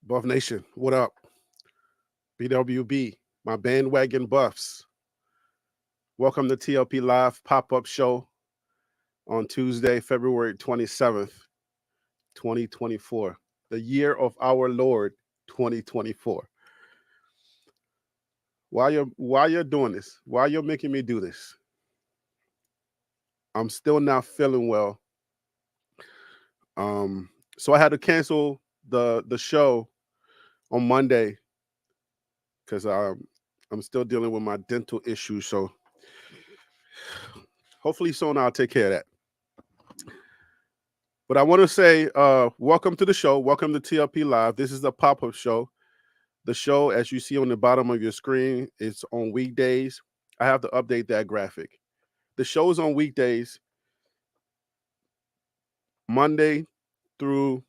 Buff Nation, what up? BWB, my bandwagon buffs. Welcome to TLP Live pop-up show on Tuesday, February 27th, 2024. The year of our Lord, 2024. Why you're doing this? Why you're making me do this? I'm still not feeling well. So I had to cancel the show on Monday because I'm still dealing with my dental issues. So hopefully soon I'll take care of that. But I want to say, welcome to the show. Welcome to TLP Live. This is a pop-up show. The show, as you see on the bottom of your screen, is on weekdays. I have to update that graphic. The show is on weekdays, Monday through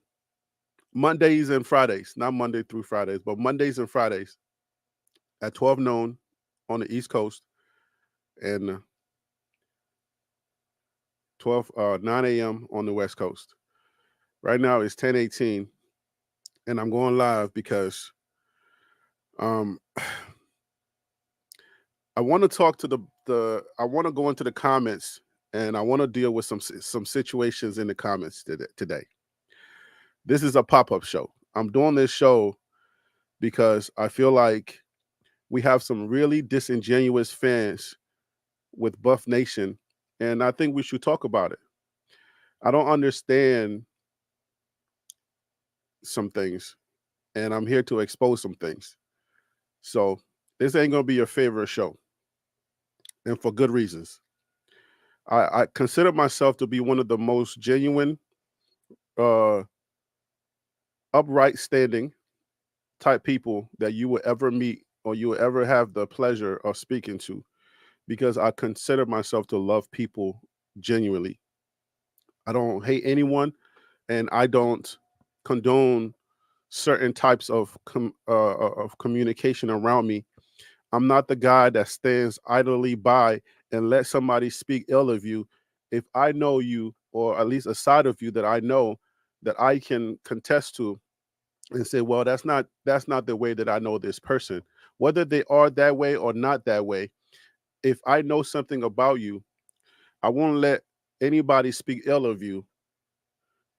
Mondays and Fridays. Not Monday through Fridays, but Mondays and Fridays at 12 noon on the East Coast and 9 a.m. on the West Coast. Right now it's 10:18, and I'm going live because um, I want to talk to I want to go into the comments, and I want to deal with some situations in the comments today. This is a pop-up show. I'm doing this show because I feel like we have some really disingenuous fans with Buff Nation, and I think we should talk about it. I don't understand some things, and I'm here to expose some things. So this ain't gonna be your favorite show, and for good reasons. I consider myself to be one of the most genuine, uh, upright standing type people that you will ever meet or you will ever have the pleasure of speaking to, because I consider myself to love people genuinely. I don't hate anyone, and I don't condone certain types of communication around me. I'm not the guy that stands idly by and let somebody speak ill of you. If I know you, or at least a side of you that I know that I can contest to and say, well, that's not the way that I know this person. Whether they are that way or not that way, if I know something about you, I won't let anybody speak ill of you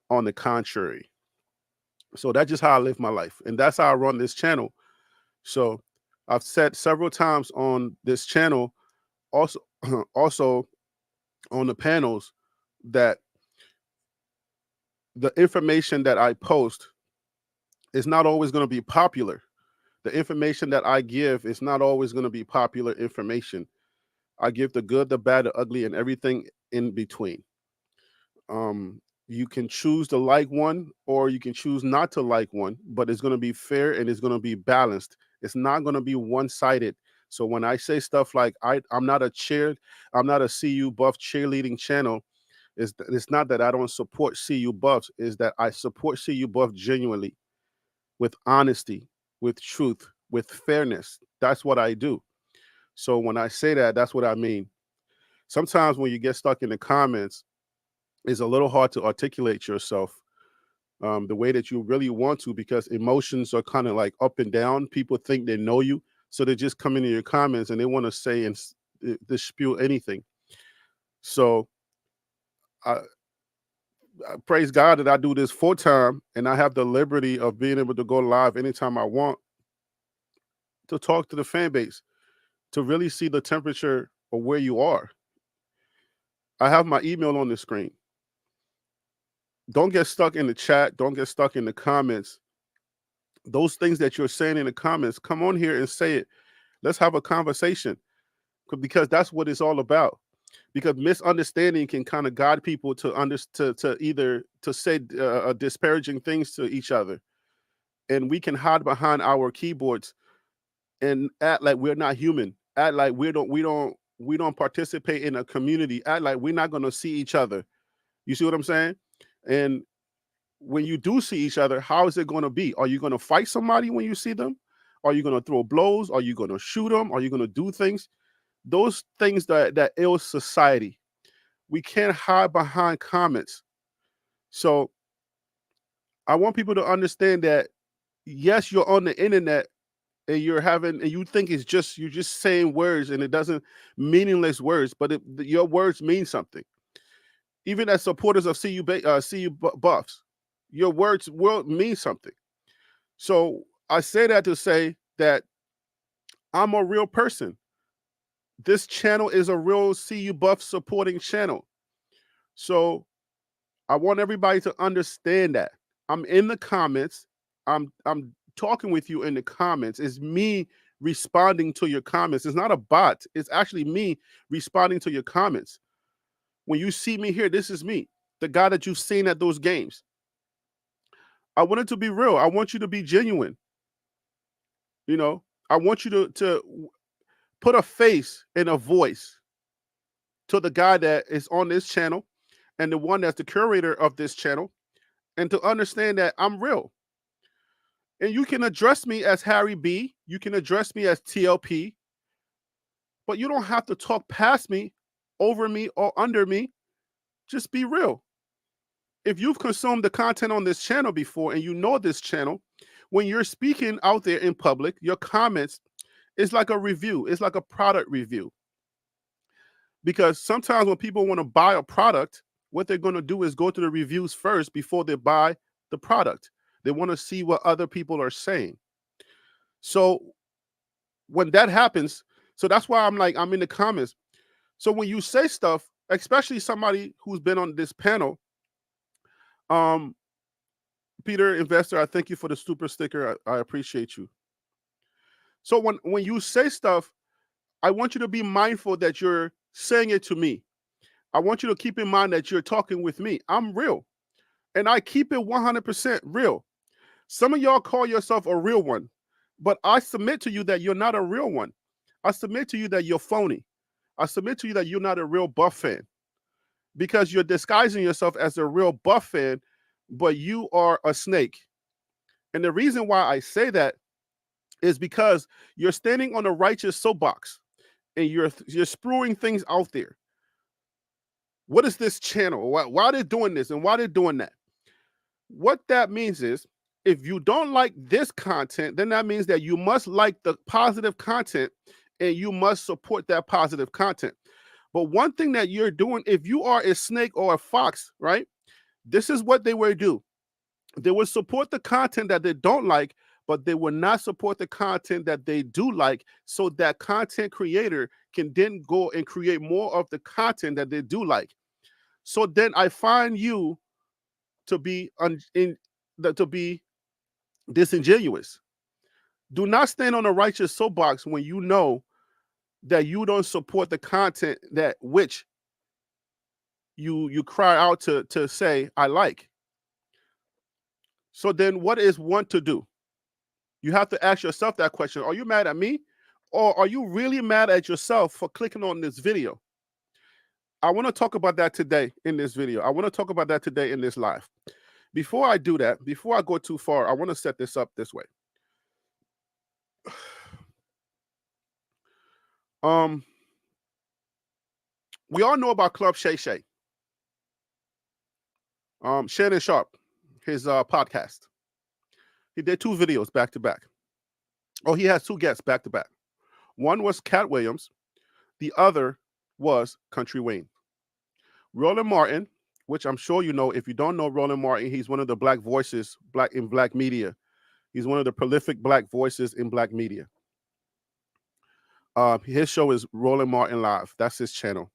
on the contrary. So that's just how I live my life. And that's how I run this channel. So I've said several times on this channel, also also on the panels, that the information that I post is not always going to be popular. The information that I give is not always going to be popular information. I give the good, the bad, the ugly, and everything in between. You can choose to like one or you can choose not to like one, but it's going to be fair and it's going to be balanced. It's not going to be one-sided. So when I say stuff like I'm not a CU Buff cheerleading channel. It's not that I don't support CU Buffs. Is that I support CU Buff genuinely, with honesty, with truth, with fairness. That's what I do. So when I say that, that's what I mean. Sometimes when you get stuck in the comments, it's a little hard to articulate yourself the way that you really want to, because emotions are kind of like up and down. People think they know you, so they just come into your comments and they want to say and dispute anything. So I, I praise God that I do this full time and I have the liberty of being able to go live anytime I want to talk to the fan base, to really see the temperature of where you are. I have my email on the screen. Don't get stuck in the chat. Don't get stuck in the comments. Those things that you're saying in the comments, come on here and say it. Let's have a conversation, because that's what it's all about. Because misunderstanding can kind of guide people to either to say disparaging things to each other, and we can hide behind our keyboards and act like we're not human. Act like we don't participate in a community. Act like we're not going to see each other. You see what I'm saying? And when you do see each other, how is it going to be? Are you going to fight somebody when you see them? Are you going to throw blows? Are you going to shoot them? Are you going to do things? Those things that ill society. We can't hide behind comments. So I want people to understand that yes, you're on the internet and you think you're just saying words and it doesn't meaningless words, but your words mean something. Even as supporters of CU Buffs, your words will mean something. So I say that to say that I'm a real person. This channel is a real CU Buff supporting channel. So I want everybody to understand that. I'm in the comments. I'm talking with you in the comments. It's me responding to your comments. It's not a bot. It's actually me responding to your comments. When you see me here, this is me, the guy that you've seen at those games. I want it to be real. I want you to be genuine. You know, I want you to put a face and a voice to the guy that is on this channel and the one that's the curator of this channel, and to understand that I'm real. And you can address me as Harry B. You can address me as TLP, but you don't have to talk past me, over me, or under me. Just be real. If you've consumed the content on this channel before and you know this channel, when you're speaking out there in public, your comments is like a review. It's like a product review. Because sometimes when people want to buy a product, what they're going to do is go to the reviews first before they buy the product. They want to see what other people are saying. So when that happens, so that's why I'm in the comments. So when you say stuff, especially somebody who's been on this panel, um, Peter Investor, I thank you for the super sticker. I appreciate you. So when you say stuff, I want you to be mindful that you're saying it to me. I want you to keep in mind that you're talking with me. I'm real. And I keep it 100% real. Some of y'all call yourself a real one, but I submit to you that you're not a real one. I submit to you that you're phony. I submit to you that you're not a real Buff fan because you're disguising yourself as a real Buff fan, but you are a snake. And the reason why I say that is because you're standing on a righteous soapbox and you're spewing things out there. What is this channel? Why they're doing this and why they're doing that? What that means is if you don't like this content, then that means that you must like the positive content and you must support that positive content. But one thing that you're doing, if you are a snake or a fox, right? This is what they will do. They will support the content that they don't like, but they will not support the content that they do like, so that content creator can then go and create more of the content that they do like. So then I find you to be to be disingenuous. Do not stand on a righteous soapbox when you know that you don't support the content that which you cry out to say I like. So then what is one to do? You have to ask yourself that question. Are you mad at me? Or are you really mad at yourself for clicking on this video? I want to talk about that today in this video. I want to talk about that today in this live. Before I do that, before I go too far, I want to set this up this way. We all know about Club Shay Shay. Shannon Sharp, his podcast. He did 2 videos back to back. Oh, he has 2 guests back to back. One was Cat Williams. The other was Country Wayne. Roland Martin, which I'm sure you know. If you don't know Roland Martin, he's one of the black voices in black media. He's one of the prolific black voices in black media. His show is Roland Martin Live. That's his channel.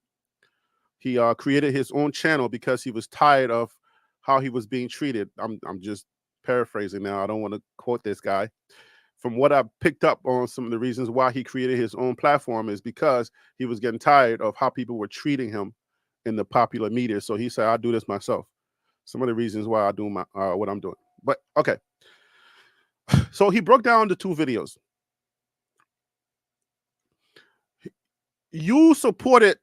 He created his own channel because he was tired of how he was being treated. I'm just paraphrasing now. I don't want to quote this guy. From what I picked up on some of the reasons why he created his own platform is because he was getting tired of how people were treating him in the popular media. So he said, I'll do this myself. Some of the reasons why I do what I'm doing. But okay. So he broke down the 2 videos. You supported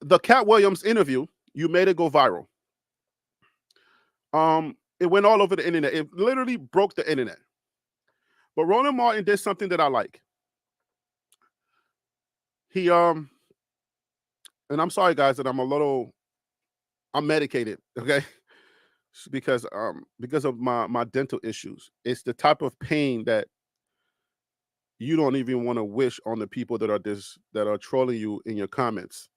the Cat Williams interview. You made it go viral. It went all over the internet. It literally broke the internet. But Roland Martin did something that I like. He and I'm sorry guys that I'm medicated, okay? because of my dental issues. It's the type of pain that you don't even want to wish on the people that are trolling you in your comments.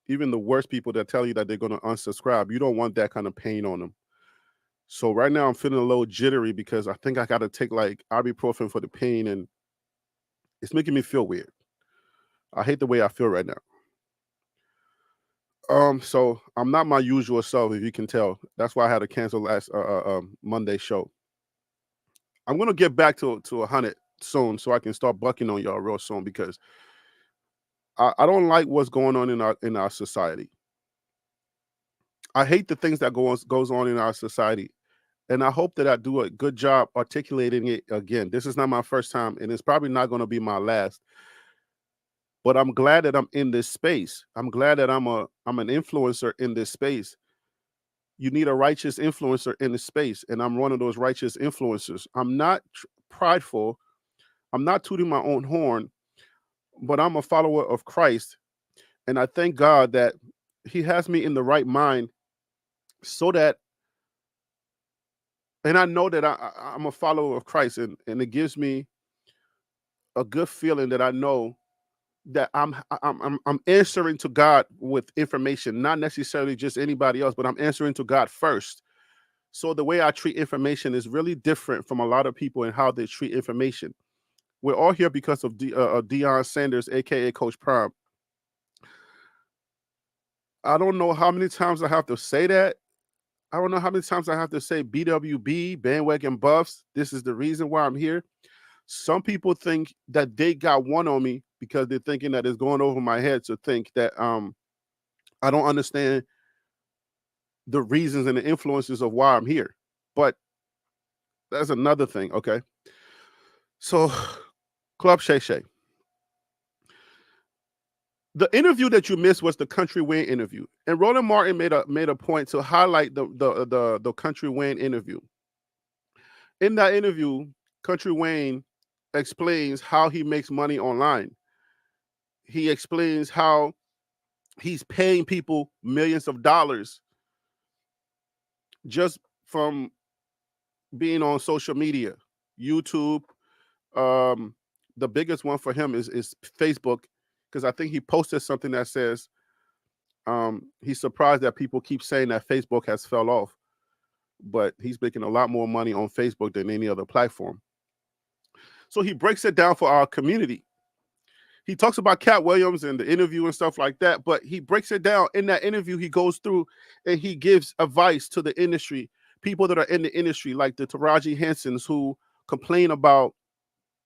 Even the worst people that tell you that they're going to unsubscribe, you don't want that kind of pain on them. So right now I'm feeling a little jittery because I think I got to take like ibuprofen for the pain, and it's making me feel weird. I hate the way I feel right now. So I'm not my usual self, if you can tell. That's why I had to cancel last Monday show. I'm gonna get back to 100 soon, so I can start bucking on y'all real soon, because I don't like what's going on in our society. I hate the things that goes on in our society, and I hope that I do a good job articulating it again. This is not my first time, and it's probably not going to be my last. But I'm glad that I'm in this space. I'm glad that I'm an influencer in this space. You need a righteous influencer in this space, and I'm one of those righteous influencers. I'm not prideful. I'm not tooting my own horn, but I'm a follower of Christ, and I thank God that He has me in the right mind, so that, and I know that I'm a follower of Christ, and it gives me a good feeling that I know that I'm answering to God with information, not necessarily just anybody else, but I'm answering to God first. So the way I treat information is really different from a lot of people and how they treat information. We're all here because of Deion Sanders, aka Coach Prime. I don't know how many times I have to say that. I don't know how many times I have to say BWB, bandwagon buffs. This is the reason why I'm here. Some people think that they got one on me because they're thinking that it's going over my head to think that I don't understand the reasons and the influences of why I'm here. But that's another thing, okay? So, Club Shay Shay. The interview that you missed was the Country Wayne interview, and Roland Martin made a point to highlight the Country Wayne interview. In that interview, Country Wayne explains how he makes money online. He explains how he's paying people millions of dollars just from being on social media, YouTube. Um, the biggest one for him is Facebook, because I think he posted something that says he's surprised that people keep saying that Facebook has fell off, but he's making a lot more money on Facebook than any other platform. So he breaks it down for our community. He talks about Cat Williams and the interview and stuff like that, but he breaks it down. In that interview, he goes through and he gives advice to the industry, people that are in the industry, like the Taraji Hensons, who complain about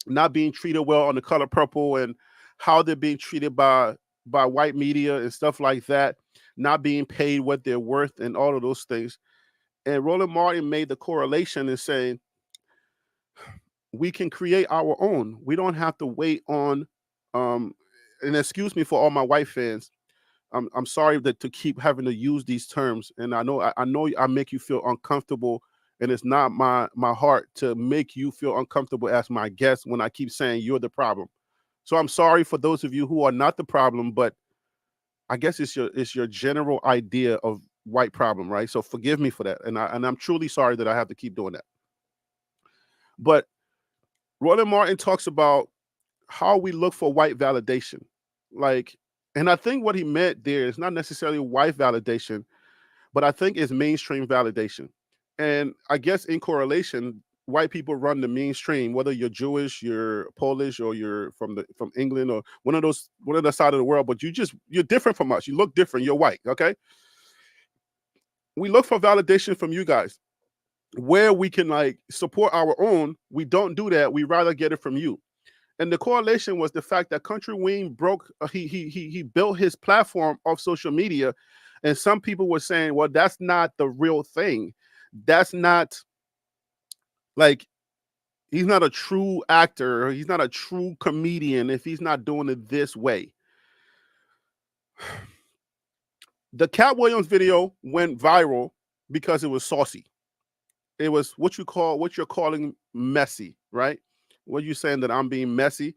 not being treated well on The Color Purple, and how they're being treated by white media and stuff like that, not being paid what they're worth and all of those things. And Roland Martin made the correlation and saying, we can create our own. We don't have to wait on, um, and excuse me for all my white fans. I'm sorry that to keep having to use these terms, and I know I make you feel uncomfortable, and it's not my heart to make you feel uncomfortable as my guest when I keep saying you're the problem. So I'm sorry for those of you who are not the problem, but I guess it's your general idea of white problem, right? So forgive me for that, and I'm truly sorry that I have to keep doing that. But Roland Martin talks about how we look for white validation. Like, and I think what he meant there is not necessarily white validation, but I think it's mainstream validation. And I guess in correlation, white people run the mainstream, whether you're Jewish, you're Polish, or you're from England, or one of the side of the world, but you're different from us. You look different, you're white, okay? We look for validation from you guys. Where we can like support our own, we don't do that. We rather get it from you. And the correlation was the fact that Country Wayne broke. He built his platform off social media, and some people were saying, "Well, that's not the real thing. That's not like he's not a true actor. He's not a true comedian if he's not doing it this way." The Cat Williams video went viral because it was saucy. It was what you're calling messy, right? What you saying that I'm being messy?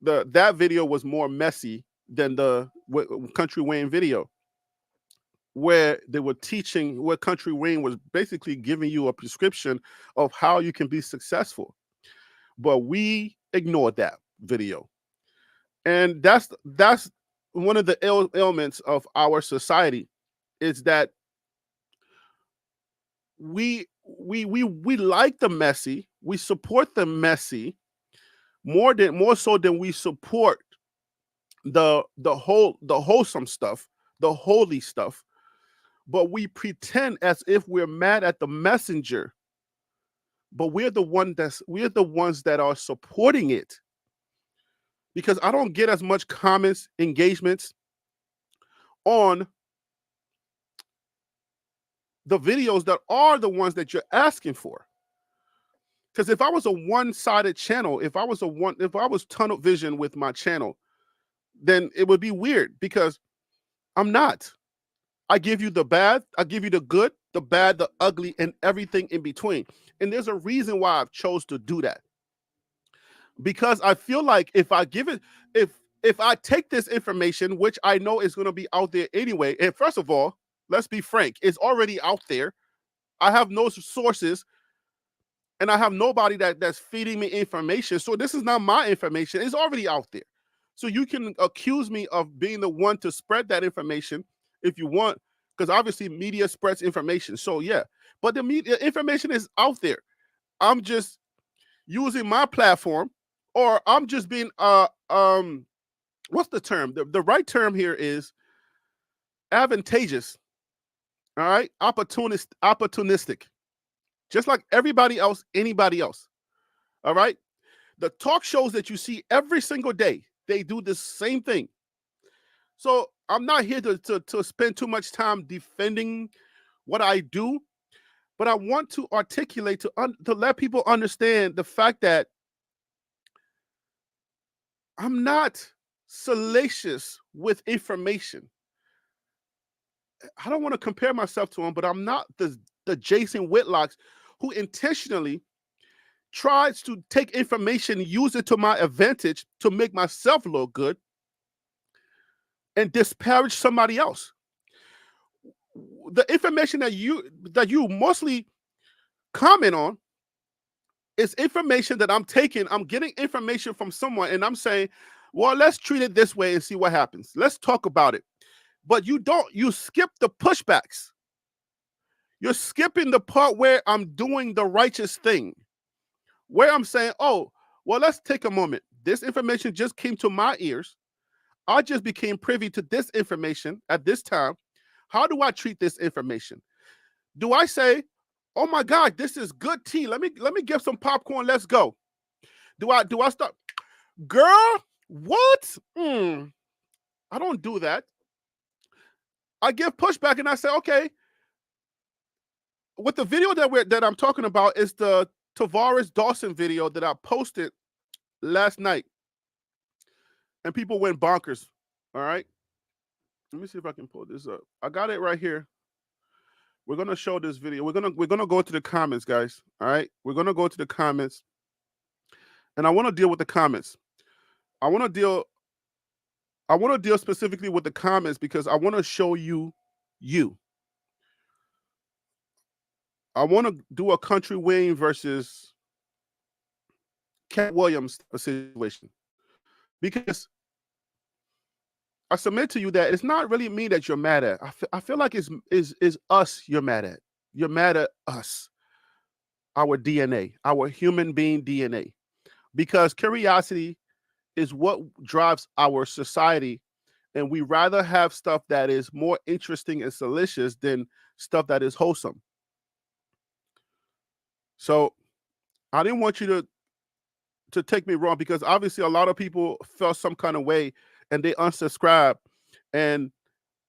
That video was more messy than the Country Wayne video. where they were teaching, where Country Wayne was basically giving you a prescription of how you can be successful. But we ignored that video. And that's one of the ailments of our society, is that we like the messy, we support the messy more so than we support the wholesome stuff, the holy stuff. But we pretend as if we're mad at the messenger, but we're the ones that are supporting it. Because I don't get as much comments, engagements on the videos that are the ones that you're asking for. Because if I was a one-sided channel, if I was tunnel vision with my channel, then it would be weird, because I'm not. I give you the bad, I give you the good, the bad, the ugly, and everything in between. And there's a reason why I've chose to do that. Because I feel like if I give it, if I take this information, which I know is going to be out there anyway, and first of all, let's be frank, it's already out there. I have no sources, and I have nobody that's feeding me information. So this is not my information. It's already out there. So you can accuse me of being the one to spread that information if you want, because obviously media spreads information. So yeah, but the media information is out there. I'm just using my platform, or I'm just being what's the term? The right term here is advantageous. All right, opportunistic, just like everybody else, anybody else. All right, the talk shows that you see every single day, they do the same thing. So I'm not here to spend too much time defending what I do, but I want to articulate to let people understand the fact that I'm not salacious with information. I don't want to compare myself to him, but I'm not the Jason Whitlocks who intentionally tries to take information, use it to my advantage to make myself look good, and disparage somebody else. The information that you mostly comment on is information that I'm taking. I'm getting information from someone, and I'm saying, well, let's treat it this way and see what happens. Let's talk about it. But you skip the pushbacks. You're skipping the part where I'm doing the righteous thing, where I'm saying, oh, well, let's take a moment. This information just came to my ears. I just became privy to this information at this time. How do I treat this information? Do I say, oh my God, this is good tea. Let me get some popcorn. Let's go. Do I start, girl? What? I don't do that. I give pushback and I say, okay, what the video that I'm talking about is the Tavares Dawson video that I posted last night, and people went bonkers. All right, let me see if I can pull this up. I got it right here. We're gonna show this video. We're gonna go to the comments, guys. All right, we're gonna go to the comments, and I want to deal with the comments. I want to deal specifically with the comments because I want to show you. I want to do a Country Wayne versus Cat Williams situation, because I submit to you that it's not really me that you're mad at. I feel like is us you're mad at. You're mad at us, our DNA, our human being DNA, because curiosity is what drives our society, and we rather have stuff that is more interesting and salacious than stuff that is wholesome. So I didn't want you to take me wrong, because obviously a lot of people felt some kind of way and they unsubscribe,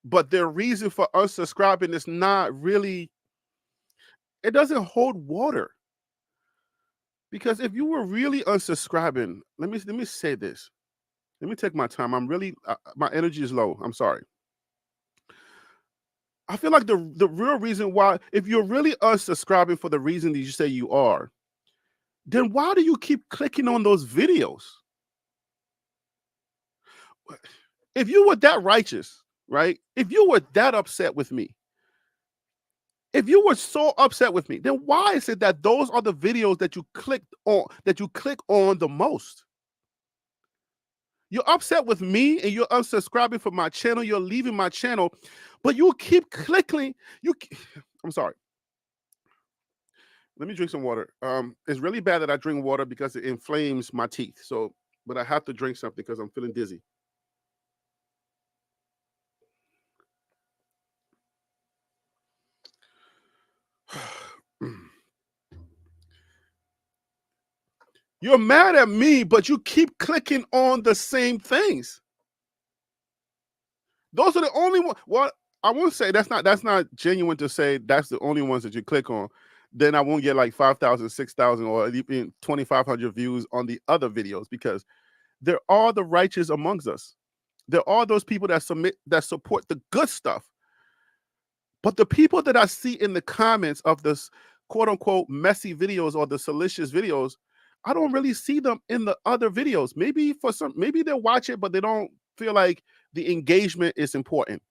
but their reason for unsubscribing is not really, it doesn't hold water. Because if you were really unsubscribing, let me say this. Let me take my time. I'm really my energy is low. I'm sorry. I feel like the real reason why, if you're really unsubscribing for the reason that you say you are, then why do you keep clicking on those videos? If you were that righteous, right? If you were that upset with me, if you were so upset with me, then why is it that those are the videos that you click on the most? You're upset with me and you're unsubscribing from my channel, you're leaving my channel, but you keep clicking. I'm sorry. Let me drink some water. It's really bad that I drink water because it inflames my teeth. So, but I have to drink something because I'm feeling dizzy. You're mad at me, but you keep clicking on the same things. Those are the only one. Well, I won't say that's not genuine to say that's the only ones that you click on. Then I won't get like 5,000, 6,000, or even 2,500 views on the other videos because there are the righteous amongst us. There are those people that support the good stuff. But the people that I see in the comments of this quote unquote messy videos or the salacious videos, I don't really see them in the other videos. Maybe they'll watch it, but they don't feel like the engagement is important.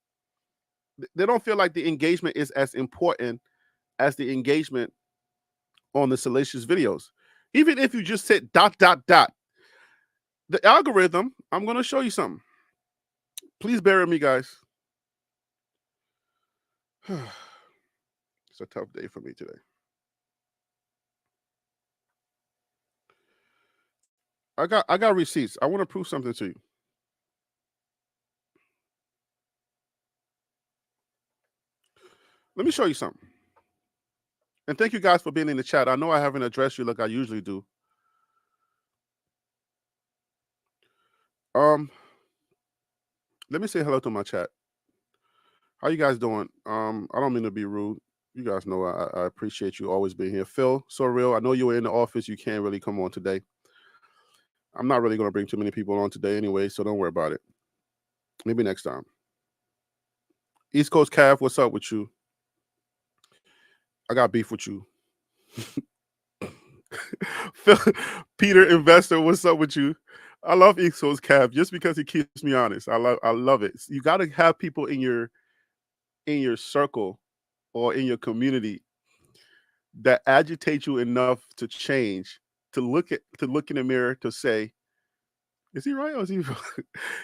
They don't feel like the engagement is as important as the engagement on the salacious videos. Even if you just said dot dot dot, the algorithm, I'm gonna show you something. Please bear with me, guys. It's a tough day for me today. I got receipts. I want to prove something to you. Let me show you something. And thank you guys for being in the chat. I know I haven't addressed you like I usually do. Um, Let me say hello to my chat. How you guys doing? I don't mean to be rude. You guys know I appreciate you always being here. Phil, so real. I know you were in the office. You can't really come on today. I'm not really going to bring too many people on today anyway, so don't worry about it. Maybe next time. East Coast Cav, what's up with you? I got beef with you. Phil, Peter Investor, what's up with you? I love East Coast Cav just because he keeps me honest. I love it. You got to have people in your circle or in your community that agitate you enough to change, to look in the mirror to say, is he right or is he wrong?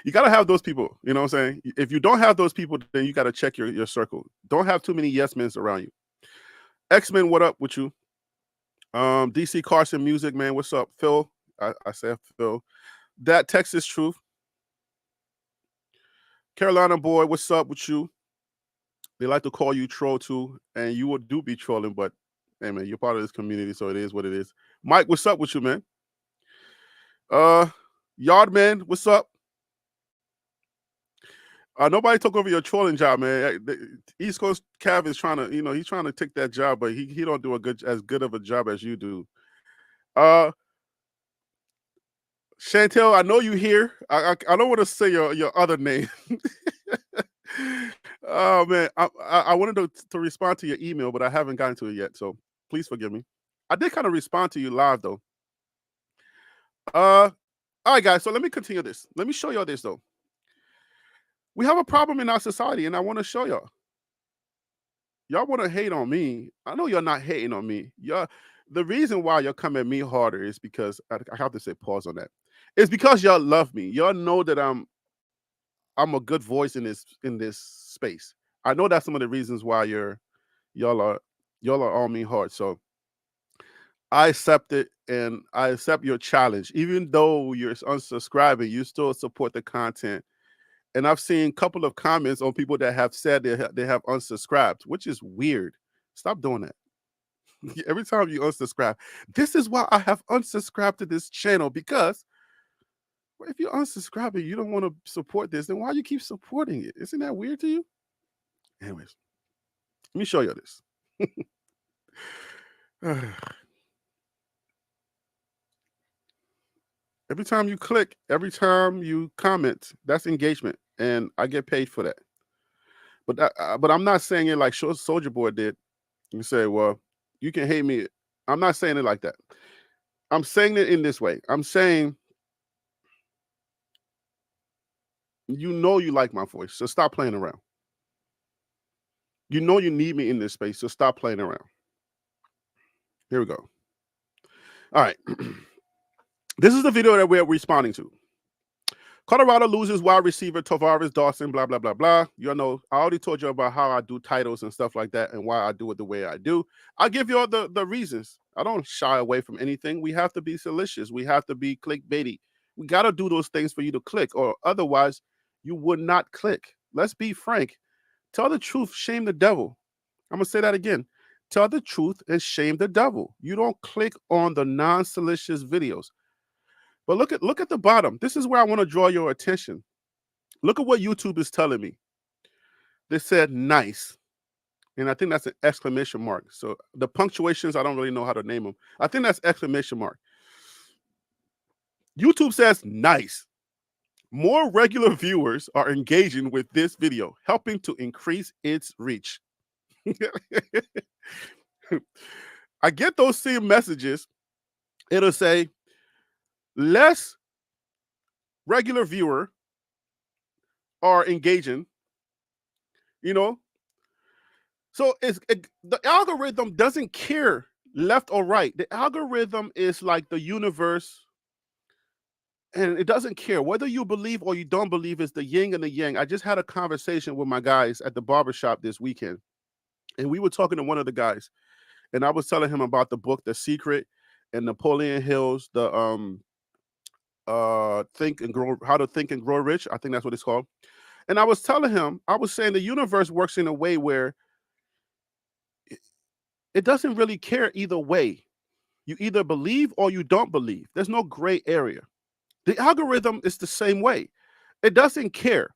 You got to have those people. You know what I'm saying? If you don't have those people, then you got to check your circle. Don't have too many yes men around you. X-Men, what up with you? DC Carson Music, man, what's up? Phil, I said Phil. That Texas Truth. Carolina Boy, what's up with you? They like to call you troll too, and you do be trolling, but hey man, you're part of this community, so it is what it is. Mike, what's up with you, man? Yardman, what's up? Nobody took over your trolling job, man. The East Coast Cav is trying to, he's trying to take that job, but he don't do as good of a job as you do. Chantel, I know you here. I don't want to say your other name. Oh man, I wanted to respond to your email, but I haven't gotten to it yet. So please forgive me. I did kind of respond to you live though. All right, guys. So let me continue this. Let me show y'all this though. We have a problem in our society, and I want to show y'all. Y'all want to hate on me. I know you're not hating on me. The reason why you're coming at me harder is because I have to say pause on that. It's because y'all love me. Y'all know that I'm a good voice in this space. I know that's some of the reasons why y'all are on me hard. So I accept it and I accept your challenge. Even though you're unsubscribing, you still support the content. And I've seen a couple of comments on people that have said they have unsubscribed, which is weird. Stop doing that. Every time you unsubscribe, this is why I have unsubscribed to this channel, because if you're unsubscribing, you don't want to support this, then why you keep supporting it? Isn't that weird to you? Anyways, let me show you this. Every time you click, every time you comment, that's engagement, and I get paid for that. But I'm not saying it like Soldier Boy did. You say, well, you can hate me. I'm not saying it like that. I'm saying it in this way. I'm saying You know you like my voice, so stop playing around. You know you need me in this space, so stop playing around. Here we go. All right. This is the video that we're responding to. Colorado loses wide receiver Tavares Dawson, blah, blah, blah, blah. You know, I already told you about how I do titles and stuff like that and why I do it the way I do. I'll give you all the reasons. I don't shy away from anything. We have to be salacious. We have to be clickbaity. We got to do those things for you to click, or otherwise you would not click. Let's be frank. Tell the truth, shame the devil. I'm going to say that again. Tell the truth and shame the devil. You don't click on the non-salacious videos. But look at the bottom. This is where I want to draw your attention. Look at what YouTube is telling me. They said nice. And I think that's an exclamation mark. So the punctuations, I don't really know how to name them. I think that's exclamation mark. YouTube says nice. More regular viewers are engaging with this video, helping to increase its reach. I get those same messages. It'll say less regular viewer are engaging, you know. So the algorithm doesn't care left or right. The algorithm is like the universe, and it doesn't care whether you believe or you don't believe. It's the yin and the yang. I just had a conversation with my guys at the barbershop this weekend, and we were talking to one of the guys, and I was telling him about the book The Secret and Napoleon Hill's the Think and Grow, How to Think and Grow Rich. I think that's what it's called. And I was telling him, I was saying the universe works in a way where it doesn't really care either way. You either believe or you don't believe. There's no gray area. The algorithm is the same way. It doesn't care.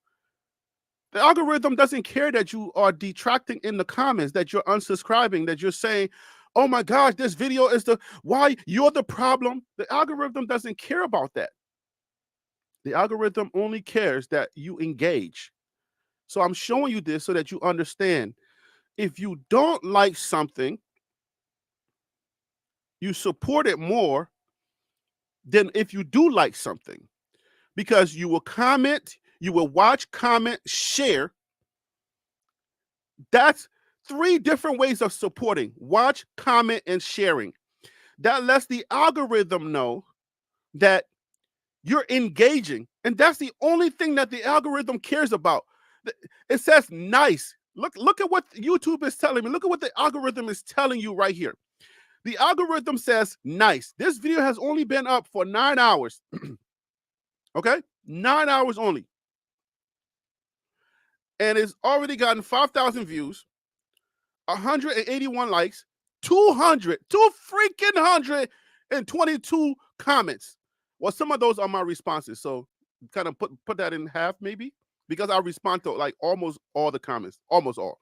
The algorithm doesn't care that you are detracting in the comments, that you're unsubscribing, that you're saying, oh my gosh, this video is why you're the problem. The algorithm doesn't care about that. The algorithm only cares that you engage. So I'm showing you this so that you understand. If you don't like something, you support it more than if you do like something, because you will comment, you will watch, comment, share. That's 3 different ways of supporting: watch, comment, and sharing. That lets the algorithm know that you're engaging, and that's the only thing that the algorithm cares about. It says nice. Look at what YouTube is telling me. Look at what the algorithm is telling you right here. The algorithm says nice. This video has only been up for 9 hours. Okay? 9 hours only. And it's already gotten 5,000 views, 181 likes, 222 comments. Well, some of those are my responses. So kind of put that in half maybe, because I respond to like almost all the comments, almost all.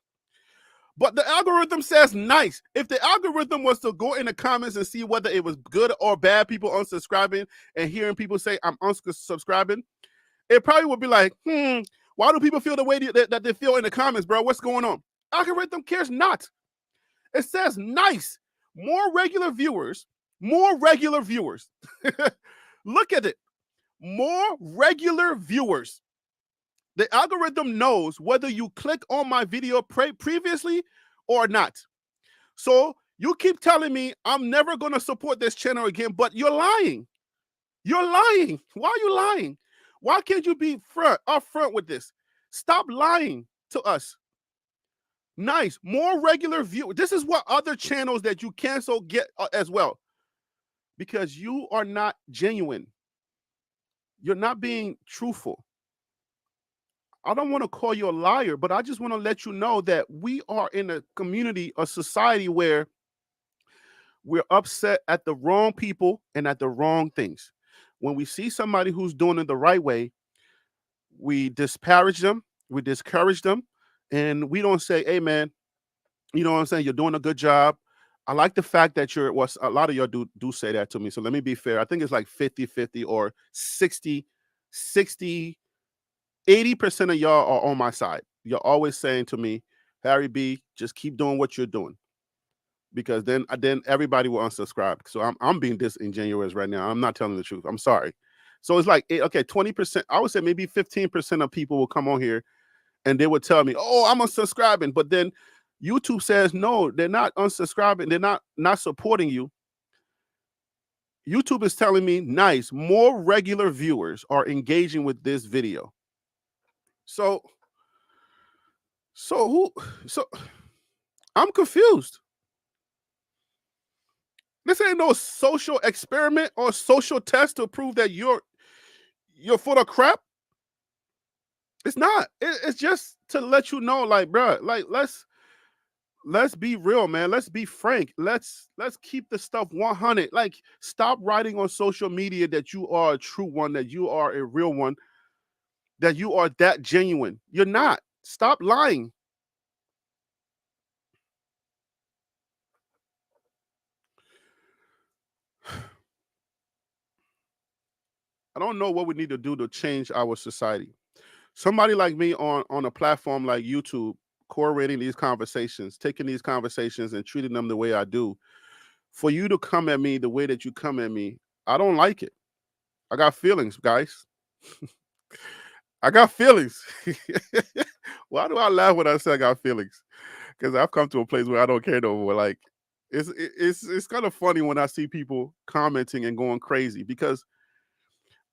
But the algorithm says nice. If the algorithm was to go in the comments and see whether it was good or bad, people unsubscribing and hearing people say I'm unsubscribing, it probably would be like, why do people feel the way that they feel in the comments, bro? What's going on? Algorithm cares not. It says nice. More regular viewers. Look at it. More regular viewers. The algorithm knows whether you click on my video previously or not. So you keep telling me I'm never going to support this channel again, but you're lying. You're lying. Why are you lying? Why can't you be upfront with this? Stop lying to us. Nice. More regular viewers. This is what other channels that you cancel get as well. Because you are not genuine. You're not being truthful. I don't want to call you a liar, but I just want to let you know that we are in a community, a society where we're upset at the wrong people and at the wrong things. When we see somebody who's doing it the right way, we disparage them, we discourage them, and we don't say, hey, man, you know what I'm saying? You're doing a good job. I like the fact that a lot of y'all do say that to me. So let me be fair. I think it's like 50-50 or 60, 80% of y'all are on my side. You're always saying to me, Harry B, just keep doing what you're doing, because then everybody will unsubscribe. So I'm being disingenuous right now. I'm not telling the truth. I'm sorry. So it's like, okay, 20%, I would say maybe 15% of people will come on here and they would tell me, oh, I'm unsubscribing. But then YouTube says, no, they're not unsubscribing. They're not supporting you. YouTube is telling me, nice, more regular viewers are engaging with this video. So I'm confused. This ain't no social experiment or social test to prove that you're full of crap. It's not. It's just to let you know, like, bro, like let's be real, man. Let's be frank. Let's keep the stuff 100. Like, stop writing on social media that you are a true one, that you are a real one, that you are that genuine. You're not. Stop lying. I don't know what we need to do to change our society. Somebody like me on a platform like YouTube, correlating these conversations, taking these conversations and treating them the way I do, for you to come at me the way that you come at me, I don't like it. I got feelings, guys. I got feelings. Why do I laugh when I say I got feelings? Because I've come to a place where I don't care no more. Like, it's kind of funny when I see people commenting and going crazy, because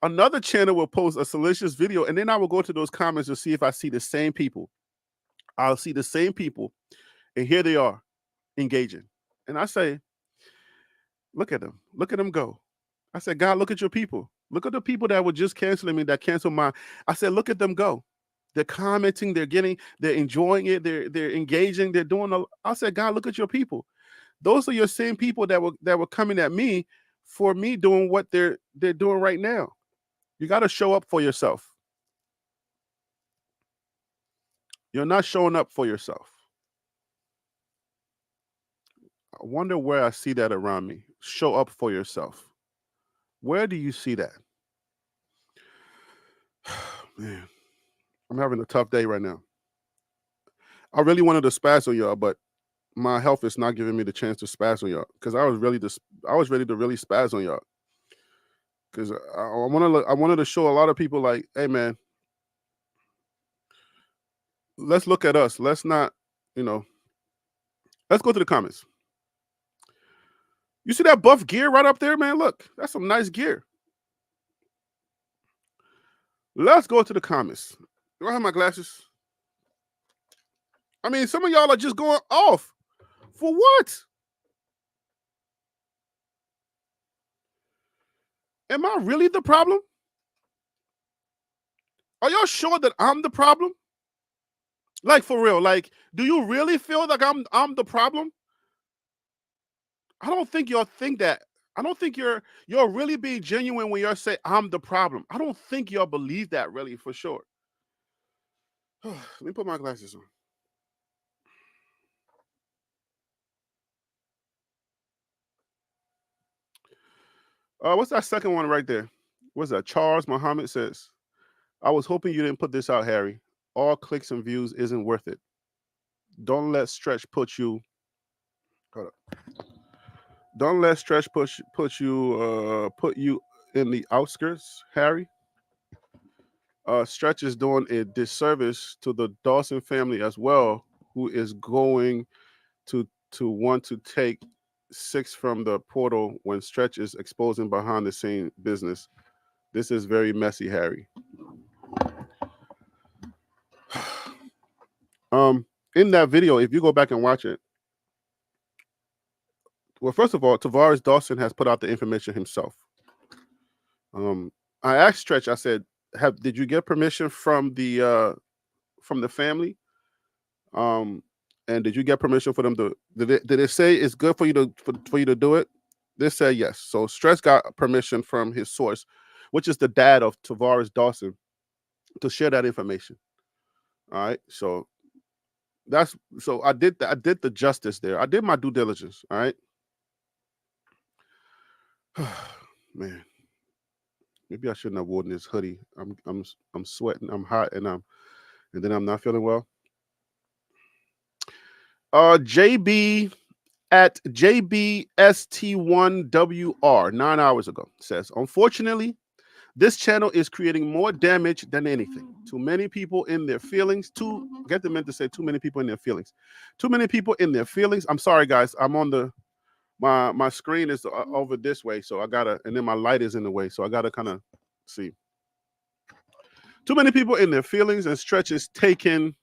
another channel will post a salacious video and then I will go to those comments to see if I see the same people. I'll see the same people, and here they are engaging. And I say, look at them. Look at them go. I said, God, look at your people. Look at the people that were just canceling me, that canceled my. I said, look at them go. They're commenting, they're enjoying it, they're engaging, they're doing. I said, God, look at your people. Those are your same people that were coming at me for me doing what they're doing right now. You got to show up for yourself. You're not showing up for yourself. I wonder where I see that around me. Show up for yourself. Where do you see that? Man, I'm having a tough day right now. I really wanted to spaz on y'all, but my health is not giving me the chance to spaz on y'all, because I was ready to really spaz on y'all. Because I wanted to show a lot of people, like, hey man, let's look at us. Let's not, let's go to the comments. You see that buff gear right up there, man? Look, that's some nice gear. Let's go to the comments. Do I have my glasses? I mean, some of y'all are just going off. For what? Am I really the problem? Are y'all sure that I'm the problem? Like, for real, like, do you really feel like I'm the problem? I don't think y'all think that. I don't think you're really being genuine when you're saying I'm the problem. I don't think y'all believe that really, for sure. Let me put my glasses on. What's that second one right there? What's that? Charles Muhammad says, I was hoping you didn't put this out, Harry. All clicks and views isn't worth it. Don't let stretch put you. Hold up. Don't let stretch put you in the outskirts, Harry. Stretch is doing a disservice to the Dawson family as well, who is going to want to take 6 from the portal when Stretch is exposing behind the scene business. This is very messy, Harry. In that video, if you go back and watch it, well, first of all, Tavares Dawson has put out the information himself. I asked Stretch, I said, did you get permission from the family? And did you get permission for them to? Did it say it's good for you to for you to do it? They said yes. So Stretch got permission from his source, which is the dad of Tavares Dawson, to share that information. All right. So I did the justice there. I did my due diligence. All right. Man, maybe I shouldn't have worn this hoodie. I'm sweating. I'm hot, and then I'm not feeling well. JB at JBST1WR 9 hours ago says, unfortunately, This channel is creating more damage than anything. Too many people in their feelings. Get the men to say too many people in their feelings. Too many people in their feelings. I'm sorry, guys. I'm on the my screen is over this way, so I gotta, and then my light is in the way, so I gotta kind of see. Too many people in their feelings, and Stretch is taking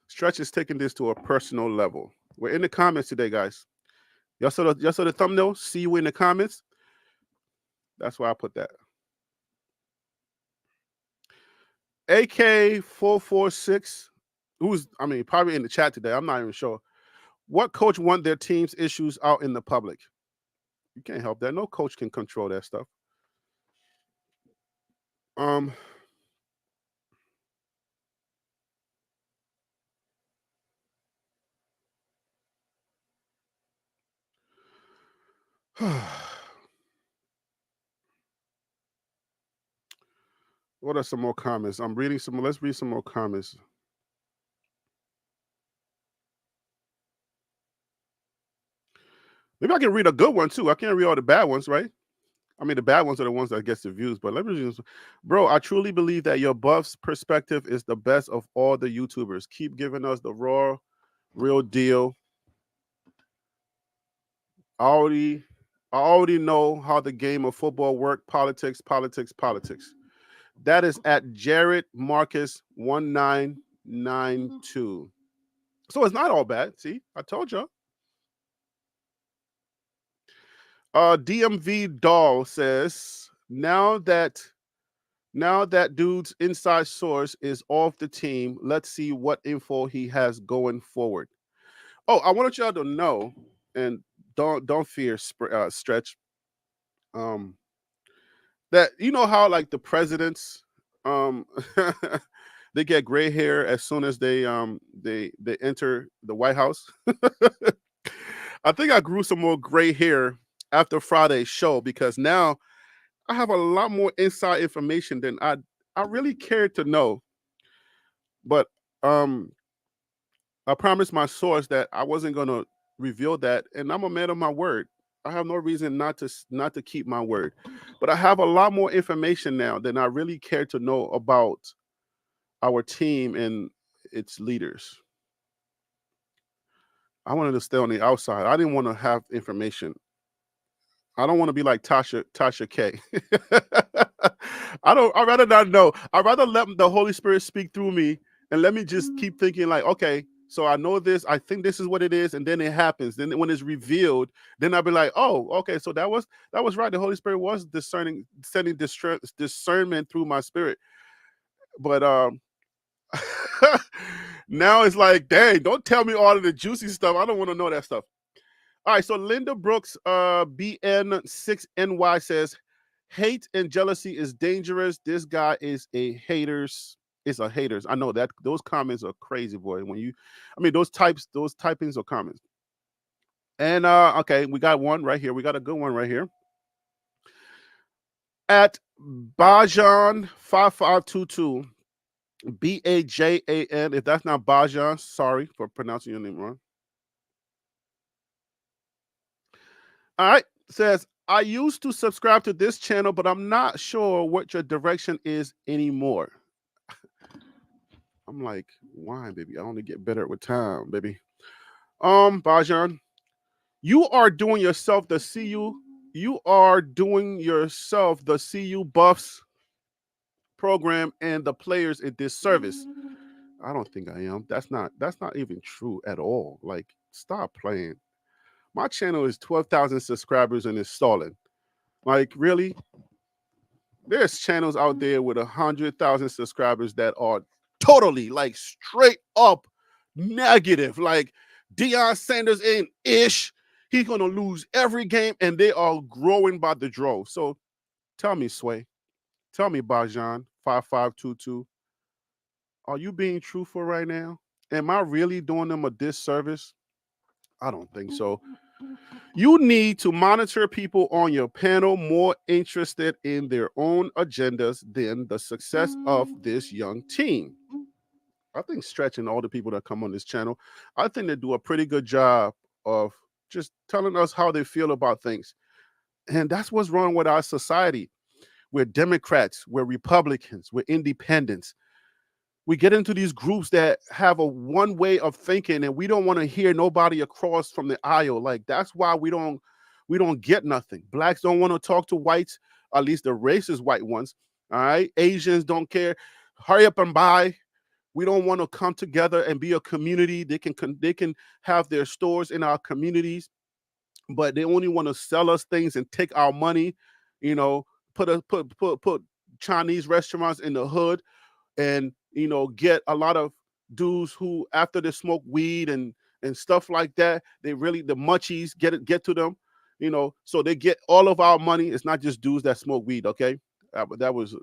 this to a personal level. We're in the comments today, guys. Y'all saw the thumbnail. See you in the comments. That's why I put that. AK446, who's, I mean, probably in the chat today. I'm not even sure. What coach want their team's issues out in the public? You can't help that. No coach can control that stuff. What are some more comments? I'm reading some more. Let's read some more comments. Maybe I can read a good one too. I can't read all the bad ones, right? I mean, the bad ones are the ones that gets the views. But let me just, bro, I truly believe that your buff's perspective is the best of all the YouTubers. Keep giving us the raw, real deal. I already know how the game of football work. Politics. That is at Jared Marcus 1992. So it's not all bad. See, I told you. DMV Doll says, now that dude's inside source is off the team, let's see what info he has going forward. Oh, I wanted y'all to know, and don't fear, Stretch. That, you know how like the presidents, they get gray hair as soon as they enter the White House. I think I grew some more gray hair after Friday's show, because now I have a lot more inside information than I really cared to know. But I promised my source that I wasn't gonna reveal that, and I'm a man of my word. I have no reason not to keep my word. But I have a lot more information now than I really care to know about our team and its leaders. I wanted to stay on the outside. I didn't want to have information. I don't want to be like Tasha K. I'd rather not know. I'd rather let the Holy Spirit speak through me, and let me just keep thinking like, okay, so I know this, I think this is what it is, and then it happens. Then when it's revealed, then I'll be like, oh, okay, so that was right. The Holy Spirit was sending discernment through my spirit. But now it's like, dang, don't tell me all of the juicy stuff. I don't want to know that stuff. All right, so Linda Brooks, BN6NY says, hate and jealousy is dangerous. This guy is a haters. It's a haters. I know that those comments are crazy, boy. When you, I mean, those typings are comments. And okay, we got one right here. We got a good one right here. At Bajan5522, BAJAN. If that's not Bajan, sorry for pronouncing your name wrong. All right, says, I used to subscribe to this channel, but I'm not sure what your direction is anymore. I'm like, why, baby? I only get better with time, baby. Bajan, you are doing yourself the CU. You are doing yourself the CU Buffs program and the players a disservice. I don't think I am. That's not even true at all. Like, stop playing. My channel is 12,000 subscribers and it's stalling. Like, really? There's channels out there with 100,000 subscribers that are totally, like, straight up negative. Like, Deion Sanders ain't ish. He's gonna lose every game, and they are growing by the drove. So tell me, Sway. Tell me, Bajan 5522. Are you being truthful right now? Am I really doing them a disservice? I don't think so. You need to monitor people on your panel more interested in their own agendas than the success of this young team. I think Stretch and all the people that come on this channel, I think they do a pretty good job of just telling us how they feel about things. And that's what's wrong with our society. We're Democrats, we're Republicans, we're independents. We get into these groups that have a one way of thinking, and we don't want to hear nobody across from the aisle. Like, that's why we don't get nothing. Blacks don't want to talk to whites, at least the racist white ones. All right. Asians don't care. Hurry up and buy. We don't want to come together and be a community. They can have their stores in our communities, but they only want to sell us things and take our money. You know, put Chinese restaurants in the hood, and get a lot of dudes who, after they smoke weed and stuff like that, they really, the munchies get to them. So they get all of our money. It's not just dudes that smoke weed, okay? But that was,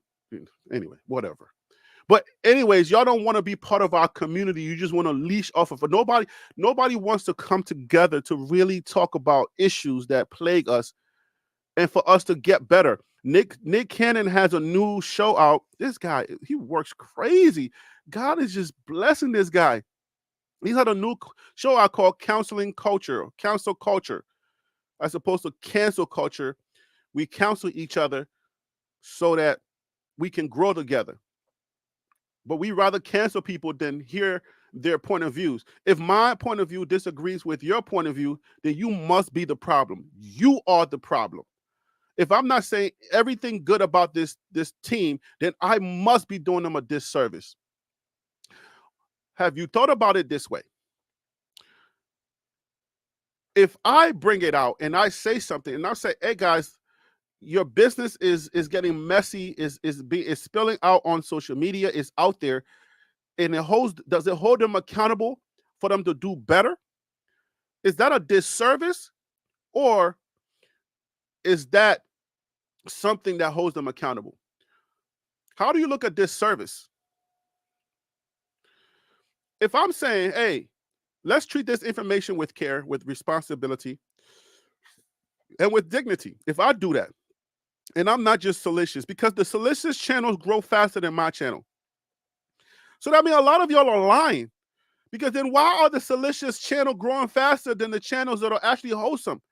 anyway, whatever. But anyways, y'all don't want to be part of our community. You just want to leash off of it. Nobody wants to come together to really talk about issues that plague us, and for us to get better. Nick Cannon has a new show out. This guy, he works crazy. God is just blessing this guy. He's had a new show I call Counseling Culture, Counsel Culture, as opposed to cancel culture. We counsel each other so that we can grow together. But we rather cancel people than hear their point of views. If my point of view disagrees with your point of view, then you must be the problem. You are the problem. If I'm not saying everything good about this team, then I must be doing them a disservice. Have you thought about it this way? If I bring it out and I say something and I say, "Hey guys, your business is getting messy, is spilling out on social media, is out there," and does it hold them accountable for them to do better? Is that a disservice, or is that something that holds them accountable? How do you look at disservice? If I'm saying, "Hey, let's treat this information with care, with responsibility, and with dignity," if I do that, and I'm not just salacious, because the salacious channels grow faster than my channel. So that means a lot of y'all are lying. Because then why are the salacious channel growing faster than the channels that are actually wholesome?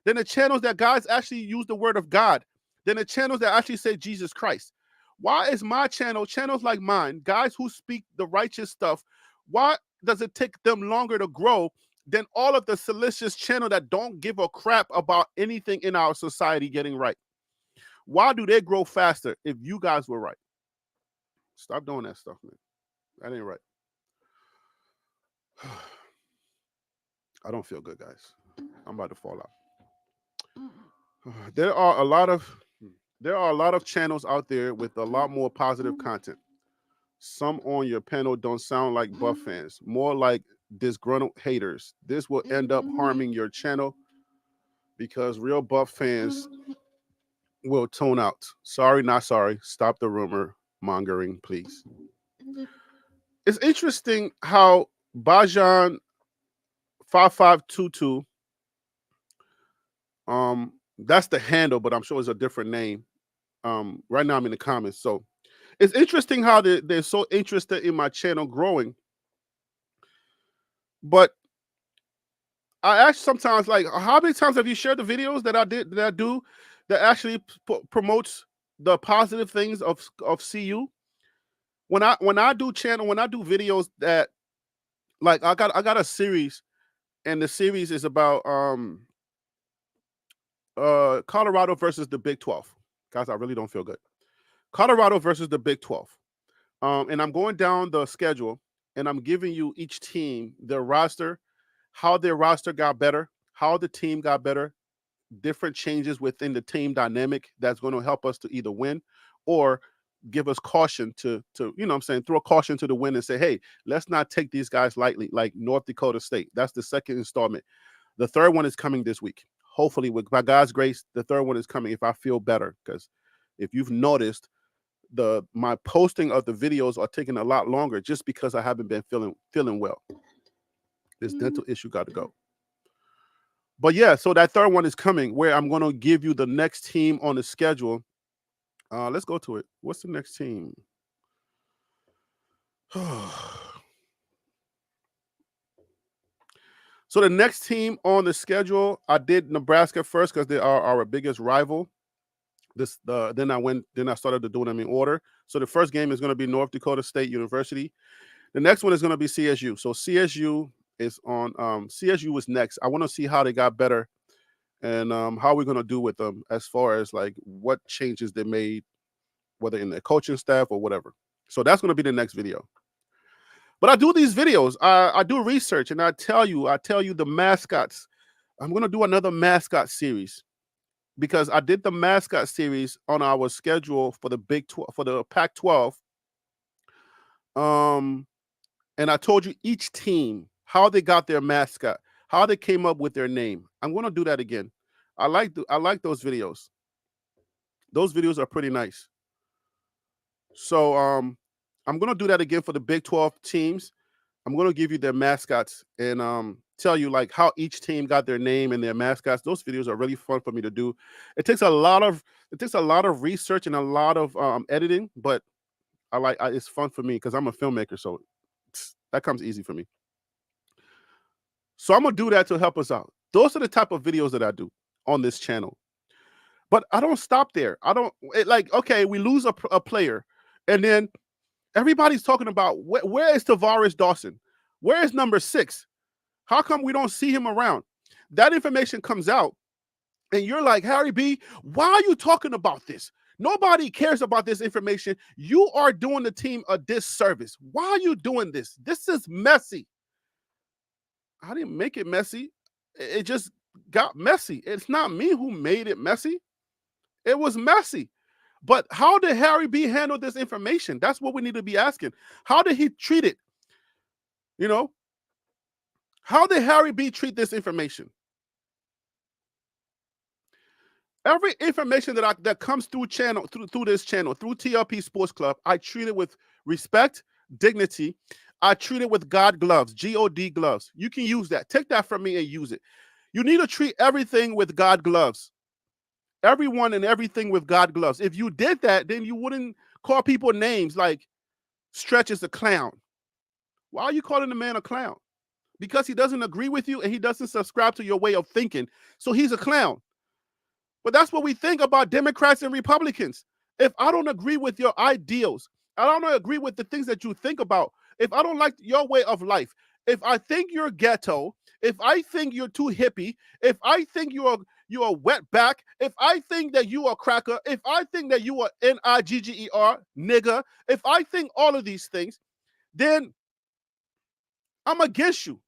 Than the channels that guys actually use the word of God? Than the channels that actually say Jesus Christ? Why is my channel, channels like mine, guys who speak the righteous stuff, why does it take them longer to grow than all of the salacious channel that don't give a crap about anything in our society getting right? Why do they grow faster if you guys were right? Stop doing that stuff, man. That ain't right. I don't feel good, guys. I'm about to fall out. There are a lot of channels out there with a lot more positive content. Some on your panel don't sound like Buff fans, more like disgruntled haters. This will end up harming your channel because real Buff fans will tone out. Sorry, not sorry. Stop the rumor mongering, please. It's interesting how Bajan 5522, that's the handle, but I'm sure it's a different name. Right now I'm in the comments. So it's interesting how they're so interested in my channel growing. But I ask sometimes, like, how many times have you shared the videos that I do that actually promotes the positive things of CU? When I do videos that, like, I got a series, and the series is about Colorado versus the Big 12. Guys, I really don't feel good. Colorado versus the Big 12. And I'm going down the schedule, and I'm giving you each team their roster, how their roster got better, how the team got better, different changes within the team dynamic that's going to help us to either win or give us caution to what I'm saying, throw a caution to the wind and say, hey, let's not take these guys lightly, like North Dakota State. That's the second installment. The third one is coming this week. Hopefully, by God's grace, the third one is coming if I feel better. Because if you've noticed, my posting of the videos are taking a lot longer just because I haven't been feeling well. This dental issue got to go. But yeah, so that third one is coming, where I'm going to give you the next team on the schedule. Let's go to it. What's the next team? So the next team on the schedule, I did Nebraska first because they are our biggest rival. Then I started doing them in order. So the first game is going to be North Dakota State University. The next one is going to be CSU. So CSU is on. CSU is next. I want to see how they got better and how we're going to do with them as far as like what changes they made, whether in their coaching staff or whatever. So that's going to be the next video. But I do these videos. I do research, and I tell you the mascots. I'm going to do another mascot series because I did the mascot series on our schedule for the for the Pac-12. And I told you each team how they got their mascot, how they came up with their name. I'm going to do that again. I like those videos. Those videos are pretty nice. So I'm going to do that again for the Big 12 teams. I'm going to give you their mascots and tell you like how each team got their name and their mascots. Those videos are really fun for me to do. It takes a lot of research and a lot of editing, but it's fun for me because I'm a filmmaker, so that comes easy for me. So I'm gonna do that to help us out. Those are the type of videos that I do on this channel. But I don't stop there. Okay, we lose a player, and then everybody's talking about where is Tavares Dawson? Where is number 6? How come we don't see him around? That information comes out, and you're like, Harry B, why are you talking about this? Nobody cares about this information. You are doing the team a disservice. Why are you doing this? This is messy. I didn't make it messy. It just got messy. It's not me who made it messy. It was messy. But how did Harry B handle this information? That's what we need to be asking. How did he treat it? You know, how did Harry B treat this information? Every information that comes through this channel, through TLP Sports Club, I treat it with respect, dignity. I treat it with God gloves, G-O-D gloves. You can use that. Take that from me and use it. You need to treat everything with God gloves. Everyone and everything with God gloves. If you did that, then you wouldn't call people names like Stretch is a clown. Why are you calling the man a clown? Because he doesn't agree with you and he doesn't subscribe to your way of thinking. So he's a clown. But that's what we think about Democrats and Republicans. If I don't agree with your ideals, I don't agree with the things that you think about, if I don't like your way of life, if I think you're ghetto, if I think you're too hippie, if I think you're a wetback, if I think that you are cracker, if I think that you are Nigger, nigger, if I think all of these things, then I'm against you.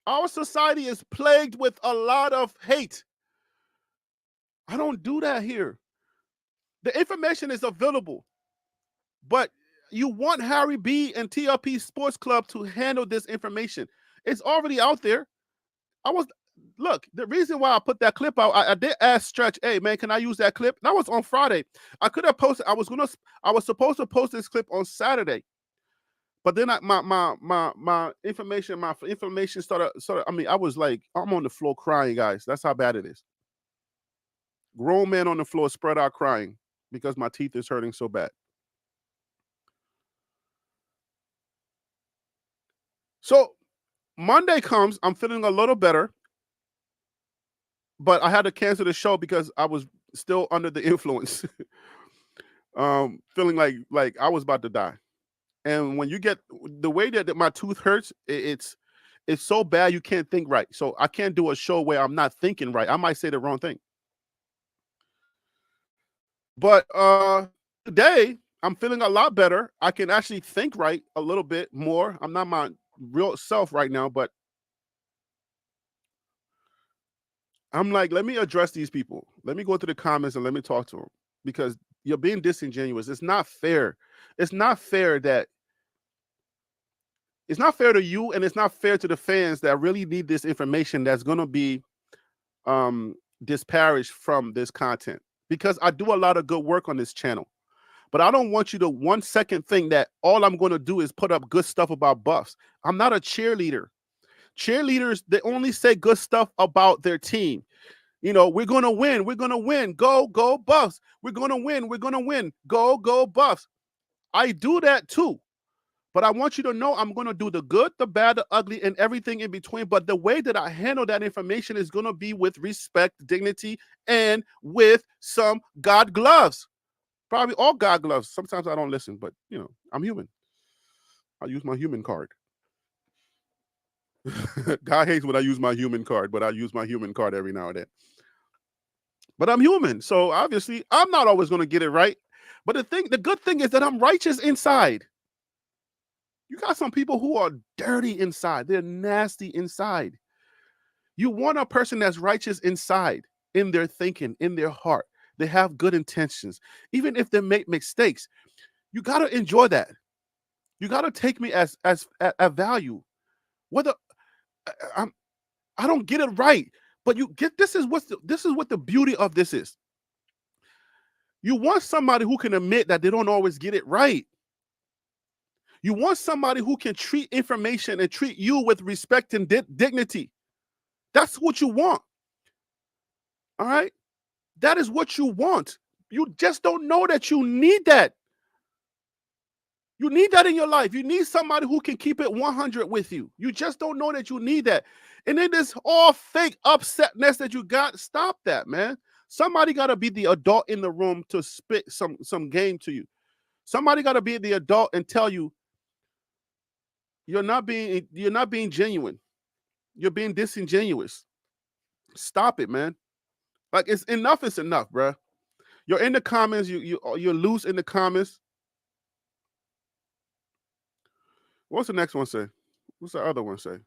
Our society is plagued with a lot of hate. I don't do that here. The information is available, but you want Harry B and TLP Sports Club to handle this information. It's already out there. Look, the reason why I put that clip out, I did ask Stretch, hey man, can I use that clip? That was on Friday. I could have posted, I was supposed to post this clip on Saturday. But then my information started. I mean, I was like, I'm on the floor crying, guys. That's how bad it is. Grown man on the floor spread out crying because my teeth is hurting so bad. So Monday comes, I'm feeling a little better, but I had to cancel the show because I was still under the influence. Feeling like I was about to die. And when you get the way that my tooth hurts, it's so bad you can't think right. So I can't do a show where I'm not thinking right. I might say the wrong thing. But today I'm feeling a lot better. I can actually think right a little bit more. I'm not my real self right now, but I'm like, let me address these people. Let me go to the comments and let me talk to them because you're being disingenuous. It's not fair. It's not fair that it's not fair to you, and it's not fair to the fans that really need this information that's going to be disparaged from this content, because I do a lot of good work on this channel. But I don't want you to 1 second think that all I'm going to do is put up good stuff about Buffs. I'm not a cheerleader. Cheerleaders, they only say good stuff about their team. You know, we're going to win. We're going to win. Go, go Buffs. We're going to win. We're going to win. Go, go Buffs. I do that too. But I want you to know I'm going to do the good, the bad, the ugly, and everything in between. But the way that I handle that information is going to be with respect, dignity, and with some God gloves. Probably all God gloves. Sometimes I don't listen, but I'm human. I use my human card. God hates when I use my human card, but I use my human card every now and then. But I'm human, so obviously I'm not always going to get it right. But the good thing is that I'm righteous inside. You got some people who are dirty inside. They're nasty inside. You want a person that's righteous inside, in their thinking, in their heart. They have good intentions. Even if they make mistakes, you got to enjoy that. You got to take me as a value. Whether I don't get it right, but you get this is what the beauty of this is. You want somebody who can admit that they don't always get it right. You want somebody who can treat information and treat you with respect and dignity. That's what you want. All right? That is what you want. You just don't know that you need that. You need that in your life. You need somebody who can keep it 100 with you. You just don't know that you need that. And then this all fake upsetness that you got, stop that, man. Somebody got to be the adult in the room to spit some game to you. Somebody got to be the adult and tell you you're not being genuine. You're being disingenuous. Stop it, man. Like it's enough is enough, bro. You're in the comments, you're loose in the comments. What's the next one say? What's the other one say?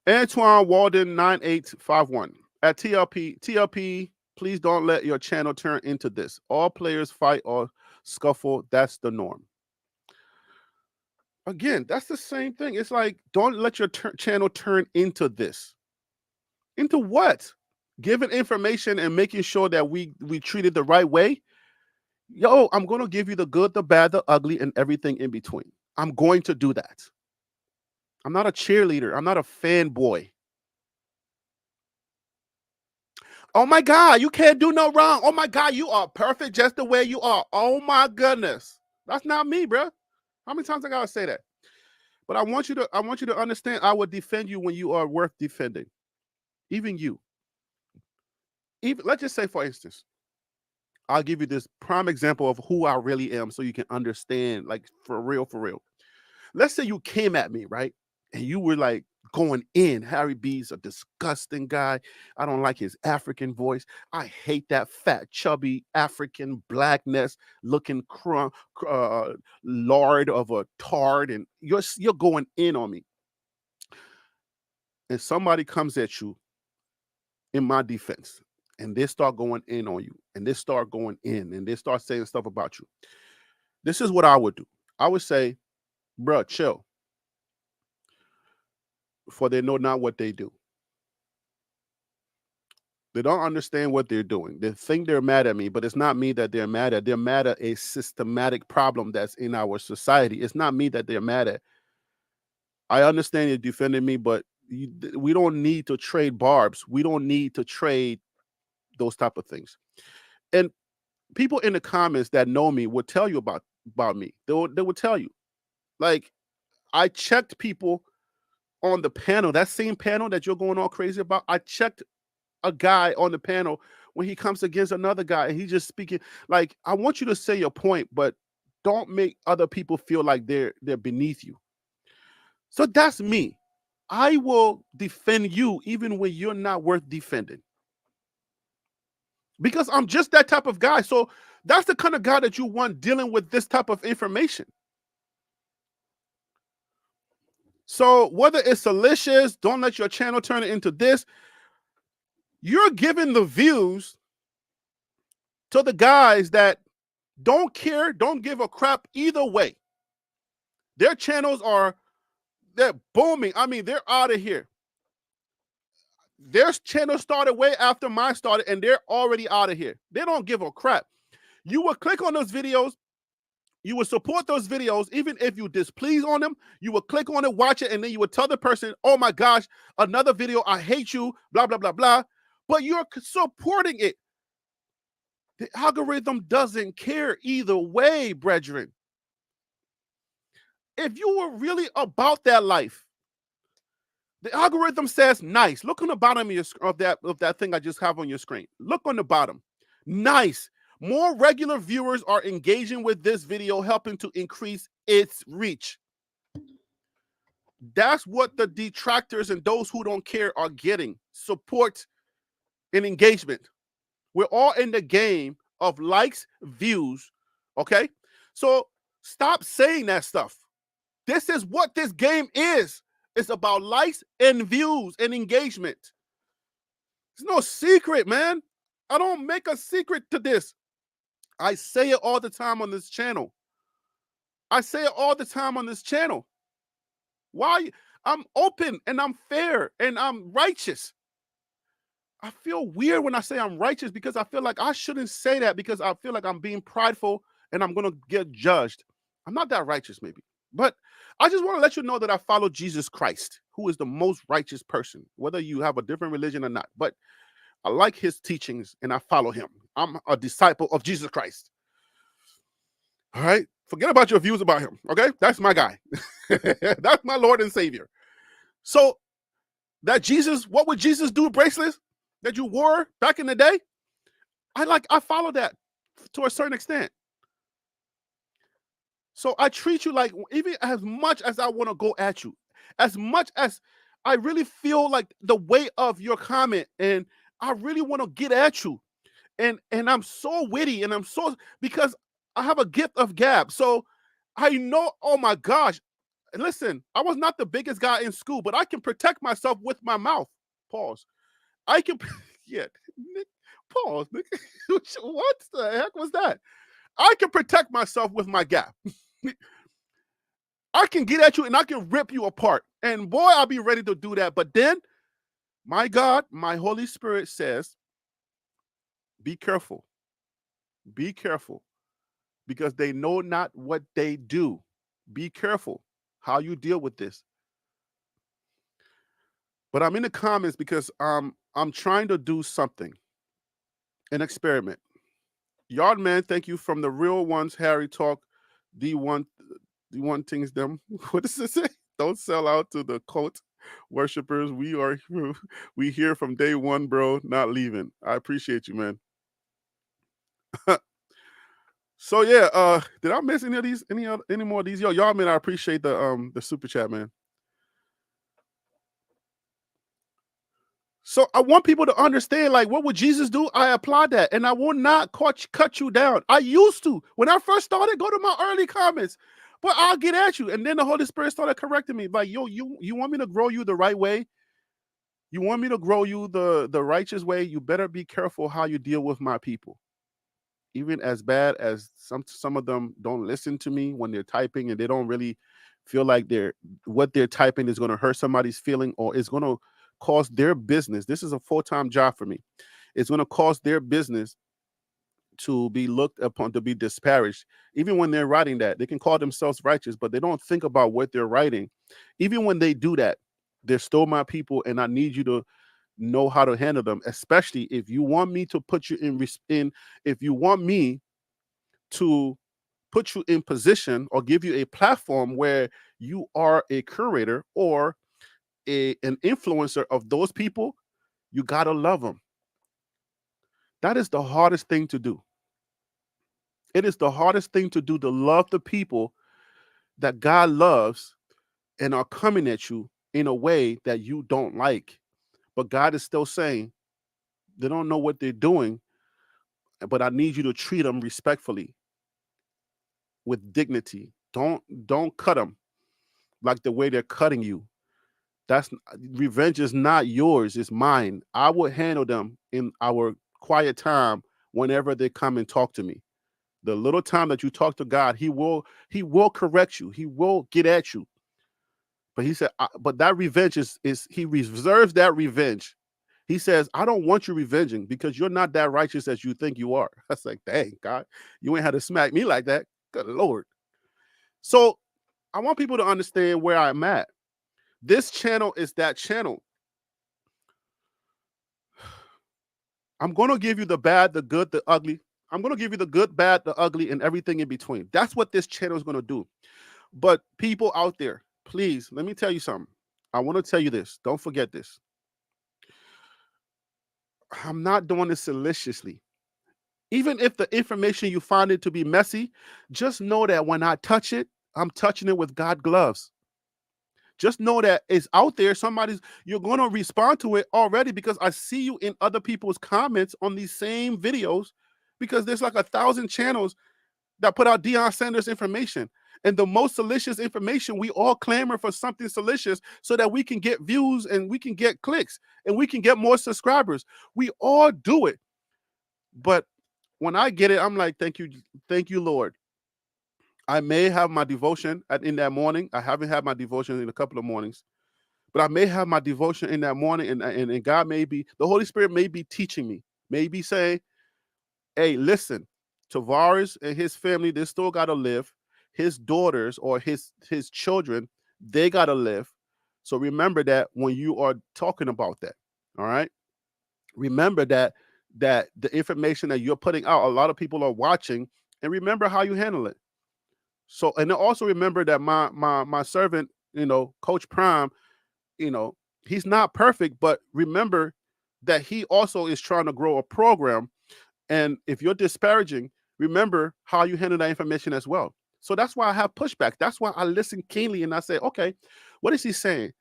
Antoine Walden 9851 at TLP, please don't let your channel turn into this. All players fight or scuffle. That's the norm. Again, that's the same thing. It's like, don't let your channel turn into this. Into what? Giving information and making sure that we treat it the right way. Yo, I'm going to give you the good, the bad, the ugly, and everything in between. I'm going to do that. I'm not a cheerleader. I'm not a fanboy. Oh my God, you can't do no wrong. Oh my God, you are perfect just the way you are. Oh my goodness. That's not me, bro. How many times I gotta say that? But I want you to understand, I will defend you when you are worth defending. Even you. Even let's just say, for instance, I'll give you this prime example of who I really am so you can understand, like for real, for real. Let's say you came at me, right? And you were like going in. Harry B's a disgusting guy. I don't like his African voice. I hate that fat, chubby African blackness looking lard of a tard. And you're going in on me. And somebody comes at you in my defense. And they start going in on you. And they start going in. And they start saying stuff about you. This is what I would do. I would say, bruh, chill. For they know not what they do. They don't understand what they're doing. They think they're mad at me, but it's not me that they're mad at. They're mad at a systematic problem that's in our society. It's not me that they're mad at. I understand you're defending me, but we don't need to trade barbs. We don't need to trade those type of things. And people in the comments that know me will tell you about me. They will tell you. Like, I checked people on the panel, that same panel that you're going all crazy about. I checked a guy on the panel when he comes against another guy and he's just speaking. Like, I want you to say your point, but don't make other people feel like they're beneath you. So that's me. I will defend you even when you're not worth defending. Because I'm just that type of guy. So that's the kind of guy that you want dealing with this type of information. So whether it's salacious, don't let your channel turn it into this, you're giving the views to the guys that don't care, don't give a crap either way. Their channels they're booming. I mean, they're out of here. Their channel started way after mine started, and they're already out of here. They don't give a crap. You will click on those videos. You will support those videos, even if you displease on them. You will click on it, watch it, and then you will tell the person, oh my gosh, another video, I hate you, blah, blah, blah, blah. But you're supporting it. The algorithm doesn't care either way, brethren. if you were really about that life, the algorithm says nice. Look on the bottom of that thing I just have on your screen. Look on the bottom. Nice. More regular viewers are engaging with this video, helping to increase its reach. That's what the detractors and those who don't care are getting. Support and engagement. We're all in the game of likes, views. Okay? So stop saying that stuff. This is what this game is. It's about likes and views and engagement. It's no secret, man. I don't make a secret to this. I say it all the time on this channel. I say it all the time on this channel. Why? I'm open and I'm fair and I'm righteous. I feel weird when I say I'm righteous because I feel like I shouldn't say that because I feel like I'm being prideful and I'm going to get judged. I'm not that righteous, maybe. But I just want to let you know that I follow Jesus Christ, who is the most righteous person, whether you have a different religion or not. But I like his teachings and I follow him. I'm a disciple of Jesus Christ. All right? Forget about your views about him, okay? That's my guy. That's my Lord and Savior. So that Jesus, what would Jesus do bracelets that you wore back in the day? I follow that to a certain extent. So I treat you like, even as much as I want to go at you, as much as I really feel like the weight of your comment and I really want to get at you. And I'm so witty and I'm so, because I have a gift of gab. So I know, oh my gosh, listen, I was not the biggest guy in school, but I can protect myself with my mouth. Pause. I can, yeah, Nick, pause. Nick. What the heck was that? I can protect myself with my gap. I can get at you and I can rip you apart. And boy, I'll be ready to do that. But then, my God, my Holy Spirit says, be careful. Be careful. Because they know not what they do. Be careful how you deal with this. But I'm in the comments because I'm trying to do something, an experiment. Yard man, thank you from the real ones. Harry talk, D1 things them. What does it say? Don't sell out to the cult worshippers. We here from day one, bro. Not leaving. I appreciate you, man. So yeah, did I miss any of these? Any more of these? Yo, y'all, man, I appreciate the super chat, man. So I want people to understand, like, what would Jesus do? I apply that, and I will not cut you down. I used to. When I first started, go to my early comments. But I'll get at you. And then the Holy Spirit started correcting me. Like, yo, you want me to grow you the right way? You want me to grow you the righteous way? You better be careful how you deal with my people. Even as bad as some of them don't listen to me when they're typing and they don't really feel like what they're typing is going to hurt somebody's feeling or is going to cause their business. This is a full-time job for me. It's going to cause their business to be looked upon, to be disparaged. Even when they're writing that, they can call themselves righteous, but they don't think about what they're writing. Even when they do that, they're still my people, and I need you to know how to handle them, especially if you want me to put you if you want me to put you in position or give you a platform where you are a curator or an influencer of those people, you gotta love them. That is the hardest thing to do. It is the hardest thing to do, to love the people that God loves and are coming at you in a way that you don't like. But God is still saying, they don't know what they're doing, but I need you to treat them respectfully, with dignity. Don't cut them like the way they're cutting you. That's revenge is not yours, it's mine. I will handle them in our quiet time whenever they come and talk to me. The little time that you talk to God, he will correct you. He will get at you. But he said, but that revenge is he reserves that revenge. He says, I don't want you revenging because you're not that righteous as you think you are. That's like, dang, God, you ain't had to smack me like that. Good Lord. So I want people to understand where I'm at. This channel is that channel. I'm going to give you the bad, the good, the ugly. I'm going to give you the good, bad, the ugly, and everything in between. That's what this channel is going to do. But people out there, please, let me tell you something. I want to tell you this. Don't forget this. I'm not doing this maliciously. Even if the information you find it to be messy, just know that when I touch it, I'm touching it with God gloves. Just know that it's out there. You're going to respond to it already because I see you in other people's comments on these same videos because there's like 1,000 channels that put out Deion Sanders information. And the most salacious information, we all clamor for something salacious so that we can get views and we can get clicks and we can get more subscribers. We all do it. But when I get it, I'm like, thank you, Lord. I may have my devotion in that morning. I haven't had my devotion in a couple of mornings, but I may have my devotion in that morning, and God the Holy Spirit may be teaching me, maybe saying, hey, listen, Tavares and his family, they still got to live. His daughters or his children, they got to live. So remember that when you are talking about that, all right? Remember that the information that you're putting out, a lot of people are watching, and remember how you handle it. So, and also remember that my servant, Coach Prime, he's not perfect, but remember that he also is trying to grow a program. And if you're disparaging, remember how you handle that information as well. So that's why I have pushback. That's why I listen keenly and I say, okay, what is he saying?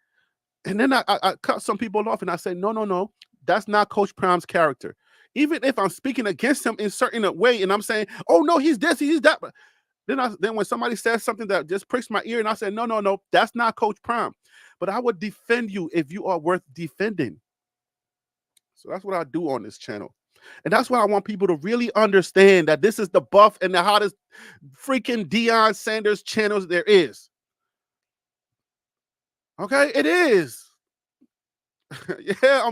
And then I cut some people off and I say, no, that's not Coach Prime's character. Even if I'm speaking against him in certain way and I'm saying, oh no, he's this, he's that. Then when somebody says something that just pricks my ear and I say, no, that's not Coach Prime. But I would defend you if you are worth defending. So that's what I do on this channel. And that's why I want people to really understand that this is the buff and the hottest freaking Deion Sanders channels there is. Okay, it is. Yeah,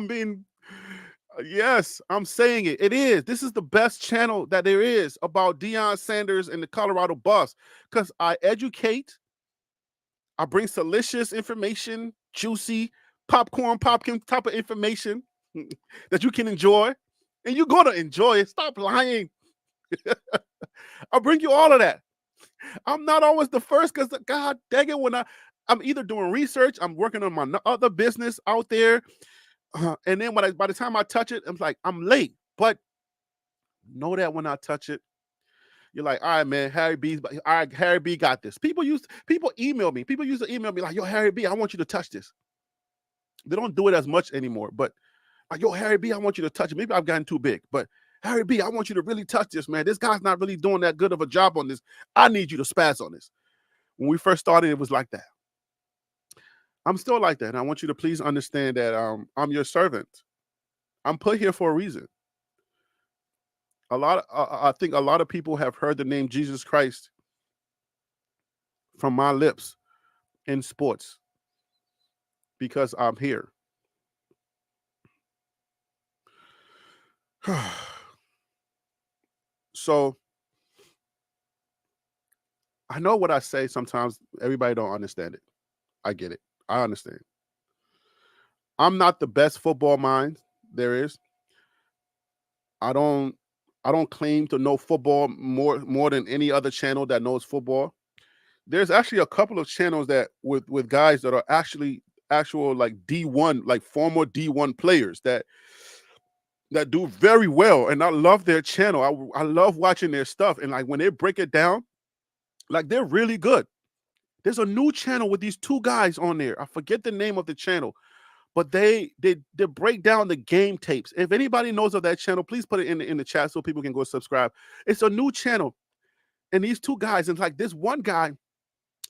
yes, I'm saying it. It is. This is the best channel that there is about Deion Sanders and the Colorado Buffs because I educate, I bring salacious information, juicy, popcorn type of information that you can enjoy, and you're going to enjoy it. Stop lying. I'll bring you all of that. I'm not always the first because, God dang it, when I'm either doing research, I'm working on my other business out there, and then by the time I touch it, I'm like, I'm late. But know that when I touch it, you're like, all right, man, all right, Harry B got this. People email me. People used to email me like, yo, Harry B, I want you to touch this. They don't do it as much anymore, but like, yo, Harry B, I want you to touch it. Maybe I've gotten too big, but Harry B, I want you to really touch this, man. This guy's not really doing that good of a job on this. I need you to spaz on this. When we first started, it was like that. I'm still like that. And I want you to please understand that I'm your servant. I'm put here for a reason. I think a lot of people have heard the name Jesus Christ from my lips in sports because I'm here. So I know what I say sometimes everybody don't understand it. I get it. I understand. I'm not the best football mind there is. I don't I don't claim to know football more than any other channel that knows football. There's actually a couple of channels that with guys that are actually actual like D1, like former D1 players that do very well, and I love their channel. I love watching their stuff, and like when they break it down, like they're really good. There's a new channel with these two guys on there. I forget the name of the channel, but they break down the game tapes. If anybody knows of that channel, please put it in the chat so people can go subscribe. It's a new channel, and these two guys, and like this one guy,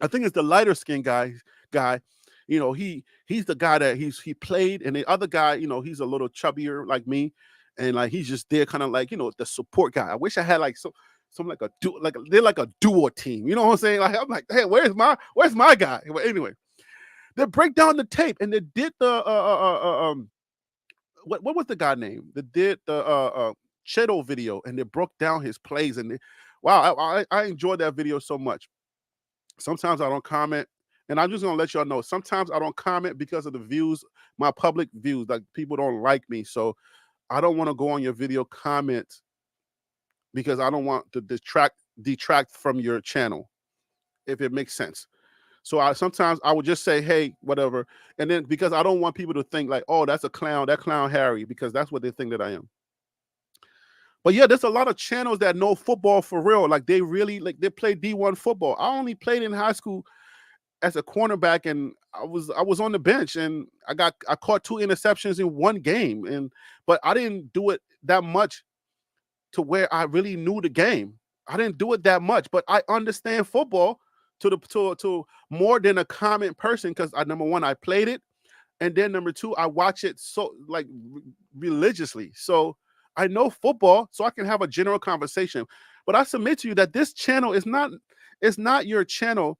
I think it's the lighter skin guy. He's the guy that he played, and the other guy, he's a little chubbier like me, and like he's just there, kind of like the support guy. I wish I had like some like they're like a duo team. You know what I'm saying? Like I'm like, hey, where's my guy? But anyway, they break down the tape, and they did the what was the guy name? They did the Cheto video, and they broke down his plays, and wow, I enjoyed that video so much. Sometimes I don't comment, and I'm just gonna let y'all know. Sometimes I don't comment because of the views, my public views. Like people don't like me, so I don't want to go on your video comment because I don't want to detract from your channel, if it makes sense. So I sometimes I would just say, hey, whatever. And then because I don't want people to think like, oh, that's a clown, that clown Harry, because that's what they think that I am. But yeah, there's a lot of channels that know football for real. Like they really like they play D1 football. I only played in high school as a cornerback, and I was on the bench, and I caught 2 interceptions in one game, and but I didn't do it that much to where I really knew the game. I didn't do it that much, but I understand football to more than a common person, because I number one I played it, and then number two I watch it so like religiously. So I know football, so I can have a general conversation. But I submit to you that this channel is not, it's not your channel.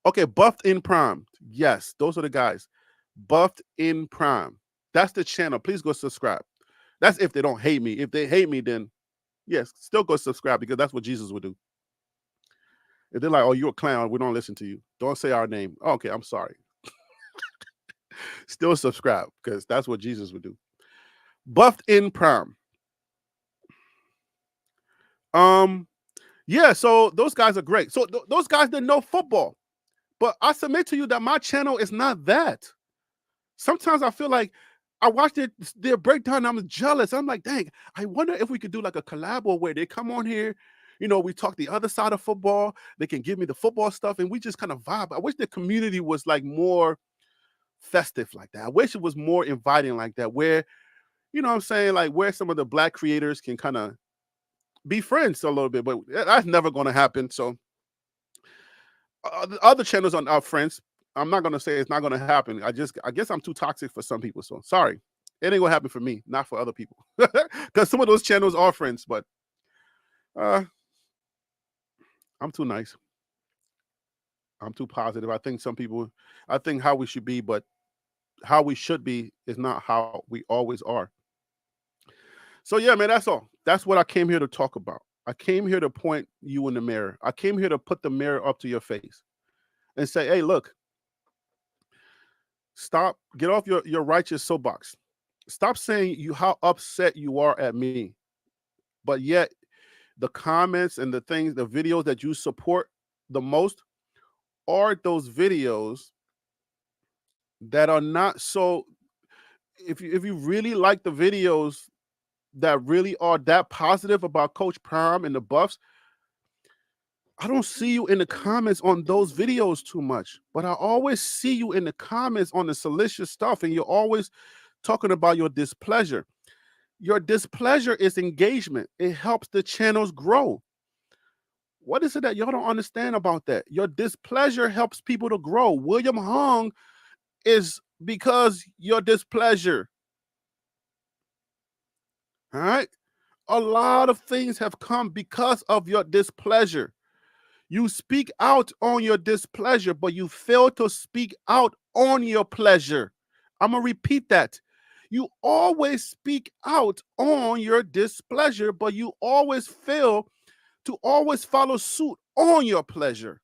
Okay, buffed in prime. Yes, those are the guys. Buffed in prime. That's the channel. Please go subscribe. That's if they don't hate me. If they hate me, then yes, still go subscribe, because that's what Jesus would do. If they're like, "Oh, you're a clown, we don't listen to you. Don't say our name." Oh, okay, I'm sorry. Still subscribe, because that's what Jesus would do. Buffed in prime. Um, yeah. So those guys are great. So those guys didn't know football, but I submit to you that my channel is not that. Sometimes I feel like I watch their breakdown. I'm jealous. I'm like, dang, I wonder if we could do like a collab where they come on here. We talk the other side of football. They can give me the football stuff, and we just kind of vibe. I wish the community was like more festive like that. I wish it was more inviting like that, where what I'm saying, like where some of the black creators can kind of be friends a little bit. But that's never going to happen. So the other channels on our friends. I'm not gonna say it's not gonna happen. I guess I'm too toxic for some people. So sorry, it ain't gonna happen for me, not for other people, because some of those channels are friends. But uh, I'm too nice. I'm too positive. I think how we should be, but how we should be is not how we always are. So yeah, man, that's all. That's what I came here to talk about. I came here to point you in the mirror. I came here to put the mirror up to your face and say, hey, look, stop, get off your righteous soapbox. Stop saying you how upset you are at me, but yet the comments and the things, the videos that you support the most are those videos that are not so. If you really like the videos that really are that positive about Coach Prime and the Buffs, I don't see you in the comments on those videos too much, but I always see you in the comments on the salacious stuff, and you're always talking about your displeasure. Your displeasure is engagement. It helps the channels grow. What is it that y'all don't understand about that? Your displeasure helps people to grow. William Hung is because your displeasure. All right. A lot of things have come because of your displeasure. You speak out on your displeasure, but you fail to speak out on your pleasure. I'm going to repeat that. You always speak out on your displeasure, but you always fail to always follow suit on your pleasure.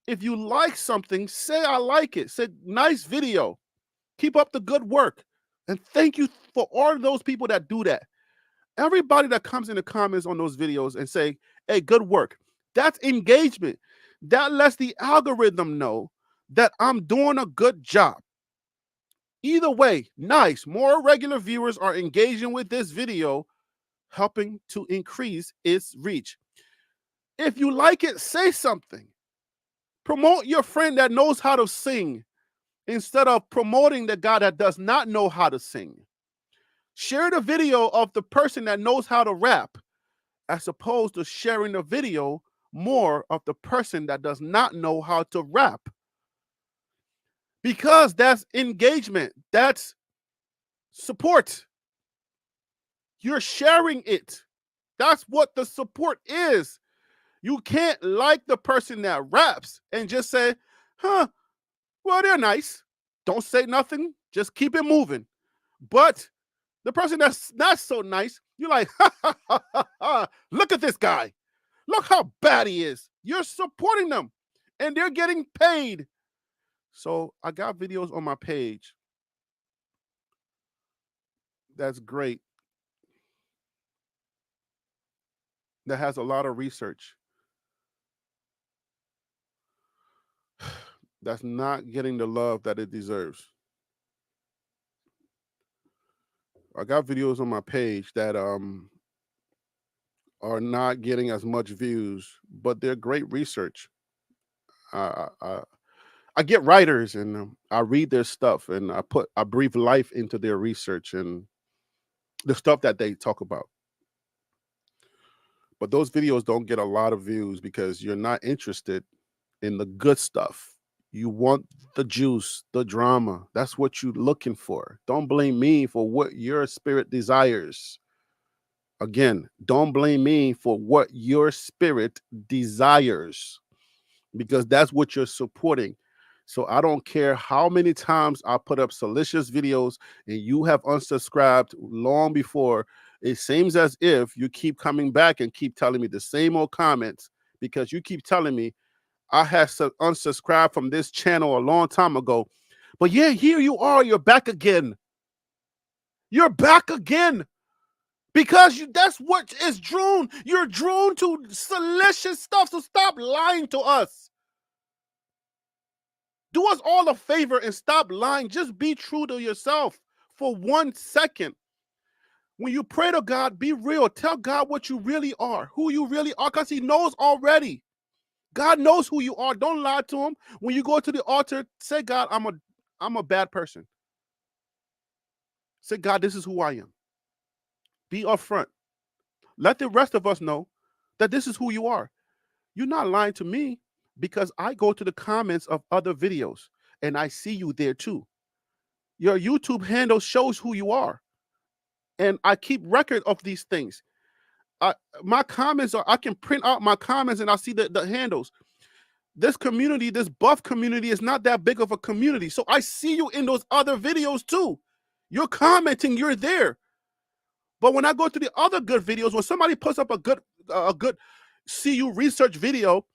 If you like something, say I like it. Say nice video. Keep up the good work. And thank you for all of those people that do that. Everybody that comes in the comments on those videos and say, hey, good work. That's engagement. That lets the algorithm know that I'm doing a good job. Either way, nice. More regular viewers are engaging with this video, helping to increase its reach. If you like it, say something. Promote your friend that knows how to sing instead of promoting the guy that does not know how to sing. Share the video of the person that knows how to rap as opposed to sharing the video more of the person that does not know how to rap. Because that's engagement, that's support. You're sharing it. That's what the support is. You can't like the person that raps and just say, huh, well, they're nice. Don't say nothing. Just keep it moving. But the person that's not so nice, you're like, ha, ha, ha, ha, ha. Look at this guy. Look how bad he is. You're supporting them and they're getting paid. So I got videos on my page that's great, that has a lot of research. that's not getting the love that it deserves. I got videos on my page that are not getting as much views, but they're great research. I I, I I get writers and I read their stuff and I breathe life into their research and the stuff that they talk about. But those videos don't get a lot of views because you're not interested in the good stuff. You want the juice, the drama. That's what you're looking for. Don't blame me for what your spirit desires. Again, don't blame me for what your spirit desires because that's what you're supporting. So I don't care how many times I put up salacious videos and you have unsubscribed long before. It seems as if you keep coming back and keep telling me the same old comments because you keep telling me I had unsubscribed from this channel a long time ago. But yeah, here you are. You're back again. You're back again. Because that's what is drawn. You're drawn to salacious stuff. So stop lying to us. Do us all a favor and stop lying. Just be true to yourself for 1 second. When you pray to God, be real. Tell God what you really are, who you really are, because He knows already. God knows who you are. Don't lie to Him. When you go to the altar, say, God, I'm a bad person. Say, God, this is who I am. Be upfront. Let the rest of us know that this is who you are. You're not lying to me because I go to the comments of other videos and I see you there too. Your YouTube handle shows who you are. And I keep record of these things. My comments I can print out my comments and I see the handles. This community, this buff community is not that big of a community. So I see you in those other videos too. You're commenting, you're there. But when I go to the other good videos, when somebody puts up a good CU research video,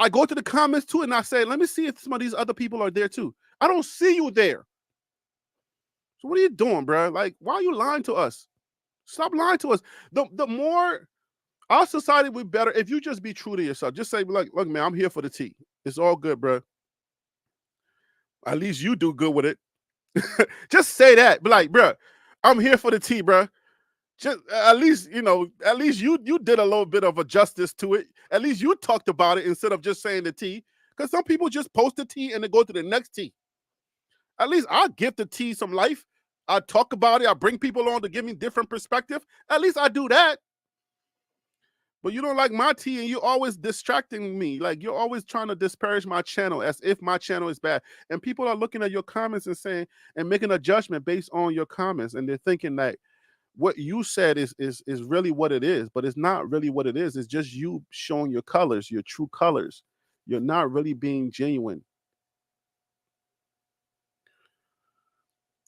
I go to the comments too and I say, let me see if some of these other people are there too. I don't see you there. So what are you doing, bro? Like, why are you lying to us? Stop lying to us. The more our society would be better if you just be true to yourself. Just say, look, man, I'm here for the tea. It's all good, bro. At least you do good with it. Just say that. Be like, bro, I'm here for the tea, bro. Just at least you did a little bit of a justice to it. At least you talked about it instead of just saying the tea. Because some people just post the tea and then go to the next tea. At least I give the tea some life. I talk about it. I bring people on to give me different perspective. At least I do that. But you don't like my tea and you're always distracting me. Like you're always trying to disparage my channel as if my channel is bad. And people are looking at your comments and saying and making a judgment based on your comments. And they're thinking that what you said is really what it is, but it's not really what it is. It's just you showing your colors, your true colors. You're not really being genuine.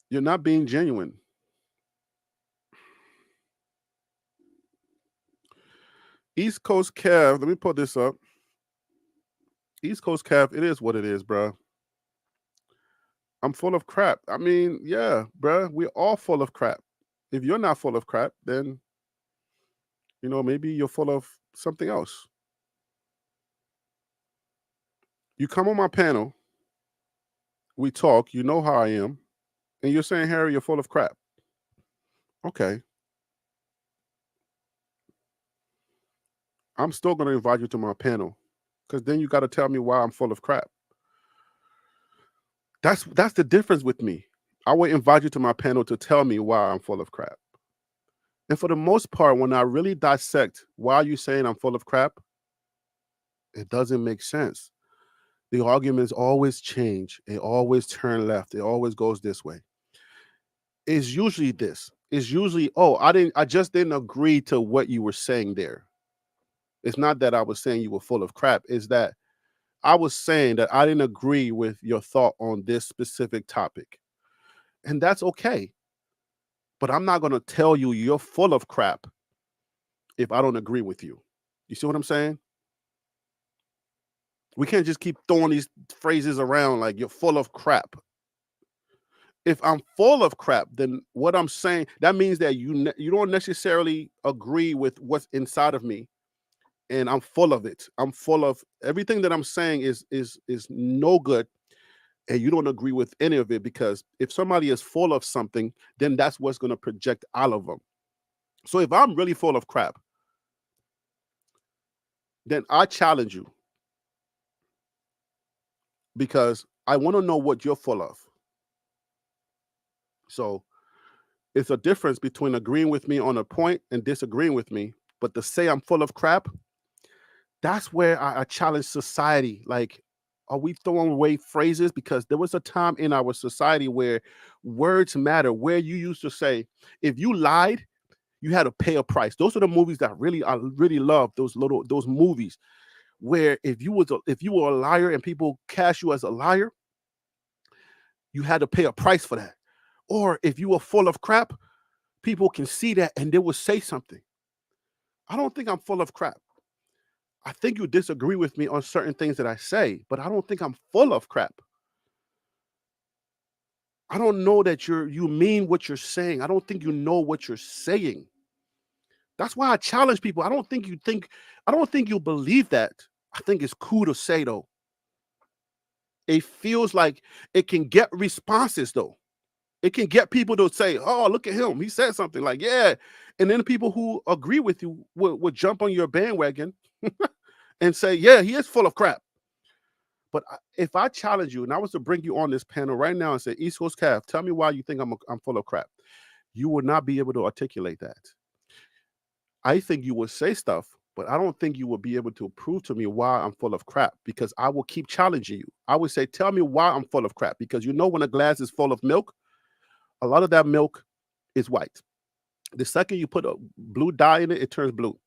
You're not being genuine. East Coast Cav, let me put this up. East Coast Cav, it is what it is, bro. I'm full of crap. I mean, yeah, bro, we're all full of crap. If you're not full of crap, then, maybe you're full of something else. You come on my panel, we talk, you know how I am, and you're saying, Harry, you're full of crap. Okay. I'm still going to invite you to my panel because then you got to tell me why I'm full of crap. That's the difference with me. I will invite you to my panel to tell me why I'm full of crap. And for the most part, when I really dissect why are you saying I'm full of crap, it doesn't make sense. The arguments always change. It always turn left. It always goes this way. It's usually this. It's usually, oh, I just didn't agree to what you were saying there. It's not that I was saying you were full of crap. It's that I was saying that I didn't agree with your thought on this specific topic. And that's okay. But I'm not going to tell you you're full of crap if I don't agree with you. You see what I'm saying? We can't just keep throwing these phrases around like you're full of crap. If I'm full of crap, then what I'm saying, that means that you don't necessarily agree with what's inside of me. And I'm full of it. I'm full of everything that I'm saying is no good. and you don't agree with any of it, because if somebody is full of something, then that's what's going to project out of them. So if I'm really full of crap, then I challenge you, because I want to know what you're full of. So it's a difference between agreeing with me on a point and disagreeing with me. But to say I'm full of crap, that's where I challenge society. Like, are we throwing away phrases? Because there was a time in our society where words matter, where you used to say, if you lied, you had to pay a price. Those are the movies that I really love. Those movies where if you were a liar and people cast you as a liar, you had to pay a price for that. Or if you were full of crap, people can see that and they will say something. I don't think I'm full of crap. I think you disagree with me on certain things that I say, but I don't think I'm full of crap. I don't know that you mean what you're saying. I don't think you know what you're saying. That's why I challenge people. I don't think you believe that. I think it's cool to say though. It feels like it can get responses though. It can get people to say, "Oh, look at him. He said something," like, "Yeah." And then the people who agree with you will jump on your bandwagon and say, "Yeah, he is full of crap." But if I challenge you and I was to bring you on this panel right now and say, "East Coast Calf, tell me why you think I'm full of crap," you would not be able to articulate that. I think you would say stuff, but I don't think you would be able to prove to me why I'm full of crap, because I will keep challenging you. I would say, "Tell me why I'm full of crap," because when a glass is full of milk, a lot of that milk is white. The second you put a blue dye in it, it turns blue.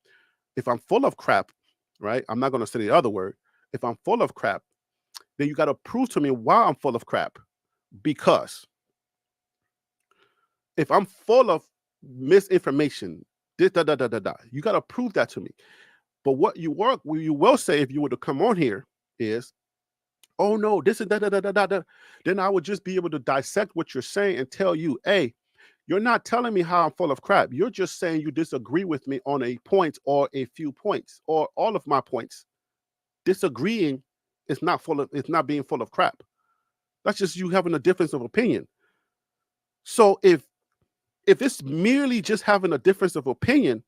If I'm full of crap, right? I'm not going to say the other word. If I'm full of crap, then you got to prove to me why I'm full of crap. Because if I'm full of misinformation, this, da, da, da, da, da, you got to prove that to me. But what you will say if you were to come on here is, "Oh no, this is da da da da da da." Then I would just be able to dissect what you're saying and tell you, "Hey, you're not telling me how I'm full of crap. You're just saying you disagree with me on a point or a few points or all of my points. Disagreeing is it's not being full of crap. That's just you having a difference of opinion." So if it's merely just having a difference of opinion,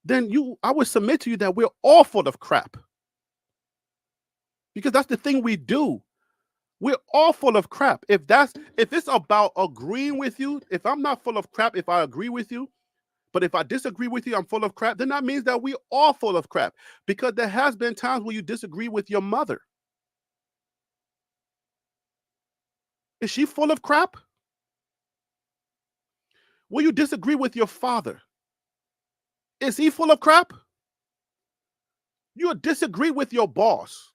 then I would submit to you that we're all full of crap. Because that's the thing we do. We're all full of crap. If it's about agreeing with you, if I'm not full of crap, if I agree with you, but if I disagree with you, I'm full of crap, then that means that we all full of crap. Because there has been times where you disagree with your mother. Is she full of crap? Will you disagree with your father? Is he full of crap? You disagree with your boss.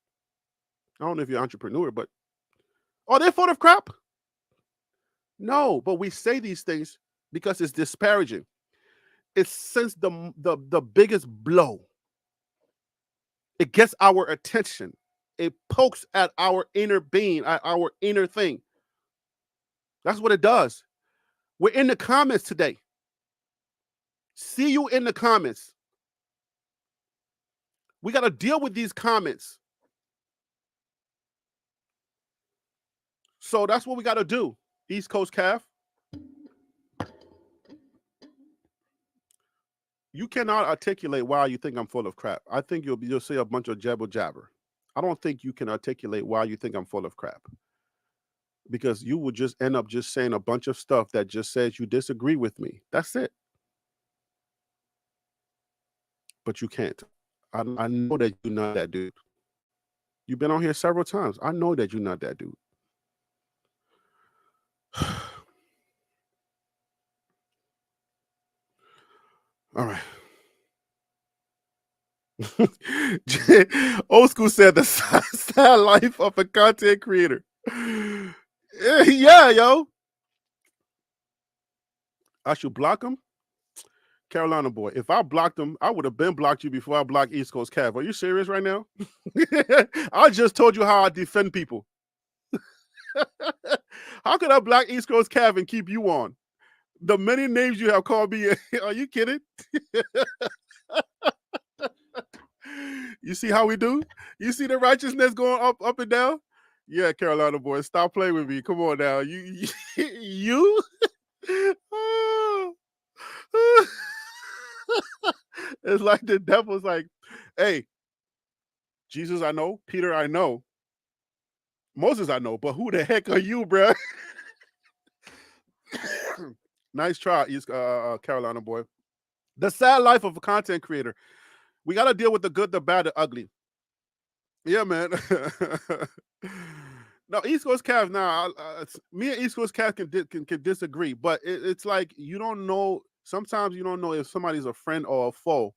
I don't know if you're an entrepreneur, but are they full of crap? No, but we say these things because it's disparaging. It sends the biggest blow. It gets our attention. It pokes at our inner being, at our inner thing. That's what it does. We're in the comments today. See you in the comments. We got to deal with these comments. So that's what we got to do. East Coast Calf. You cannot articulate why you think I'm full of crap. I think you'll say a bunch of jabber jabber. I don't think you can articulate why you think I'm full of crap. Because you would just end up just saying a bunch of stuff that just says you disagree with me. That's it. But you can't. I know that you're not that dude. You've been on here several times. I know that you're not that dude. All right. Old school said the sad life of a content creator. Yeah, yo. I should block him. Carolina boy, if I blocked him, I would have been blocked you before I blocked East Coast Cav. Are you serious right now? I just told you how I defend people. How could I block East Coast Cav and keep you on? The many names you have called me, are you kidding? You see how we do? You see the righteousness going up and down? Yeah, Carolina boy, stop playing with me. Come on now. You? Oh. It's like the devil's like, hey, Jesus I know, Peter I know, Moses I know, but who the heck are you, bruh? Nice try, East Carolina boy. The sad life of a content creator. We got to deal with the good, the bad, the ugly. Yeah, man. No, East Coast Cavs. Now, me and East Coast Cavs can disagree, but it's like you don't know. Sometimes you don't know if somebody's a friend or a foe,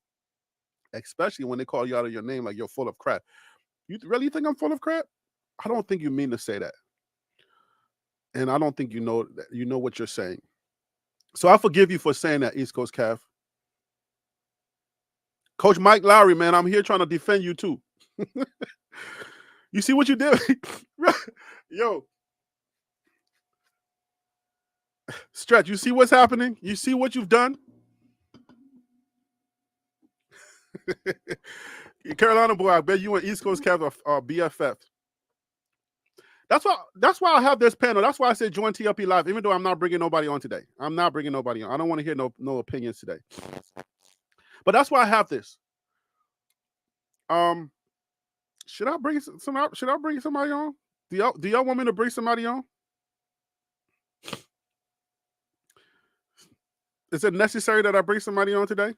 especially when they call you out of your name like you're full of crap. You really think I'm full of crap? I don't think you mean to say that, and I don't think you know what you're saying. So I forgive you for saying that, East Coast Cav. Coach Mike Lowry, man, I'm here trying to defend you too. You see what you did? Yo, Stretch, you see what's happening? You see what you've done? Carolina boy, I bet you and East Coast Cavs are BFFs. That's why I have this panel. That's why I said join TLP Live, even though I'm not bringing nobody on today. I'm not bringing nobody on. I don't want to hear no opinions today. But that's why I have this. Should I bring somebody on? Do y'all want me to bring somebody on? Is it necessary that I bring somebody on today?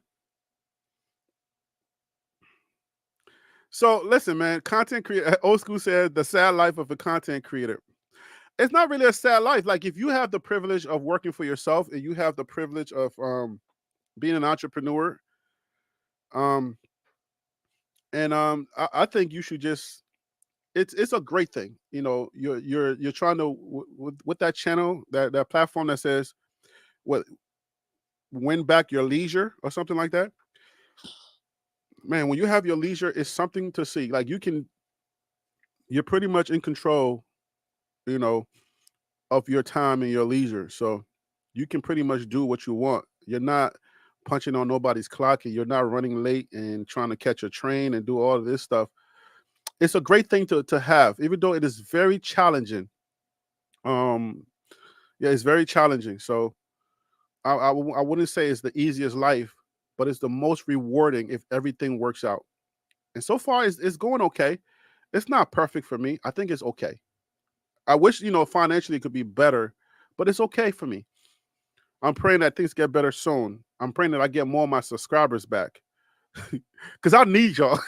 So listen, man, content creator, old school said the sad life of a content creator. It's not really a sad life. Like if you have the privilege of working for yourself and you have the privilege of being an entrepreneur, um, and I think you should just it's a great thing. You know, you're trying to with that channel, that platform that says what win back your leisure or something like that. Man, when you have your leisure, it's something to see. Like you're pretty much in control, you know, of your time and your leisure. So you can pretty much do what you want. You're not punching on nobody's clock and you're not running late and trying to catch a train and do all of this stuff. It's a great thing to have, even though it is very challenging. Um, yeah, it's very challenging. So I wouldn't say it's the easiest life, but it's the most rewarding if everything works out. And so far, it's going okay. It's not perfect for me. I think it's okay. I wish, financially it could be better, but it's okay for me. I'm praying that things get better soon. I'm praying that I get more of my subscribers back because I need y'all.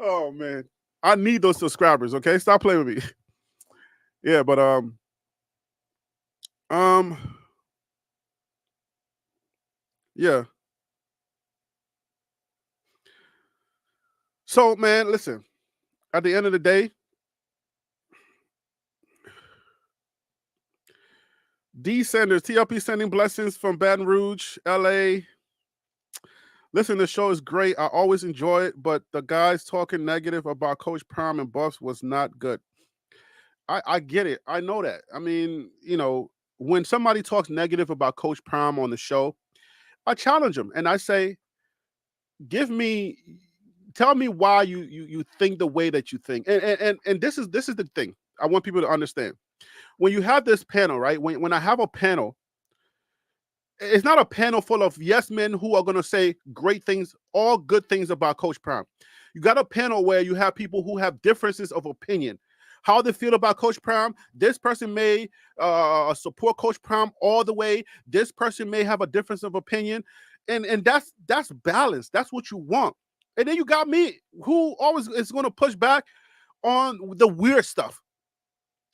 Oh man, I need those subscribers. Okay, stop playing with me. Yeah, but um, yeah. So man, listen. At the end of the day, D Sanders, TLP sending blessings from Baton Rouge, LA. Listen, the show is great. I always enjoy it, but the guys talking negative about Coach Prime and Buffs was not good. I get it. I know that. I mean, when somebody talks negative about Coach Prime on the show, I challenge them and I say, tell me why you think the way that you think. And this is the thing. I want people to understand. When you have this panel, right? When I have a panel, it's not a panel full of yes men who are going to say great things, all good things about Coach Prime. You got a panel where you have people who have differences of opinion. How they feel about Coach Prime. This person may support Coach Prime all the way. This person may have a difference of opinion, and that's balance. That's what you want. And then you got me, who always is going to push back on the weird stuff.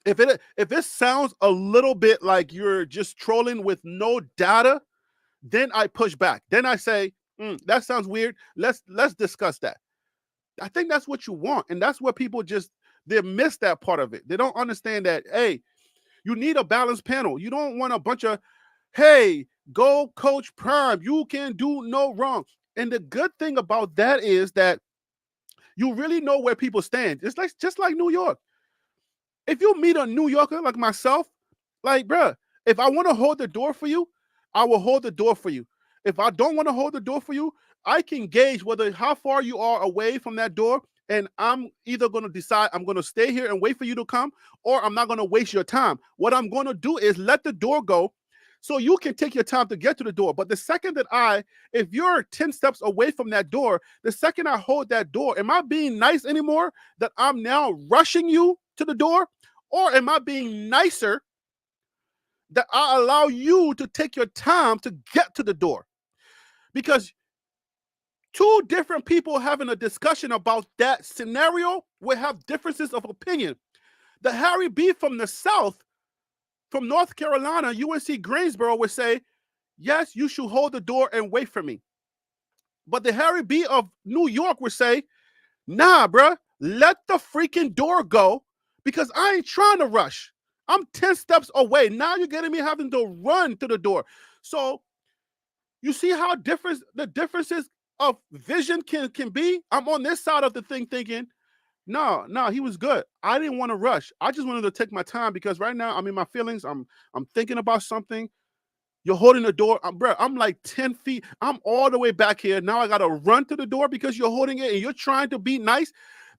If it sounds a little bit like you're just trolling with no data, then I push back. Then I say, that sounds weird. Let's discuss that. I think that's what you want, and that's what people they miss that part of it. They don't understand that. Hey, you need a balanced panel. You don't want a bunch of, hey, go Coach Prime. You can do no wrong. And the good thing about that is that you really know where people stand. It's like just like New York. If you meet a New Yorker like myself, like, bruh, if I want to hold the door for you, I will hold the door for you. If I don't want to hold the door for you, I can gauge how far you are away from that door and I'm either going to decide I'm going to stay here and wait for you to come, or I'm not going to waste your time. What I'm going to do is let the door go so you can take your time to get to the door. But the second that if you're 10 steps away from that door, the second I hold that door, am I being nice anymore that I'm now rushing you to the door? Or am I being nicer that I allow you to take your time to get to the door? Because two different people having a discussion about that scenario will have differences of opinion. The Harry B from the South, from North Carolina, UNC Greensboro, would say, yes, you should hold the door and wait for me. But the Harry B of New York would say, nah, bruh, let the freaking door go because I ain't trying to rush. I'm 10 steps away. Now you're getting me having to run to the door. So you see how the differences of vision can be? I'm on this side of the thing thinking, no, he was good. I didn't want to rush. I just wanted to take my time because right now I'm in my feelings. I'm thinking about something. You're holding the door. I'm like 10 feet. I'm all the way back here. Now I got to run to the door because you're holding it and you're trying to be nice.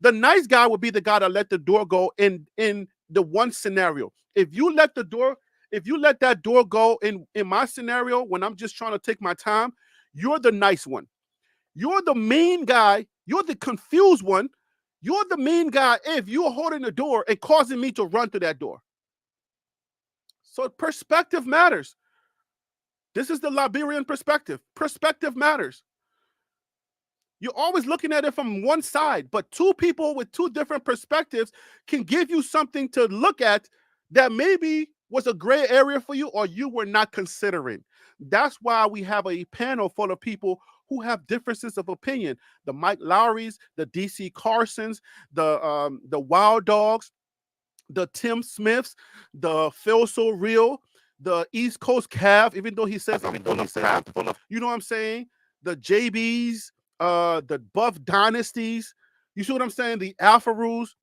The nice guy would be the guy that let the door go in the one scenario. If you let that door go in my scenario when I'm just trying to take my time, you're the nice one. You're the mean guy. You're the confused one. You're the mean guy if you're holding the door and causing me to run to that door. So perspective matters. This is the Liberian perspective. Perspective matters. You're always looking at it from one side, but two people with two different perspectives can give you something to look at that maybe was a gray area for you or you were not considering. That's why we have a panel full of people who have differences of opinion. The Mike Lowrys, the DC Carsons, the Wild Dogs, the Tim Smiths, the Phil So Real, the East Coast Cav, even though he says I'm full of crap, you know what I'm saying? The JBs, the Buff Dynasties, you see what I'm saying? The Alpha Rules.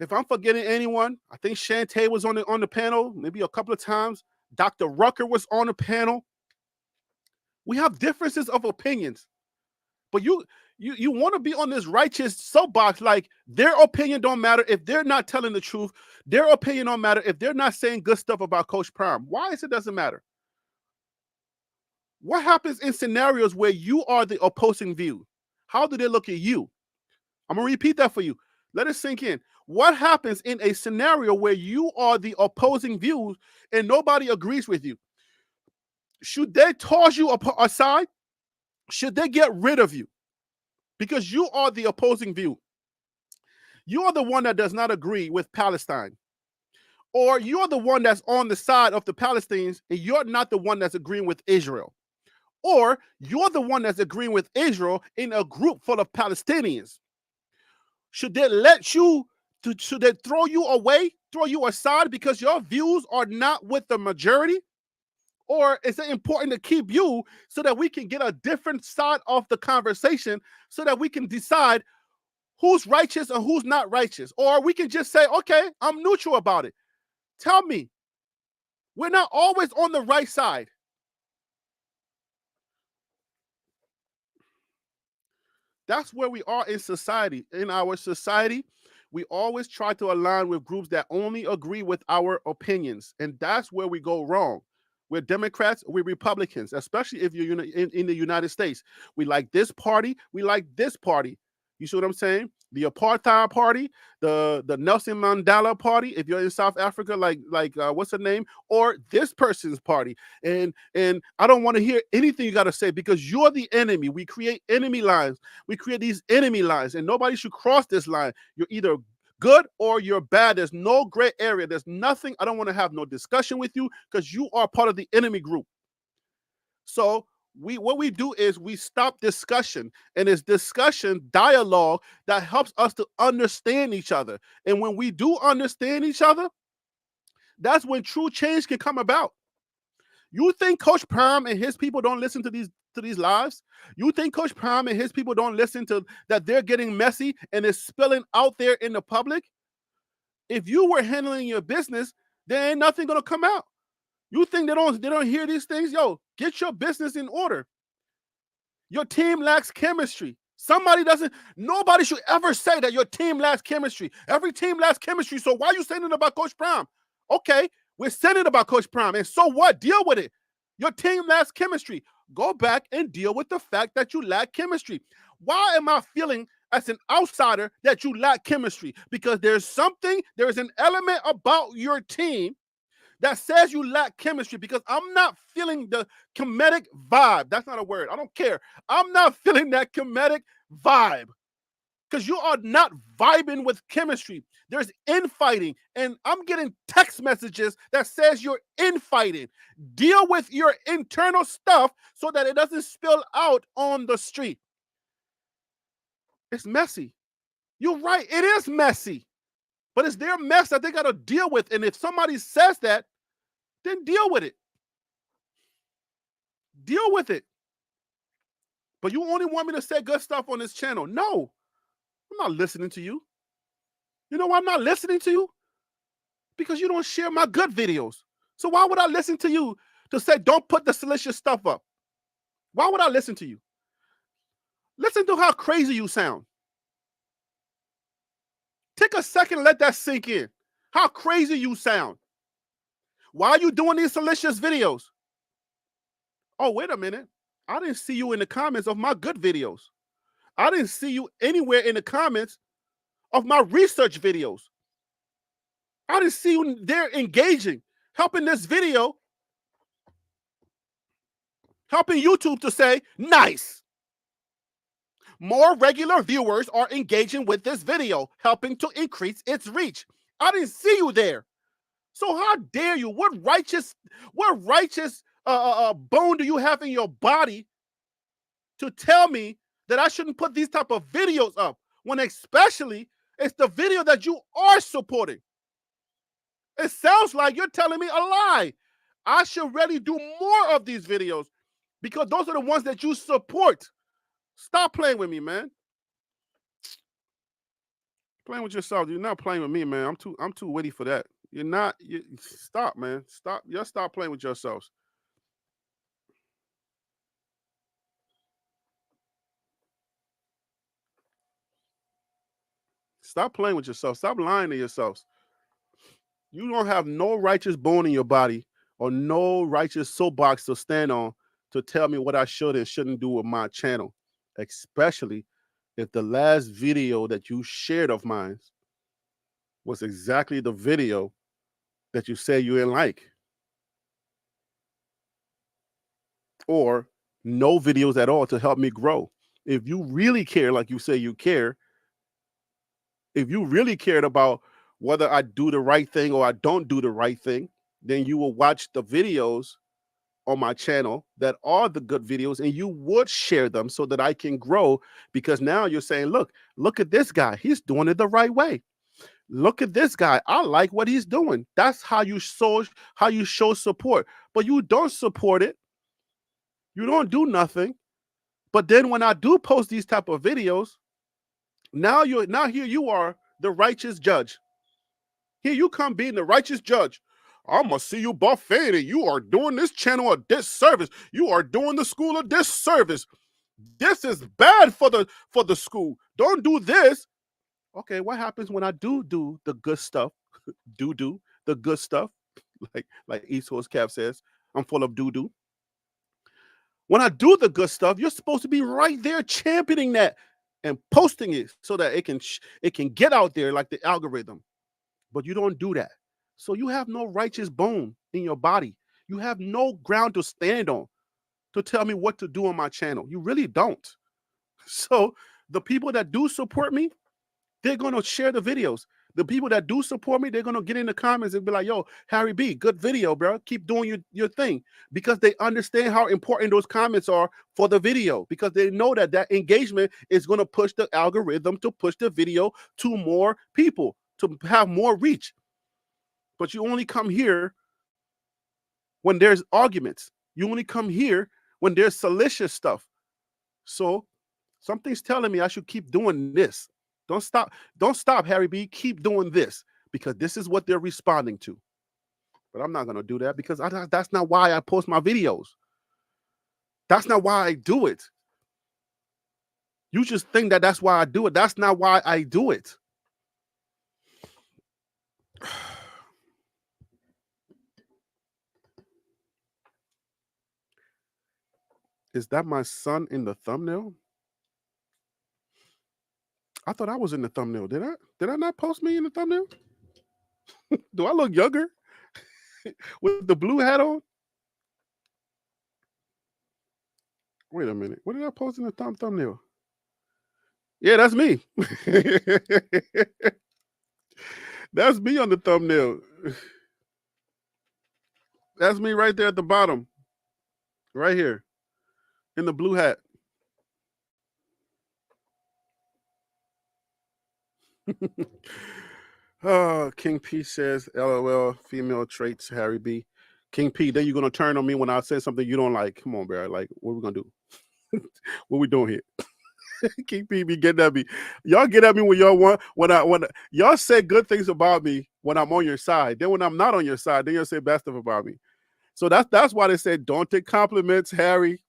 If I'm forgetting anyone, I think Shantae was on the panel, maybe a couple of times. Dr. Rucker was on the panel. We have differences of opinions, but you want to be on this righteous soapbox like their opinion don't matter if they're not telling the truth. Their opinion don't matter if they're not saying good stuff about Coach Prime. Why is it doesn't matter? What happens in scenarios where you are the opposing view? How do they look at you? I'm going to repeat that for you. Let it sink in. What happens in a scenario where you are the opposing views and nobody agrees with you? Should they toss you aside? Should they get rid of you? Because you are the opposing view. You are the one that does not agree with Palestine. Or you're the one that's on the side of the Palestinians and you're not the one that's agreeing with Israel. Or you're the one that's agreeing with Israel in a group full of Palestinians. Should they should they throw you away, throw you aside because your views are not with the majority? Or is it important to keep you so that we can get a different side of the conversation so that we can decide who's righteous and who's not righteous? Or we can just say, okay, I'm neutral about it. Tell me, we're not always on the right side. That's where we are in society. In our society, we always try to align with groups that only agree with our opinions. And that's where we go wrong. We're Democrats, we're Republicans, especially if you're in the United States. We like this party, we like this party. You see what I'm saying? The apartheid party, the Nelson Mandela party, if you're in South Africa, like what's the name? Or this person's party. And I don't want to hear anything you got to say because you're the enemy. We create enemy lines. We create these enemy lines, and nobody should cross this line. You're either good or you're bad. There's no gray area. There's nothing. I don't want to have no discussion with you because you are part of the enemy group. So what we do is we stop discussion, and it's discussion, dialogue that helps us to understand each other. And when we do understand each other, that's when true change can come about. You think Coach Prime and his people don't listen to these lives? You think Coach Prime and his people don't listen to that they're getting messy and it's spilling out there in the public? If you were handling your business, there ain't nothing gonna come out. You think they don't hear these things? Yo, get your business in order. Your team lacks chemistry. Somebody doesn't, nobody should ever say that your team lacks chemistry. Every team lacks chemistry. So why are you saying it about Coach Prime? Okay, we're saying it about Coach Prime. And so what? Deal with it. Your team lacks chemistry. Go back and deal with the fact that you lack chemistry. Why am I feeling as an outsider that you lack chemistry? Because there's an element about your team that says you lack chemistry, because I'm not feeling the comedic vibe. That's not a word. I don't care. I'm not feeling that comedic vibe because you are not vibing with chemistry. There's infighting, and I'm getting text messages that says you're infighting. Deal with your internal stuff so that it doesn't spill out on the street. It's messy. You're right. It is messy, but it's their mess that they got to deal with. And if somebody says that, then deal with it. Deal with it. But you only want me to say good stuff on this channel. No, I'm not listening to you. You know why I'm not listening to you? Because you don't share my good videos. So why would I listen to you to say don't put the salacious stuff up? Why would I listen to you? Listen to how crazy you sound. Take a second and let that sink in. How crazy you sound. Why are you doing these salacious videos? Oh, wait a minute. I didn't see you in the comments of my good videos. I didn't see you anywhere in the comments of my research videos. I didn't see you there engaging, helping this video, helping YouTube to say, nice. More regular viewers are engaging with this video, helping to increase its reach. I didn't see you there. So how dare you? What righteous bone do you have in your body to tell me that I shouldn't put these type of videos up, when especially it's the video that you are supporting? It sounds like you're telling me a lie. I should really do more of these videos because those are the ones that you support. Stop playing with me, man. Playing with yourself. You're not playing with me, man. I'm too witty for that. You're not. Stop, man. Stop. Just stop playing with yourselves. Stop playing with yourself. Stop lying to yourselves. You don't have no righteous bone in your body or no righteous soapbox to stand on to tell me what I should and shouldn't do with my channel, especially if the last video that you shared of mine was exactly the video that you say you didn't like, or no videos at all to help me grow. If you really care, like you say you care, if you really cared about whether I do the right thing or I don't do the right thing, then you will watch the videos on my channel that are the good videos, and you would share them so that I can grow. Because now you're saying, look at this guy. He's doing it the right way. Look at this guy. I like what he's doing. That's how you show support. But you don't support it. You don't do nothing. But then when I do post these type of videos, now here you are, the righteous judge. Here you come being the righteous judge. I'm gonna see you buffeted. You are doing this channel a disservice. You are doing the school a disservice. This is bad for the school. Don't do this. Okay, what happens when I do the good stuff? do the good stuff, like East Coast Cap says. I'm full of doo. When I do the good stuff, you're supposed to be right there championing that and posting it so that it can get out there like the algorithm. But you don't do that. So you have no righteous bone in your body. You have no ground to stand on to tell me what to do on my channel. You really don't. So the people that do support me, they're going to share the videos. The people that do support me, they're going to get in the comments and be like, yo, Harry B, good video, bro. Keep doing your thing. Because they understand how important those comments are for the video. Because they know that engagement is going to push the algorithm to push the video to more people, to have more reach. But you only come here when there's arguments. You only come here when there's salacious stuff. So something's telling me I should keep doing this. Don't stop, Harry B. Keep doing this, because this is what they're responding to. But I'm not going to do that, because that's not why I post my videos. That's not why I do it. You just think that that's why I do it. That's not why I do it. Is that my son in the thumbnail? I thought I was in the thumbnail. Did I not post me in the thumbnail? Do I look younger with the blue hat on? Wait a minute. What did I post in the thumbnail? Yeah, that's me. That's me on the thumbnail. That's me right there at the bottom. Right here. In the blue hat. Oh, King P says, LOL, female traits, Harry B. King P, then you're going to turn on me when I say something you don't like. Come on, bro. Like, what are we going to do? What we doing here? King P be getting at me. Y'all get at me when y'all want. When y'all say good things about me when I'm on your side. Then when I'm not on your side, then you'll say bad stuff about me. So that's why they said don't take compliments, Harry.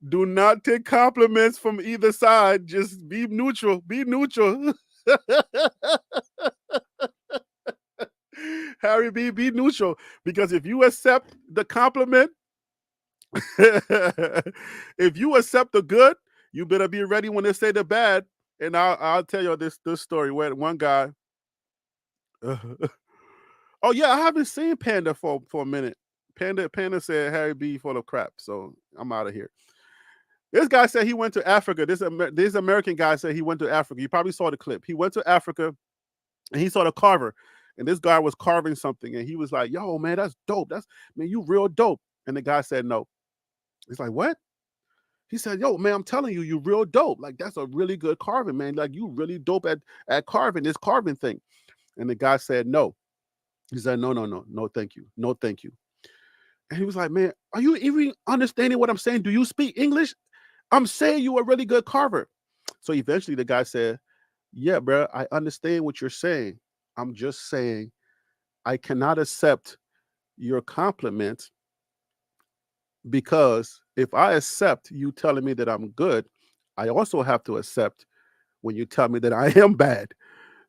Do not take compliments from either side. Just be neutral. Be neutral. Harry B, be neutral. Because if you accept the compliment, if you accept the good, you better be ready when they say the bad. And I'll tell you this story where one guy. Oh yeah, I haven't seen Panda for a minute. Panda said Harry B full of crap, so I'm out of here. This guy said he went to Africa. This American guy said he went to Africa. You probably saw the clip. He went to Africa and he saw the carver. And this guy was carving something. And he was like, yo, man, that's dope. Man, you real dope. And the guy said no. He's like, what? He said, yo, man, I'm telling you, you real dope. Like, that's a really good carving, man. Like, you really dope at carving this carving thing. And the guy said no. He said, no, thank you. No, thank you. And he was like, man, are you even understanding what I'm saying? Do you speak English? I'm saying you a really good carver. So eventually the guy said, yeah, bro, I understand what you're saying. I'm just saying I cannot accept your compliment because if I accept you telling me that I'm good, I also have to accept when you tell me that I am bad.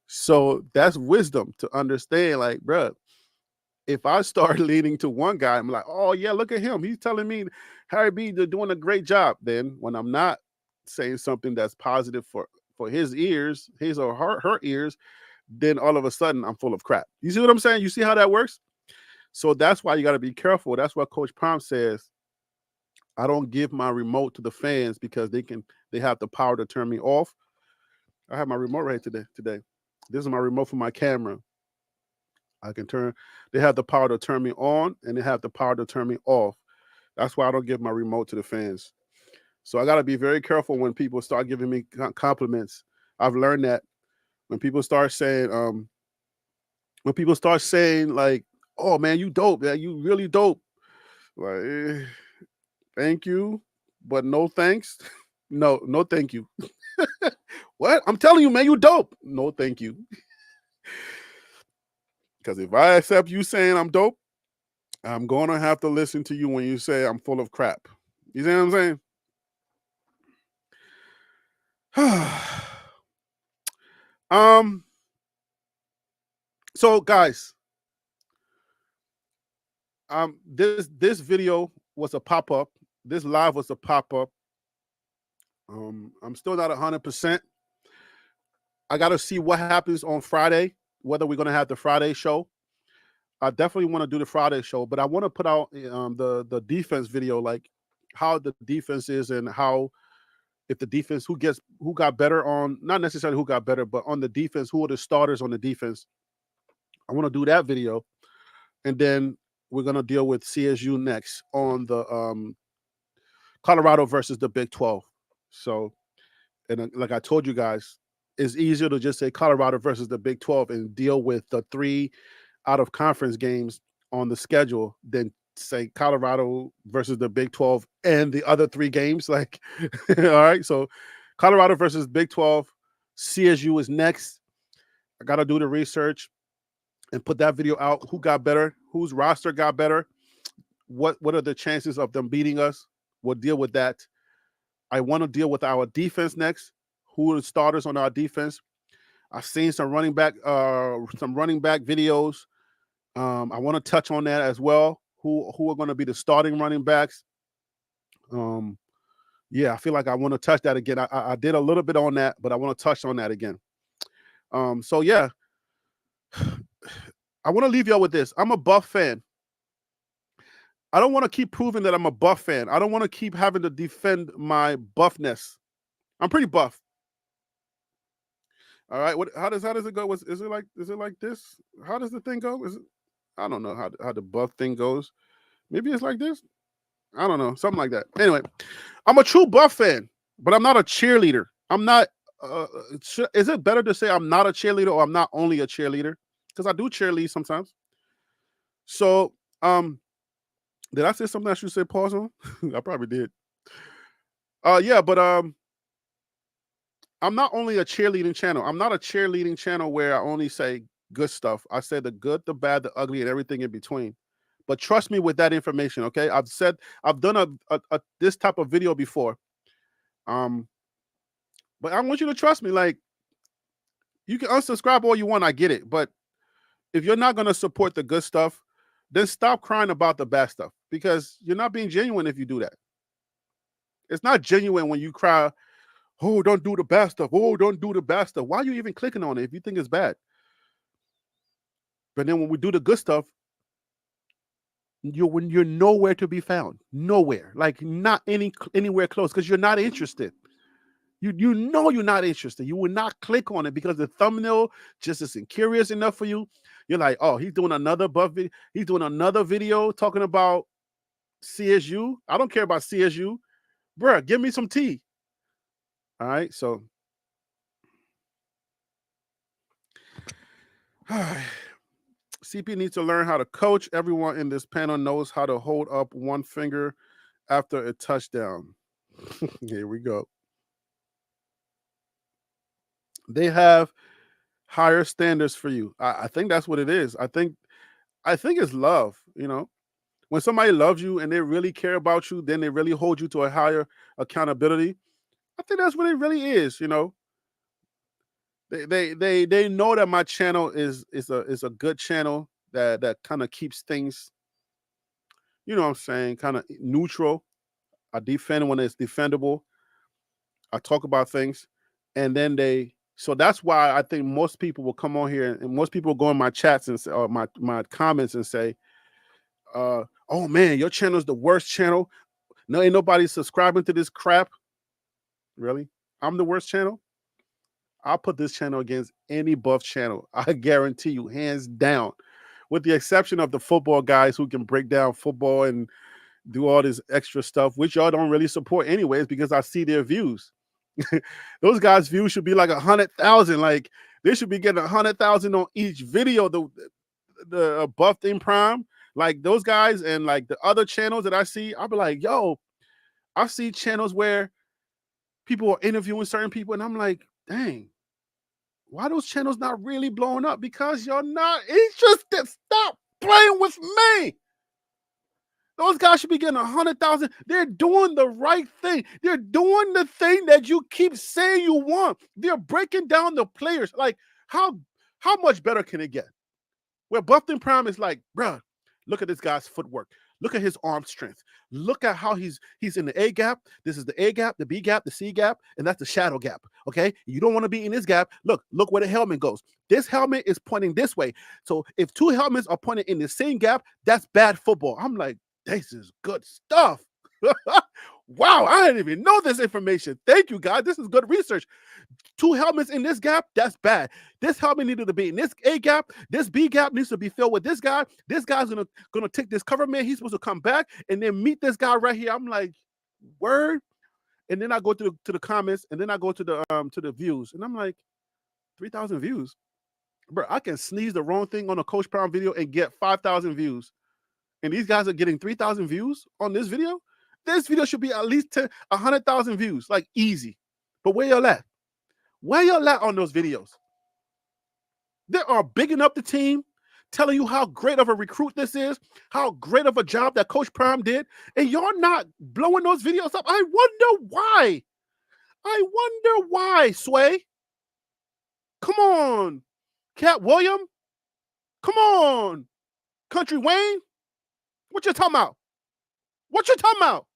So that's wisdom to understand, like, bro, if I start leaning to one guy, I'm like, oh yeah, look at him. He's telling me Harry B, they're doing a great job. Then when I'm not saying something that's positive for his ears, his or her ears, then all of a sudden I'm full of crap. You see what I'm saying? You see how that works? So that's why you got to be careful. That's why Coach Prime says, I don't give my remote to the fans because they have the power to turn me off. I have my remote right today. This is my remote for my camera. They have the power to turn me on and they have the power to turn me off. That's why I don't give my remote to the fans. So I got to be very careful when people start giving me compliments. I've learned that when people start saying, like, oh man, you dope, man, you really dope. Like, thank you, but no thanks. No, thank you. What? I'm telling you, man, you dope. No, thank you. Because if I accept you saying I'm dope, I'm going to have to listen to you when you say I'm full of crap. You see what I'm saying? So guys, this video was a pop-up. This live was a pop-up. I'm still not 100%. I got to see what happens on Friday, whether we're going to have the Friday show. I definitely want to do the Friday show, but I want to put out the defense video, like how the defense is and how if the defense who got better on, not necessarily who got better, but on the defense, who are the starters on the defense. I want to do that video, and then we're gonna deal with CSU next on the Colorado versus the Big 12. So, and like I told you guys, it's easier to just say Colorado versus the Big 12 and deal with the 3 out of conference games on the schedule than say Colorado versus the Big 12 and the other 3 games. Like, all right. So Colorado versus Big 12, CSU is next. I got to do the research and put that video out. Who got better? Whose roster got better? What are the chances of them beating us? We'll deal with that. I want to deal with our defense next. who are the starters on our defense. I've seen some running back videos. I want to touch on that as well. Who are going to be the starting running backs? Yeah, I feel like I want to touch that again. I did a little bit on that, but I want to touch on that again. So yeah, I want to leave y'all with this. I'm a Buff fan. I don't want to keep proving that I'm a Buff fan. I don't want to keep having to defend my buffness. I'm pretty buff. All right. How does it go? Is it like this? How does the thing go? I don't know how the buff thing goes. Maybe it's like this. I don't know, something like that. Anyway, I'm a true Buff fan, but I'm not a cheerleader. I'm not. Is it better to say I'm not a cheerleader or I'm not only a cheerleader? Because I do cheerlead sometimes. So, did I say something I should say pause on? I probably did. Yeah, but I'm not only a cheerleading channel. I'm not a cheerleading channel where I only say good stuff. I say the good, the bad, the ugly, and everything in between. But trust me with that information, okay? I've done a this type of video before. But I want you to trust me. Like, you can unsubscribe all you want, I get it. But if you're not gonna support the good stuff, then stop crying about the bad stuff because you're not being genuine if you do that. It's not genuine when you cry, oh, don't do the bad stuff. Oh, don't do the bad stuff. Why are you even clicking on it if you think it's bad? But then when we do the good stuff, you're nowhere to be found. Nowhere. Like not anywhere close because you're not interested. You know you're not interested. You will not click on it because the thumbnail just isn't curious enough for you. You're like, oh, he's doing another buff video. He's doing another video talking about CSU. I don't care about CSU. Bruh, give me some tea. All right, so CP needs to learn how to coach. Everyone in this panel knows how to hold up one finger after a touchdown. Here we go. They have higher standards for you. I think that's what it is. I think it's love. You know, when somebody loves you and they really care about you, then they really hold you to a higher accountability. I think that's what it really is. You know, they know that my channel is a good channel that kind of keeps things, you know what I'm saying, kind of neutral. I defend when it's defendable. I talk about things, and then so that's why I think most people will come on here and most people will go in my chats and say, or my comments and say, oh man, your channel is the worst channel. No, ain't nobody subscribing to this crap. Really? I'm the worst channel? I'll put this channel against any buff channel. I guarantee you, hands down. With the exception of the football guys who can break down football and do all this extra stuff, which y'all don't really support anyways, because I see their views. Those guys' views should be like 100,000. Like they should be getting 100,000 on each video. The buffed in prime, like those guys, and like the other channels that I see, I'll be like, yo, I see channels where people are interviewing certain people, and I'm like, dang, why those channels not really blowing up? Because you're not interested. Stop playing with me. Those guys should be getting 100,000. They're doing the right thing. They're doing the thing that you keep saying you want. They're breaking down the players. Like, how much better can it get? Where Buffton Prime is like, bruh, look at this guy's footwork. Look at his arm strength. Look at how he's in the A gap. This is the A gap, the B gap, the C gap, and that's the shadow gap. Okay, you don't want to be in this gap. Look where the helmet goes. This helmet is pointing this way. So if two helmets are pointing in the same gap, that's bad football. I'm like, this is good stuff. Wow, I didn't even know this information. Thank you, guys. This is good research. Two helmets in this gap, that's bad. This helmet needed to be in this A gap. This B gap needs to be filled with this guy. This guy's gonna take this cover man. He's supposed to come back and then meet this guy right here. I'm like, word. And then I go to the comments, and then I go to the views, and I'm like, 3,000 views, bro. I can sneeze the wrong thing on a Coach Prime video and get 5,000 views, and these guys are getting 3,000 views on this video. This video should be at least 100,000 views, like easy. But where y'all at? Where y'all at on those videos? They are bigging up the team, telling you how great of a recruit this is, how great of a job that Coach Prime did, and you're not blowing those videos up. I wonder why. I wonder why, Sway. Come on. Cat William. Come on. Country Wayne. What you talking about? What you talking about?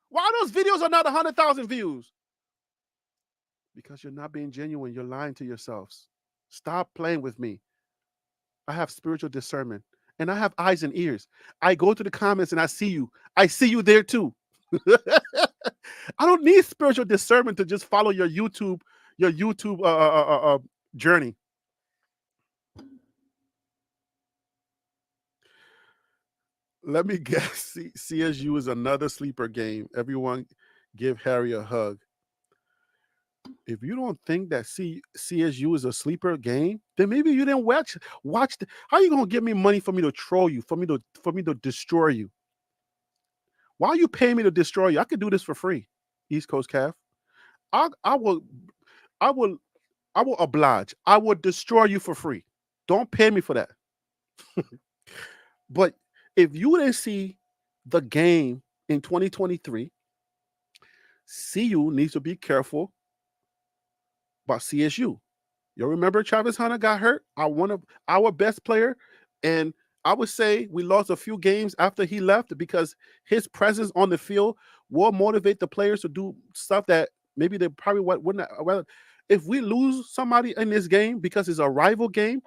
Why those videos are not 100,000 views? Because you're not being genuine. You're lying to yourselves. Stop playing with me. I have spiritual discernment and I have eyes and ears. I go to the comments and I see you. I see you there too. I don't need spiritual discernment to just follow your YouTube journey. Let me guess. CSU is another sleeper game. Everyone give Harry a hug. If you don't think that CSU is a sleeper game, then maybe you didn't watch. How are you gonna give me money for me to troll you, for me to destroy you? Why are you paying me to destroy you? I could do this for free. East Coast Calf. I will oblige. I will destroy you for free. Don't pay me for that. But if you didn't see the game in 2023, CU needs to be careful about CSU. You remember Travis Hunter got hurt? Our best player, and I would say we lost a few games after he left because his presence on the field will motivate the players to do stuff that maybe they probably wouldn't. Well, if we lose somebody in this game because it's a rival game,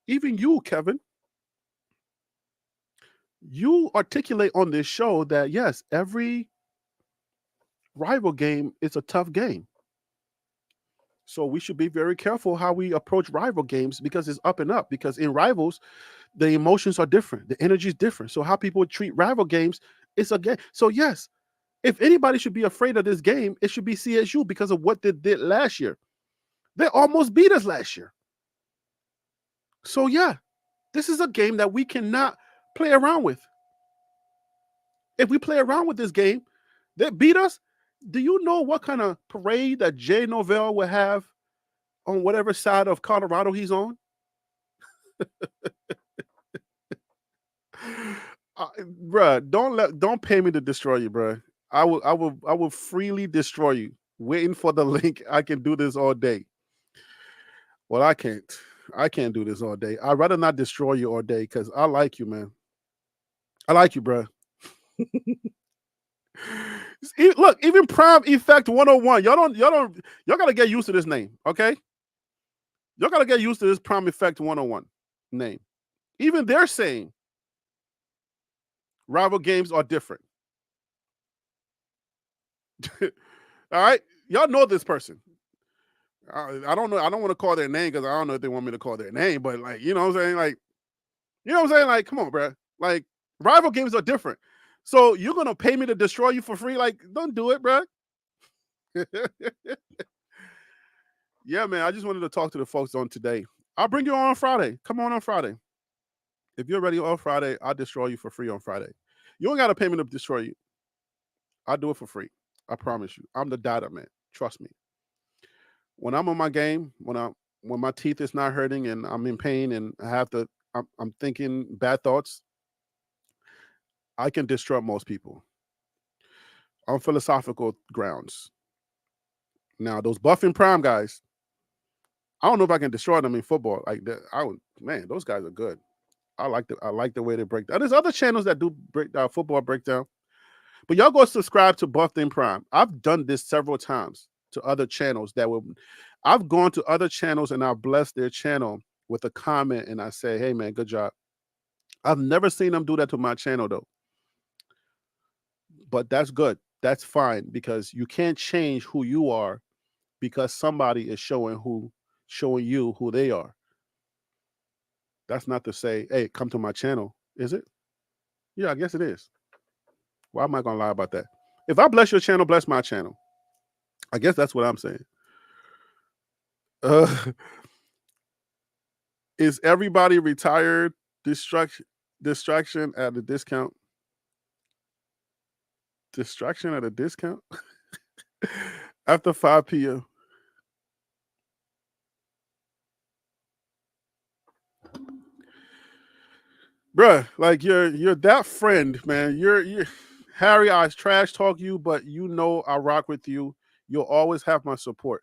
even you, Kevin, you articulate on this show that yes, every rival game is a tough game. So we should be very careful how we approach rival games because it's up and up. Because in rivals, the emotions are different, the energy is different. So how people treat rival games, it's a game. So yes, if anybody should be afraid of this game, it should be CSU because of what they did last year. They almost beat us last year. So yeah, this is a game that we cannot play around with. If we play around with this game, they beat us. Do you know what kind of parade that Jay Novell will have on whatever side of Colorado he's on? Bruh, don't pay me to destroy you, bruh. I will freely destroy you. Waiting for the link. I can do this all day. Well, I can't. I can't do this all day. I'd rather not destroy you all day because I like you, man. I like you, bruh. Look, even Prime Effect 101. Y'all gotta get used to this name, okay? Y'all gotta get used to this Prime Effect 101 name. Even they're saying rival games are different. All right, y'all know this person. I don't know. I don't want to call their name because I don't know if they want me to call their name. But like, you know what I'm saying? Like, you know what I'm saying? Like, come on, bro. Like, rival games are different. So you're gonna pay me to destroy you for free? Like, don't do it, bro. Yeah, man. I just wanted to talk to the folks on today. I'll bring you on Friday. Come on Friday. If you're ready on Friday, I'll destroy you for free on Friday. You don't got to pay me to destroy you. I'll do it for free. I promise you. I'm the data man. Trust me. When I'm on my game, when my teeth is not hurting and I'm in pain and I'm thinking bad thoughts, I can disrupt most people on philosophical grounds. Now, those buffing prime guys, I don't know if I can destroy them in football. Like that, man, those guys are good. I like the way they break down. There's other channels that do football breakdown, but y'all go subscribe to Buffed in Prime. I've done this several times to other channels I've gone to other channels and I've blessed their channel with a comment and I say, hey man, good job. I've never seen them do that to my channel though. But that's good. That's fine because you can't change who you are because somebody is showing you who they are. That's not to say, hey, come to my channel. Is it? Yeah, I guess it is. Why am I gonna lie about that? If I bless your channel, bless my channel. I guess that's what I'm saying. Is everybody retired? Distraction at a discount. Distraction at a discount after 5 p.m. Bruh, like you're that friend, man. You're Harry. I trash talk you, but you know I rock with you. You'll always have my support.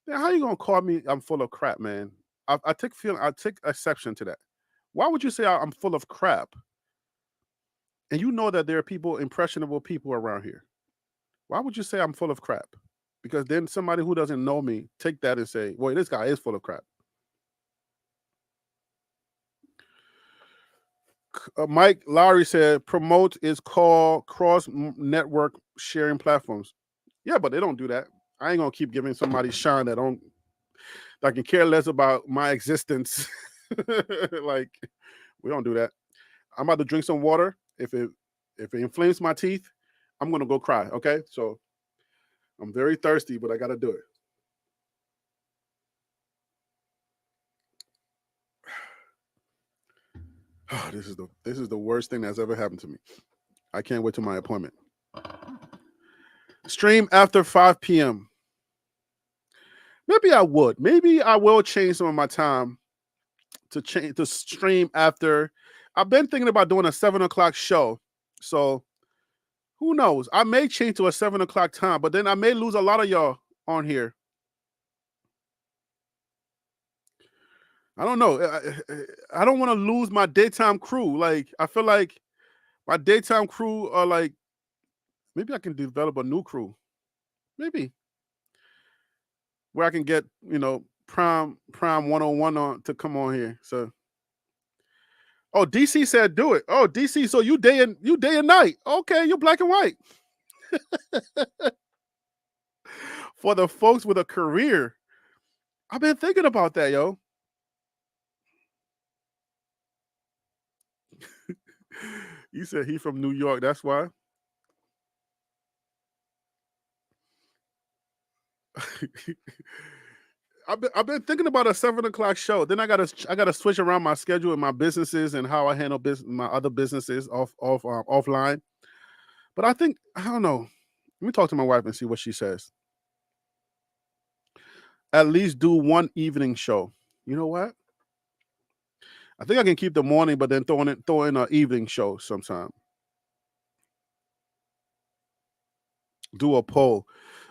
Now, how you gonna call me I'm full of crap, man? I take exception to that. Why would you say I'm full of crap? And you know that there are people, impressionable people around here. Why would you say I'm full of crap? Because then somebody who doesn't know me take that and say, "Well, this guy is full of crap." Mike Lowry said, "Promote is called cross network sharing platforms." Yeah, but they don't do that. I ain't gonna keep giving somebody shine that can care less about my existence. Like, we don't do that. I'm about to drink some water. If it inflames my teeth, I'm gonna go cry. Okay, so I'm very thirsty, but I gotta do it. This is the worst thing that's ever happened to me. I can't wait till my appointment. Stream after 5 p.m. Maybe I would. Maybe I will change some of my time to stream after. I've been thinking about doing a 7 o'clock show, so who knows? I may change to a 7 o'clock time, but then I may lose a lot of y'all on here. I don't know. I don't want to lose my daytime crew. Like, I feel like my daytime crew are like, maybe I can develop a new crew. Maybe where I can get, prime 101 on to come on here. So, oh, DC said do it. Oh, DC, so you day and night. Okay, you're black and white. For the folks with a career. I've been thinking about that, yo. You said he from New York. That's why. I've been thinking about a 7 o'clock show. Then I gotta switch around my schedule and my businesses and how I handle my other businesses offline. But I don't know. Let me talk to my wife and see what she says. At least do one evening show. You know what? I think I can keep the morning, but then throw in an evening show sometime. Do a poll.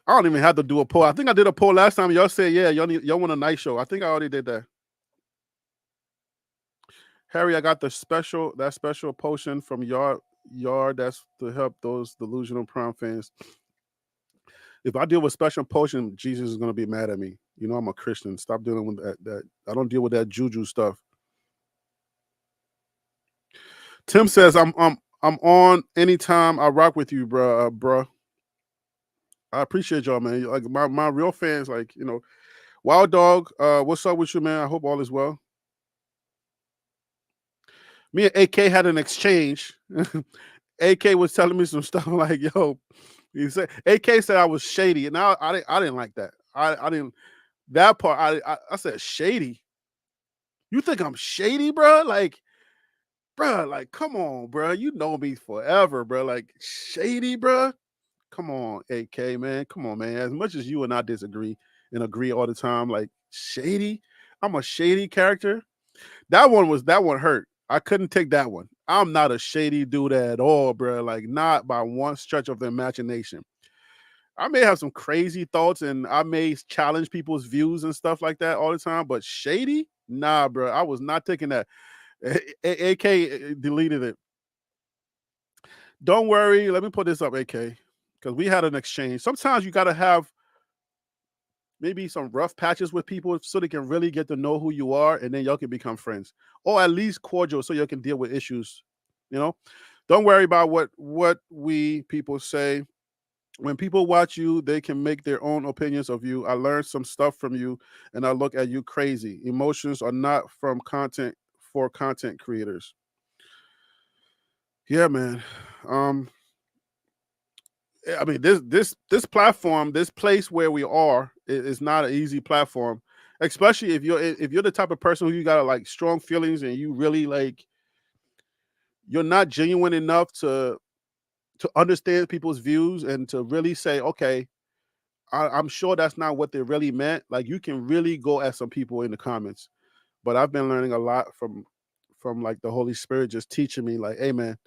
I don't even have to do a poll. I think I did a poll last time. Y'all said, yeah, y'all want a night show. I think I already did that. Harry, I got that special potion from Yard that's to help those delusional prom fans. If I deal with special potion, Jesus is gonna be mad at me. You know I'm a Christian. Stop dealing with that. I don't deal with that juju stuff. Tim says I'm on anytime. I rock with you, bro. I appreciate y'all, man. Like my real fans, like Wild Dog. What's up with you, man? I hope all is well. Me and AK had an exchange. AK was telling me some stuff like, "Yo," he said. AK said I was shady, and I didn't like that. I didn't that part. I said shady. You think I'm shady, bro? Like, bro, like, come on, bro. You know me forever, bro. Like, shady, bro. Come on, AK, man. Come on, man. As much as you and I disagree and agree all the time, like shady. I'm a shady character. That one hurt. I couldn't take that one. I'm not a shady dude at all, bro. Like, not by one stretch of the imagination. I may have some crazy thoughts and I may challenge people's views and stuff like that all the time, but shady? Nah, bro. I was not taking that. AK deleted it. Don't worry. Let me put this up, AK, because we had an exchange. Sometimes you got to have maybe some rough patches with people so they can really get to know who you are and then y'all can become friends or at least cordial so you can deal with issues. You know, don't worry about what we people say. When people watch you, they can make their own opinions of you. I learned some stuff from you and I look at you crazy. Emotions are not from content for content creators. Yeah, man. Um, I mean, this platform, this place where we are, is not an easy platform, especially if you're the type of person who you got like strong feelings and you really like you're not genuine enough to understand people's views and to really say, okay, I'm sure that's not what they really meant. Like you can really go at some people in the comments, but I've been learning a lot from like the Holy Spirit just teaching me like, hey man,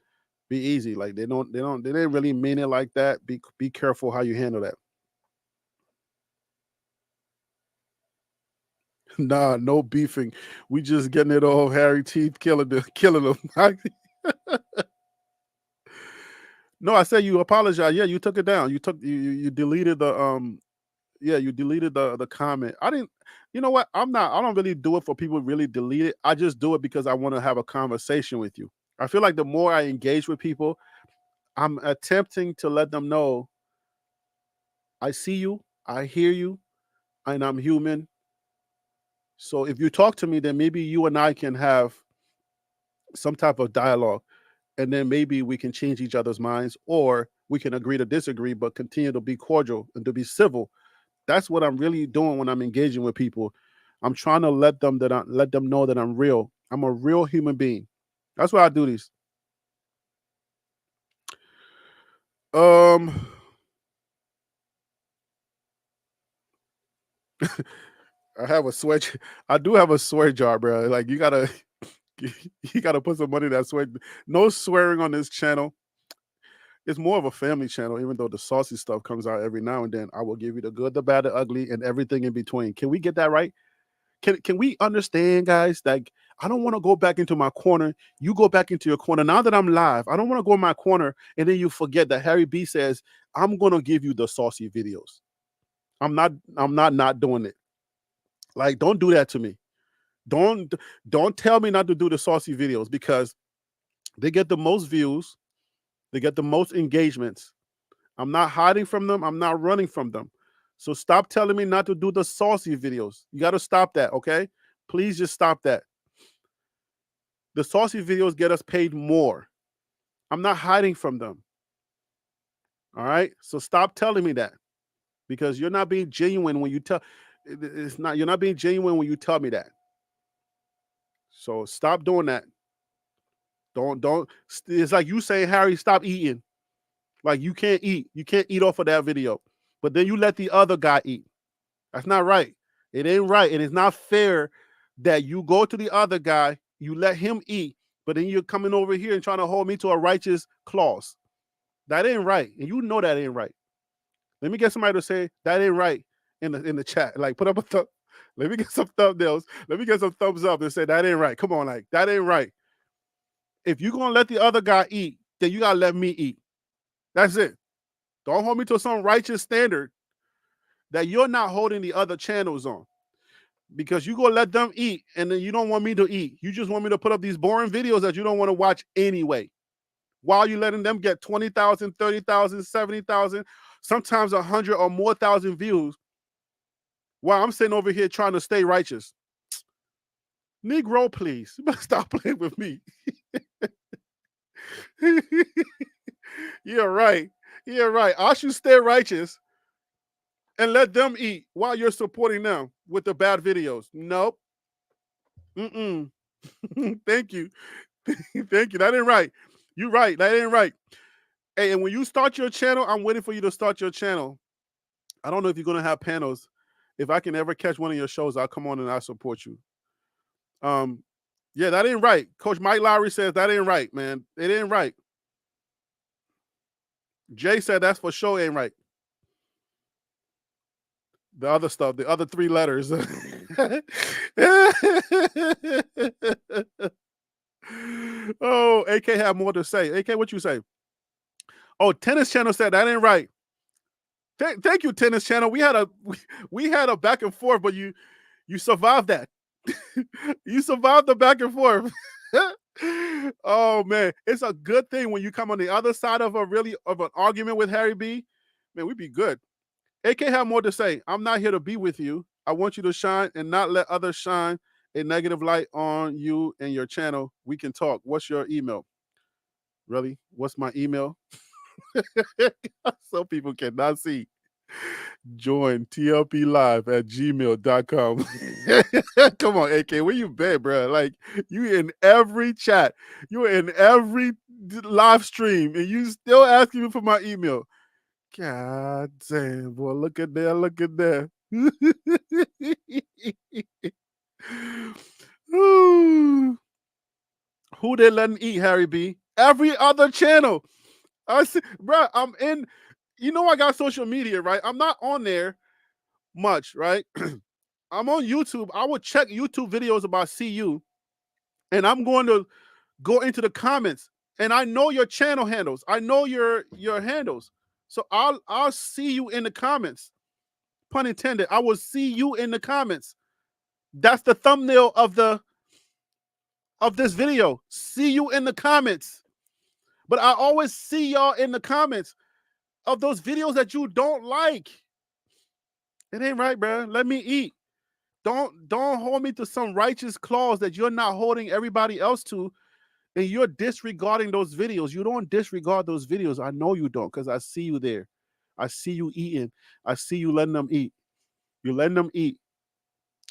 be easy. Like they didn't really mean it like that. Be careful how you handle that. Nah, no beefing. We just getting it all. Harry Teeth killing them. No, I said you apologize. Yeah, you took it down. You deleted the yeah, you deleted the comment. I didn't. You know what? I don't really do it for people to really delete it. I just do it because I want to have a conversation with you. I feel like the more I engage with people, I'm attempting to let them know I see you, I hear you, and I'm human. So if you talk to me, then maybe you and I can have some type of dialogue, and then maybe we can change each other's minds, or we can agree to disagree, but continue to be cordial and to be civil. That's what I'm really doing when I'm engaging with people. I'm trying to let them know that I'm real. I'm a real human being. That's why I do these. Um, I have a sweat. I do have a swear jar, bro. Like you gotta, you gotta put some money in that swear. No swearing on this channel. It's more of a family channel, even though the saucy stuff comes out every now and then. I will give you the good, the bad, the ugly, and everything in between. Can we get that right? Can we understand, guys? Like, I don't want to go back into my corner. You go back into your corner. Now that I'm live, I don't want to go in my corner and then you forget that Harry B says, I'm gonna give you the saucy videos. I'm not doing it. Like, don't do that to me. Don't don't tell me not to do the saucy videos because they get the most views, they get the most engagements. I'm not hiding from them, I'm not running from them. So stop telling me not to do the saucy videos. You got to stop that, okay? Please just stop that. The saucy videos get us paid more. I'm not hiding from them. All right. So stop telling me that because you're not being genuine when you tell. It's not. You're not being genuine when you tell me that. So stop doing that. Don't. It's like you saying, Harry, stop eating. Like you can't eat. You can't eat off of that video. But then you let the other guy eat. That's not right. It ain't right. And it's not fair that you go to the other guy, you let him eat, but then you're coming over here and trying to hold me to a righteous clause. That ain't right. And you know that ain't right. Let me get somebody to say that ain't right in the chat. Like put up a let me get some thumbnails. Let me get some thumbs up and say that ain't right. Come on, like that ain't right. If you're gonna let the other guy eat, then you gotta let me eat. That's it. Don't hold me to some righteous standard that you're not holding the other channels on. Because you gonna let them eat and then you don't want me to eat. You just want me to put up these boring videos that you don't want to watch anyway. While you letting them get 20,000, 30,000, 70,000, sometimes 100 or more thousand views, while I'm sitting over here trying to stay righteous. Negro, please. You better stop playing with me. You're right. You're right. I should stay righteous and let them eat while you're supporting them with the bad videos. Nope. Mm-mm. Thank you. Thank you. That ain't right. You're right. That ain't right. Hey, and when you start your channel, I'm waiting for you to start your channel. I don't know if you're gonna have panels. If I can ever catch one of your shows, I'll come on and I'll support you. Um, yeah, that ain't right. Coach Mike Lowry says that ain't right, man. It ain't right. Jay said that's for sure ain't right. The other stuff, the other three letters. Oh, AK have more to say. AK, what you say? Oh, Tennis Channel said that ain't right. Thank you, Tennis Channel. We had a back and forth, but you survived that. You survived the back and forth. Oh man, it's a good thing when you come on the other side of an argument with Harry B. Man, we'd be good. AK have more to say. I'm not here to be with you. I want you to shine and not let others shine a negative light on you and your channel. We can talk. What's your email? Really? What's my email? Some people cannot see. Join TLP live at gmail.com. Come on, AK, where you been, bro? Like, you in every chat, you in every live stream, and you still asking me for my email. God damn, boy, look at there, look at there. Who they letting eat, Harry B? Every other channel. I see, bro, I'm in, I got social media, right? I'm not on there much, right? I'm on YouTube. I will check YouTube videos about CU, and I'm going to go into the comments. And I know your channel handles. I know your handles. So I'll see you in the comments. Pun intended. I will see you in the comments. That's the thumbnail of this video. See you in the comments. But I always see y'all in the comments of those videos that you don't like. It ain't right, bro. Let me eat. Don't hold me to some righteous clause that you're not holding everybody else to, and you're disregarding those videos. You don't disregard those videos. I know you don't, because I see you there. I see you eating. I see you letting them eat. You're letting them eat.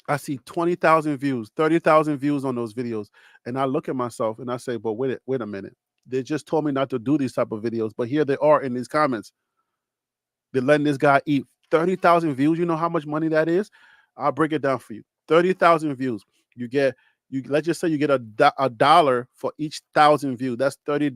I see 20,000 views, 30,000 views on those videos. And I look at myself and I say, but wait a minute. They just told me not to do these type of videos, but here they are in these comments. They're letting this guy eat 30,000 views. You know how much money that is? I'll break it down for you. 30,000 views. Let's just say you get a dollar for each 1,000 views. That's $30.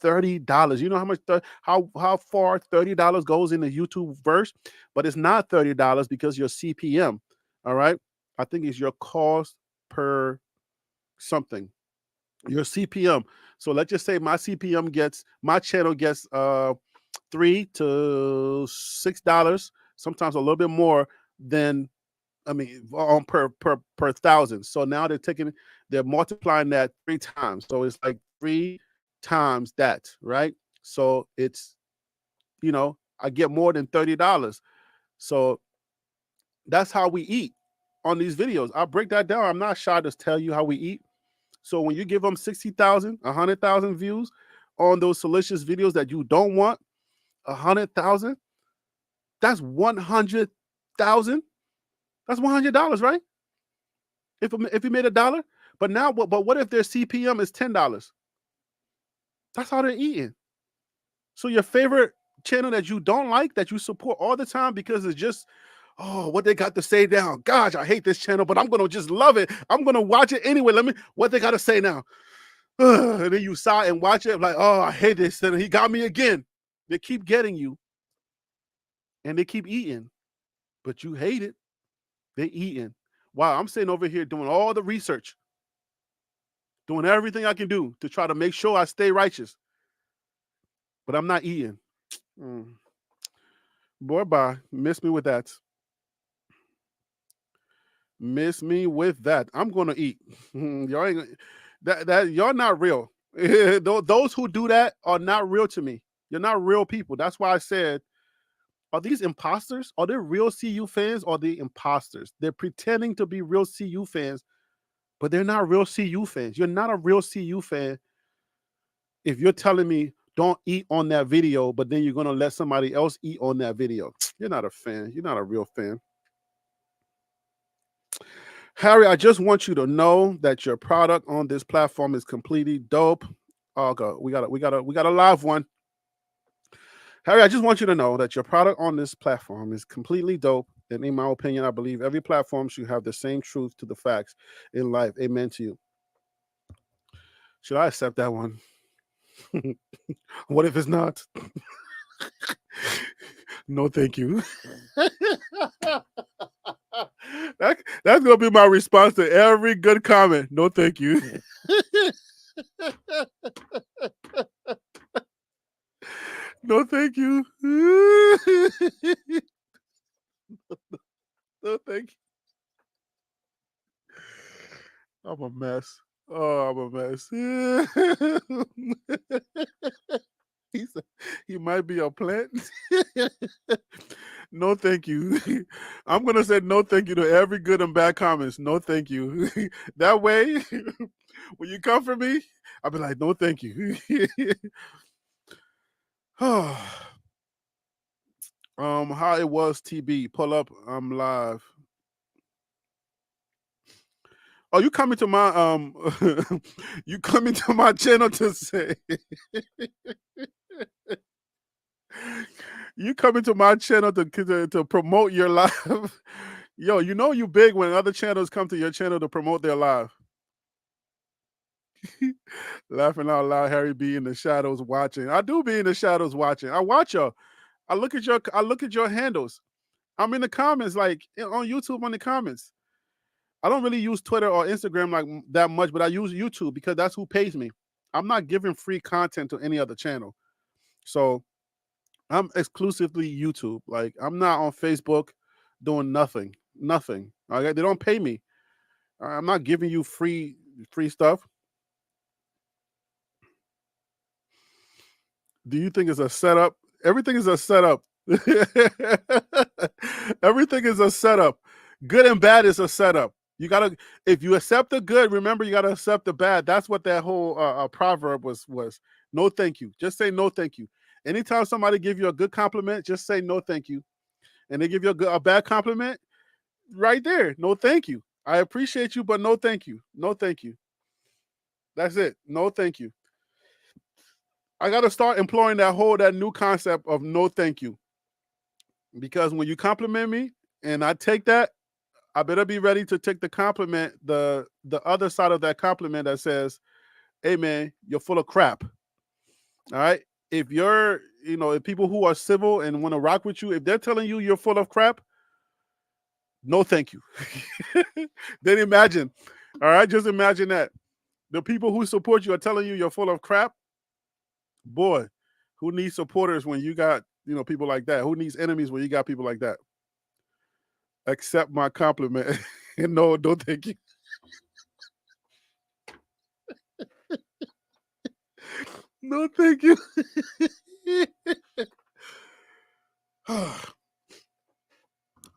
$30. You know how much how far $30 goes in the YouTube verse? But it's not $30 because your CPM. All right. I think it's your cost per something. Your CPM. So let's just say my channel gets $3 to $6, sometimes a little bit more than, I mean, on per 1,000. So now they're multiplying that 3 times. So it's like 3 times that, right? So it's, I get more than $30. So that's how we eat on these videos. I'll break that down. I'm not shy to tell you how we eat. So when you give them 60,000, 100,000 views on those salacious videos that you don't want, 100,000, that's 100,000. That's $100, right? If you made $1, but what if their CPM is $10? That's how they're eating. So your favorite channel that you don't like, that you support all the time because it's just, oh, what they got to say now. Gosh, I hate this channel, but I'm gonna just love it. I'm gonna watch it anyway. What they got to say now. And then you sigh and watch it like, oh, I hate this, and he got me again. They keep getting you, and they keep eating, but you hate it. They eating. Wow, I'm sitting over here doing all the research, doing everything I can do to try to make sure I stay righteous, but I'm not eating. Boy, bye. Miss me with that. Miss me with that. I'm gonna eat. Y'all ain't that y'all not real. Those who do that are not real to me. You're not real people. That's why I said, are these imposters? Are they real CU fans or are they imposters? They're pretending to be real CU fans, but they're not real CU fans. You're not a real CU fan if you're telling me don't eat on that video, but then you're gonna let somebody else eat on that video. You're not a fan. You're not a real fan. Harry, I just want you to know that your product on this platform is completely dope. Oh God, we got a live one. Harry, I just want you to know that your product on this platform is completely dope. And in my opinion, I believe every platform should have the same truth to the facts in life. Amen to you. Should I accept that one? What if it's not? No, thank you. That's gonna be my response to every good comment. No, thank you. No, thank you. No, thank you. I'm a mess. Oh, I'm a mess. He might be a plant. No, thank you. I'm gonna say no, thank you to every good and bad comments. No, thank you. That way, when you come for me, I'll be like, no, thank you. How it was, TB. Pull up. I'm live. Oh, you coming to my you coming to my channel to say you coming to my channel to promote your live. Yo, you know you big when other channels come to your channel to promote their live. Laughing out loud, Harry B in the shadows watching. I do be in the shadows watching. I watch y'all. I look at your handles. I'm in the comments, like on YouTube on the comments. I don't really use Twitter or Instagram like that much, but I use YouTube because that's who pays me. I'm not giving free content to any other channel. So I'm exclusively YouTube. Like I'm not on Facebook doing nothing. Nothing. Okay? They don't pay me. I'm not giving you free stuff. Do you think it's a setup? Everything is a setup. Everything is a setup. Good and bad is a setup. You gotta, if you accept the good, remember you gotta accept the bad. That's what that whole proverb was. No, thank you. Just say no, thank you. Anytime somebody give you a good compliment, just say no, thank you. And they give you a bad compliment, right there. No, thank you. I appreciate you, but no, thank you. No, thank you. That's it. No, thank you. I got to start employing that new concept of no thank you. Because when you compliment me and I take that, I better be ready to take the compliment, the other side of that compliment that says, hey man, you're full of crap. All right. If you're, if people who are civil and want to rock with you, if they're telling you you're full of crap, no thank you. Then imagine, all right, just imagine that. The people who support you are telling you you're full of crap. Boy, who needs supporters when you got, people like that? Who needs enemies when you got people like that? Accept my compliment. No, don't thank you. No, thank you. All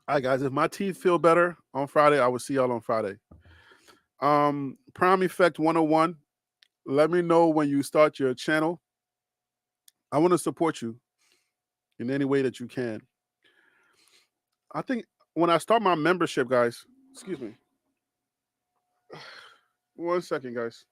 right, guys. If my teeth feel better on Friday, I will see y'all on Friday. Prime Effect 101. Let me know when you start your channel. I want to support you in any way that you can. I think when I start my membership, guys, excuse me. 1 second, guys.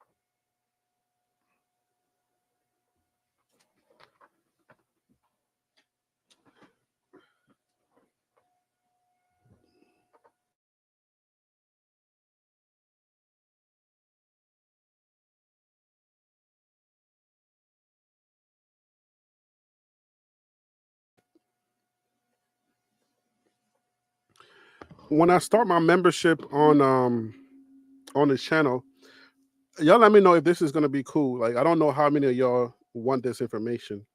When I start my membership on this channel, y'all let me know if this is gonna be cool. Like I don't know how many of y'all want this information.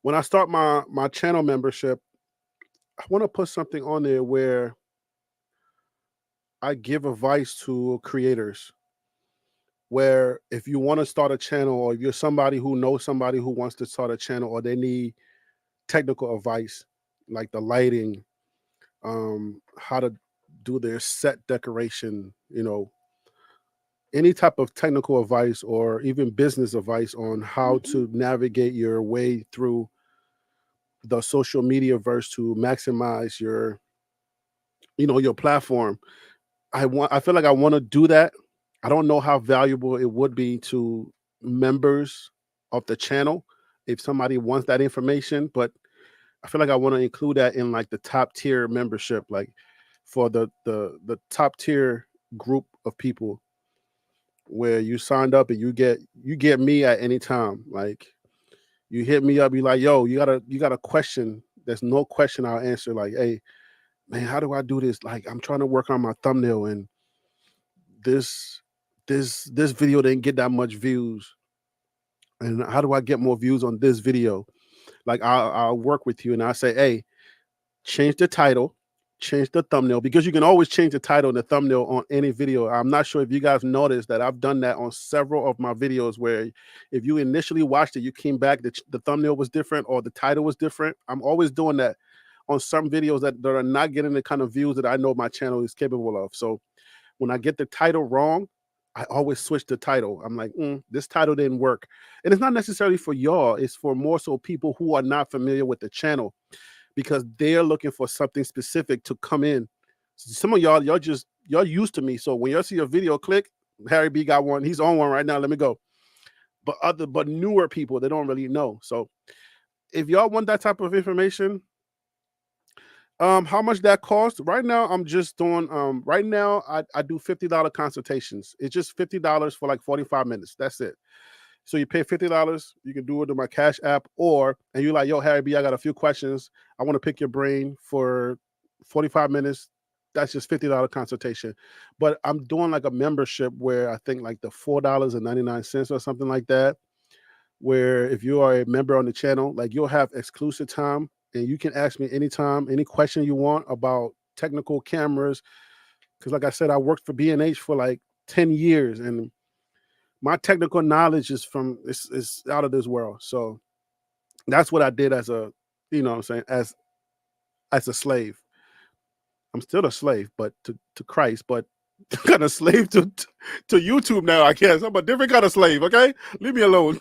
When I start my channel membership, I want to put something on there where I give advice to creators. Where if you want to start a channel, or if you're somebody who knows somebody who wants to start a channel, or they need technical advice, like the lighting, how to do their set decoration, any type of technical advice or even business advice on how to navigate your way through the social media verse to maximize your platform. I feel like I want to do that. I don't know how valuable it would be to members of the channel if somebody wants that information, but I feel like I want to include that in like the top tier membership, like for the top tier group of people where you signed up and you get me at any time. Like you hit me up, you like, yo, you got a question. There's no question I'll answer. Like, hey, man, how do I do this? Like, I'm trying to work on my thumbnail and this this video didn't get that much views. And how do I get more views on this video? Like I'll work with you and I say, hey, change the title, change the thumbnail, because you can always change the title and the thumbnail on any video. I'm not sure if you guys noticed that I've done that on several of my videos where if you initially watched it, you came back, the thumbnail was different or the title was different. I'm always doing that on some videos that are not getting the kind of views that I know my channel is capable of. So when I get the title wrong, I always switch the title. I'm like, this title didn't work. And it's not necessarily for y'all. It's for more so people who are not familiar with the channel because they're looking for something specific to come in. Some of y'all used to me. So when y'all see a video, click, Harry B got one. He's on one right now. Let me go. But newer people, they don't really know. So if y'all want that type of information, how much that cost? Right now, I'm just doing. Right now, I do $50 consultations. It's just $50 for like 45 minutes. That's it. So you pay $50. You can do it to my Cash App, and you're like, yo, Harry B, I got a few questions. I want to pick your brain for 45 minutes. That's just $50 consultation. But I'm doing like a membership where I think like the $4.99 or something like that, where if you are a member on the channel, like you'll have exclusive time and you can ask me anytime, any question you want about technical cameras. Because like I said, I worked for B&H for like 10 years and my technical knowledge is out of this world. So that's what I did as a, you know what I'm saying, as a slave. I'm still a slave, but to Christ, but kind of slave to YouTube now, I guess. I'm a different kind of slave, okay? Leave me alone.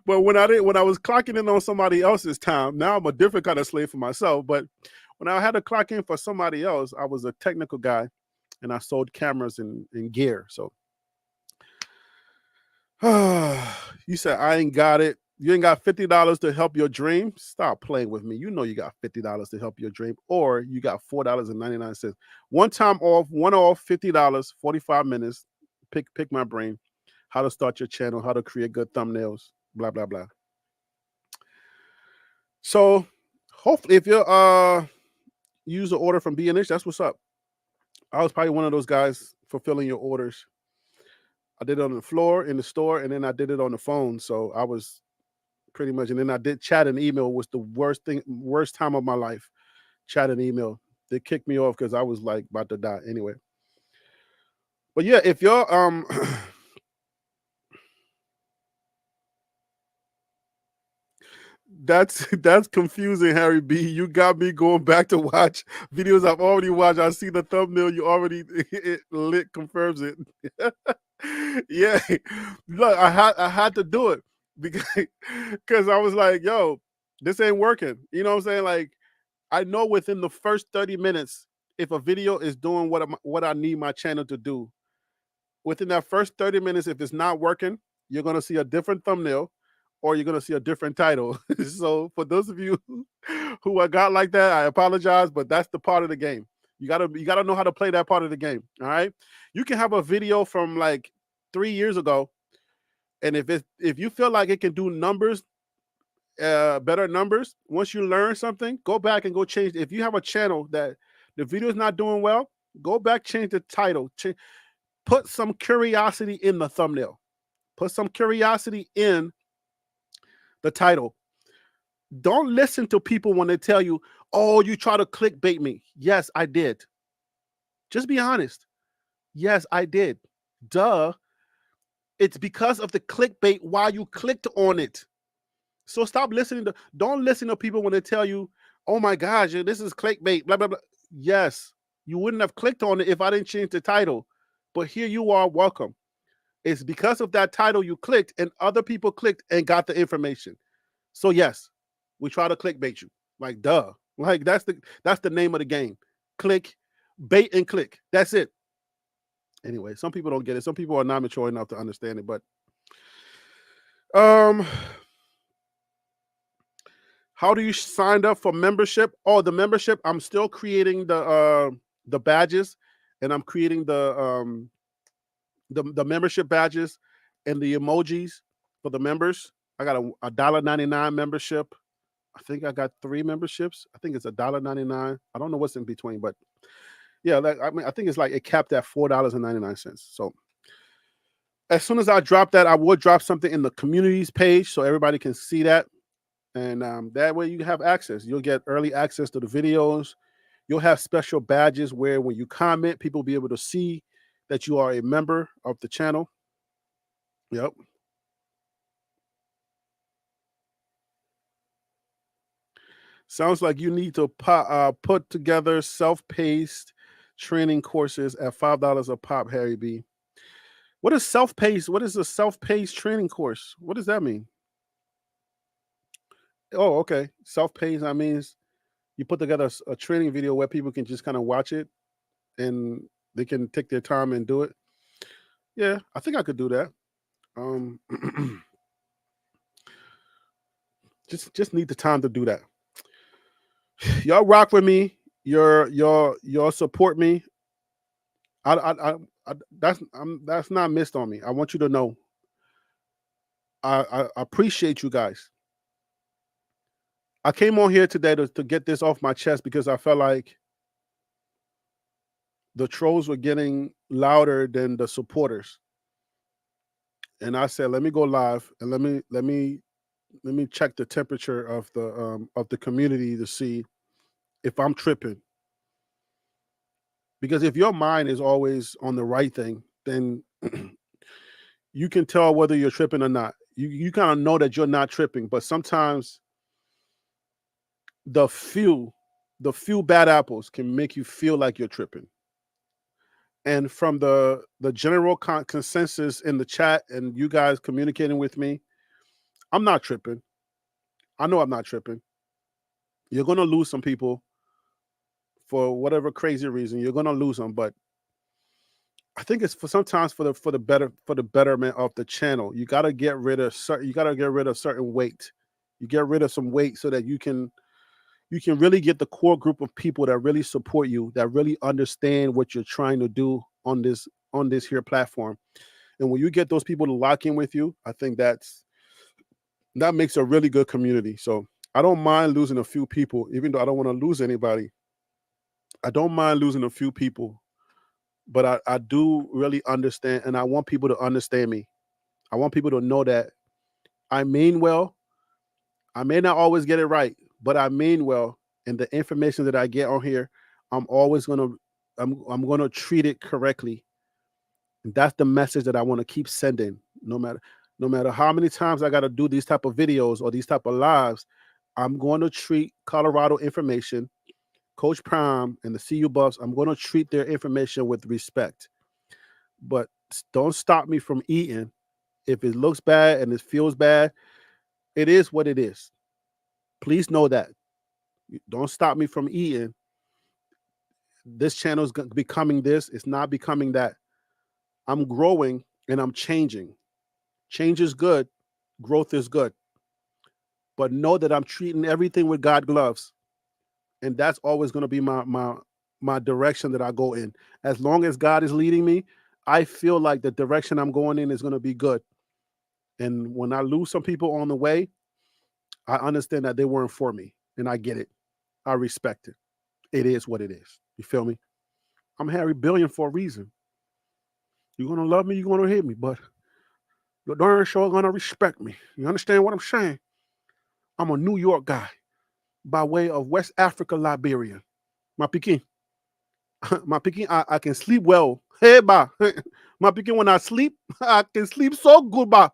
But when I was clocking in on somebody else's time, now I'm a different kind of slave for myself. But when I had to clock in for somebody else, I was a technical guy and I sold cameras and gear. So you said I ain't got it. You ain't got $50 to help your dream. Stop playing with me. You know you got $50 to help your dream, or you got $4.99. One time off, $50, 45 minutes. Pick my brain. How to start your channel, how to create good thumbnails, blah blah blah. So hopefully if you use an order from B&H, that's what's up. I was probably one of those guys fulfilling your orders. I did it on the floor in the store, and then I did it on the phone. So I was pretty much, and then I did chat and email. Was the worst time of my life. Chat and email. They kicked me off because I was like about to die anyway. But yeah, if you're that's confusing, Harry B. You got me going back to watch videos I've already watched. I see the thumbnail you already it lit confirms it. Yeah, look, I had to do it because I was like, yo, this ain't working. You know what I'm saying? Like, I know within the first 30 minutes if a video is doing what I need my channel to do. Within that first 30 minutes, if it's not working, you're gonna see a different thumbnail or you're gonna see a different title. So for those of you who are got like that, I apologize, but that's the part of the game. You gotta know how to play that part of the game. All right. You can have a video from like 3 years ago, and if you feel like it can do numbers, better numbers, once you learn something, go back and go change. If you have a channel that the video is not doing well, go back, change the title, put some curiosity in the thumbnail, put some curiosity in the title. Don't listen to people when they tell you, oh, you try to clickbait me. Yes, I did. Just be honest. Yes, I did. Duh. It's because of the clickbait why you clicked on it. So stop listening to, don't listen to people when they tell you, oh my gosh, this is clickbait, blah, blah, blah. Yes, you wouldn't have clicked on it if I didn't change the title. But here you are, welcome. It's because of that title you clicked and other people clicked and got the information. So yes, we try to clickbait you. Like, duh. Like that's the name of the game. Click, bait and click. That's it. Anyway, some people don't get it. Some people are not mature enough to understand it. But how do you sign up for membership? Oh, the membership. I'm still creating the badges, and I'm creating the membership badges and the emojis for the members. I got a $1.99 membership. I think I got 3 memberships. I think it's $1.99. I don't know what's in between, but yeah, I think it's like it capped at $4.99. So as soon as I drop that, I will drop something in the communities page so everybody can see that. And that way you have access. You'll get early access to the videos. You'll have special badges where when you comment, people will be able to see that you are a member of the channel. Yep. Sounds like you need to put together self-paced training courses at $5 a pop, Harry B. What is self-paced? What is a self-paced training course? What does that mean? Oh, okay. Self-paced, that means you put together a training video where people can just kind of watch it and they can take their time and do it. Yeah, I think I could do that. Just need the time to do that. Y'all rock with me. Y'all support me. That's not missed on me. I want you to know I appreciate you guys. I came on here today to get this off my chest because I felt like the trolls were getting louder than the supporters. And I said, let me go live and let me check the temperature of the community to see if I'm tripping. Because if your mind is always on the right thing, then you can tell whether you're tripping or not. You kind of know that you're not tripping, but sometimes the few the few bad apples can make you feel like you're tripping. And from the general consensus in the chat and you guys communicating with me, I'm not tripping. I know I'm not tripping. You're gonna lose some people for whatever crazy reason. You're gonna lose them, but I think it's for sometimes for the betterment of the channel. You gotta get rid of certain weight. You get rid of some weight so that you can really get the core group of people that really support you, that really understand what you're trying to do on this here platform. And when you get those people to lock in with you, I think that makes a really good community. So I don't mind losing a few people, even though I don't want to lose anybody. I don't mind losing a few people, but I do really understand, and I want people to understand me. I want people to know that I mean well. I may not always get it right, but I mean well. And the information that I get on here, I'm always gonna I'm gonna treat it correctly. And that's the message that I want to keep sending, no matter how many times I got to do these type of videos or these type of lives. I'm going to treat Colorado information, Coach Prime and the CU Buffs. I'm going to treat their information with respect, but don't stop me from eating. If it looks bad and it feels bad, it is what it is. Please know that. Don't stop me from eating. This channel is becoming this. It's not becoming that. I'm growing and I'm changing. Change is good. Growth is good. But know that I'm treating everything with God gloves. And that's always going to be my direction that I go in. As long as God is leading me, I feel like the direction I'm going in is going to be good. And when I lose some people on the way, I understand that they weren't for me. And I get it. I respect it. It is what it is. You feel me? I'm Harry Billion for a reason. You're gonna love me, you're gonna hate me, but you're darn sure gonna respect me. You understand what I'm saying? I'm a New York guy by way of West Africa, Liberia. My Peking. My Peking, I can sleep well. Hey, ba. My Peking, when I sleep, I can sleep so good, ba.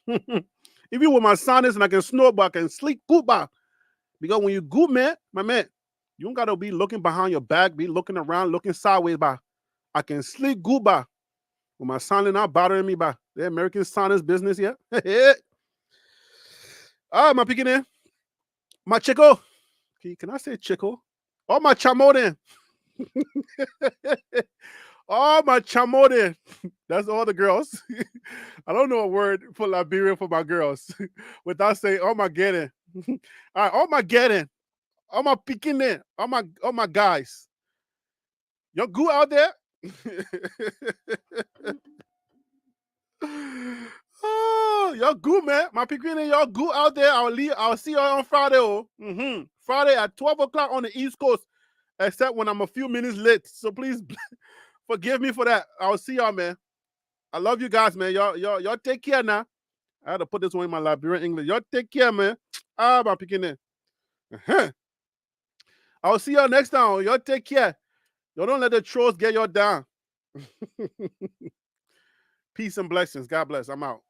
Even with my sinus and I can snore, but I can sleep good, ba. Because when you good, man, my man, you don't gotta be looking behind your back, be looking around, looking sideways, ba. I can sleep good, ba. With my sinus not bothering me, ba. The American sinus business, yeah. My Peking, there. My chico. Can I say chico? Oh, my chamoden. Oh, my chamoden. That's all the girls. I don't know a word for Liberia for my girls without saying, oh, my getting. All right, oh, my getting. Oh, my peeking in. Oh, my guys. Y'all go out there? Oh, y'all good, man. My peeking in, y'all go out there. I'll see y'all on Friday. Oh. Friday at 12 o'clock on the East Coast, except when I'm a few minutes late. So please forgive me for that. I'll see y'all, man. I love you guys, man. Y'all take care now. I had to put this one in my Liberian English. Y'all take care, man. My picking in. I'll see y'all next time. Y'all take care. Y'all don't let the trolls get y'all down. Peace and blessings. God bless. I'm out.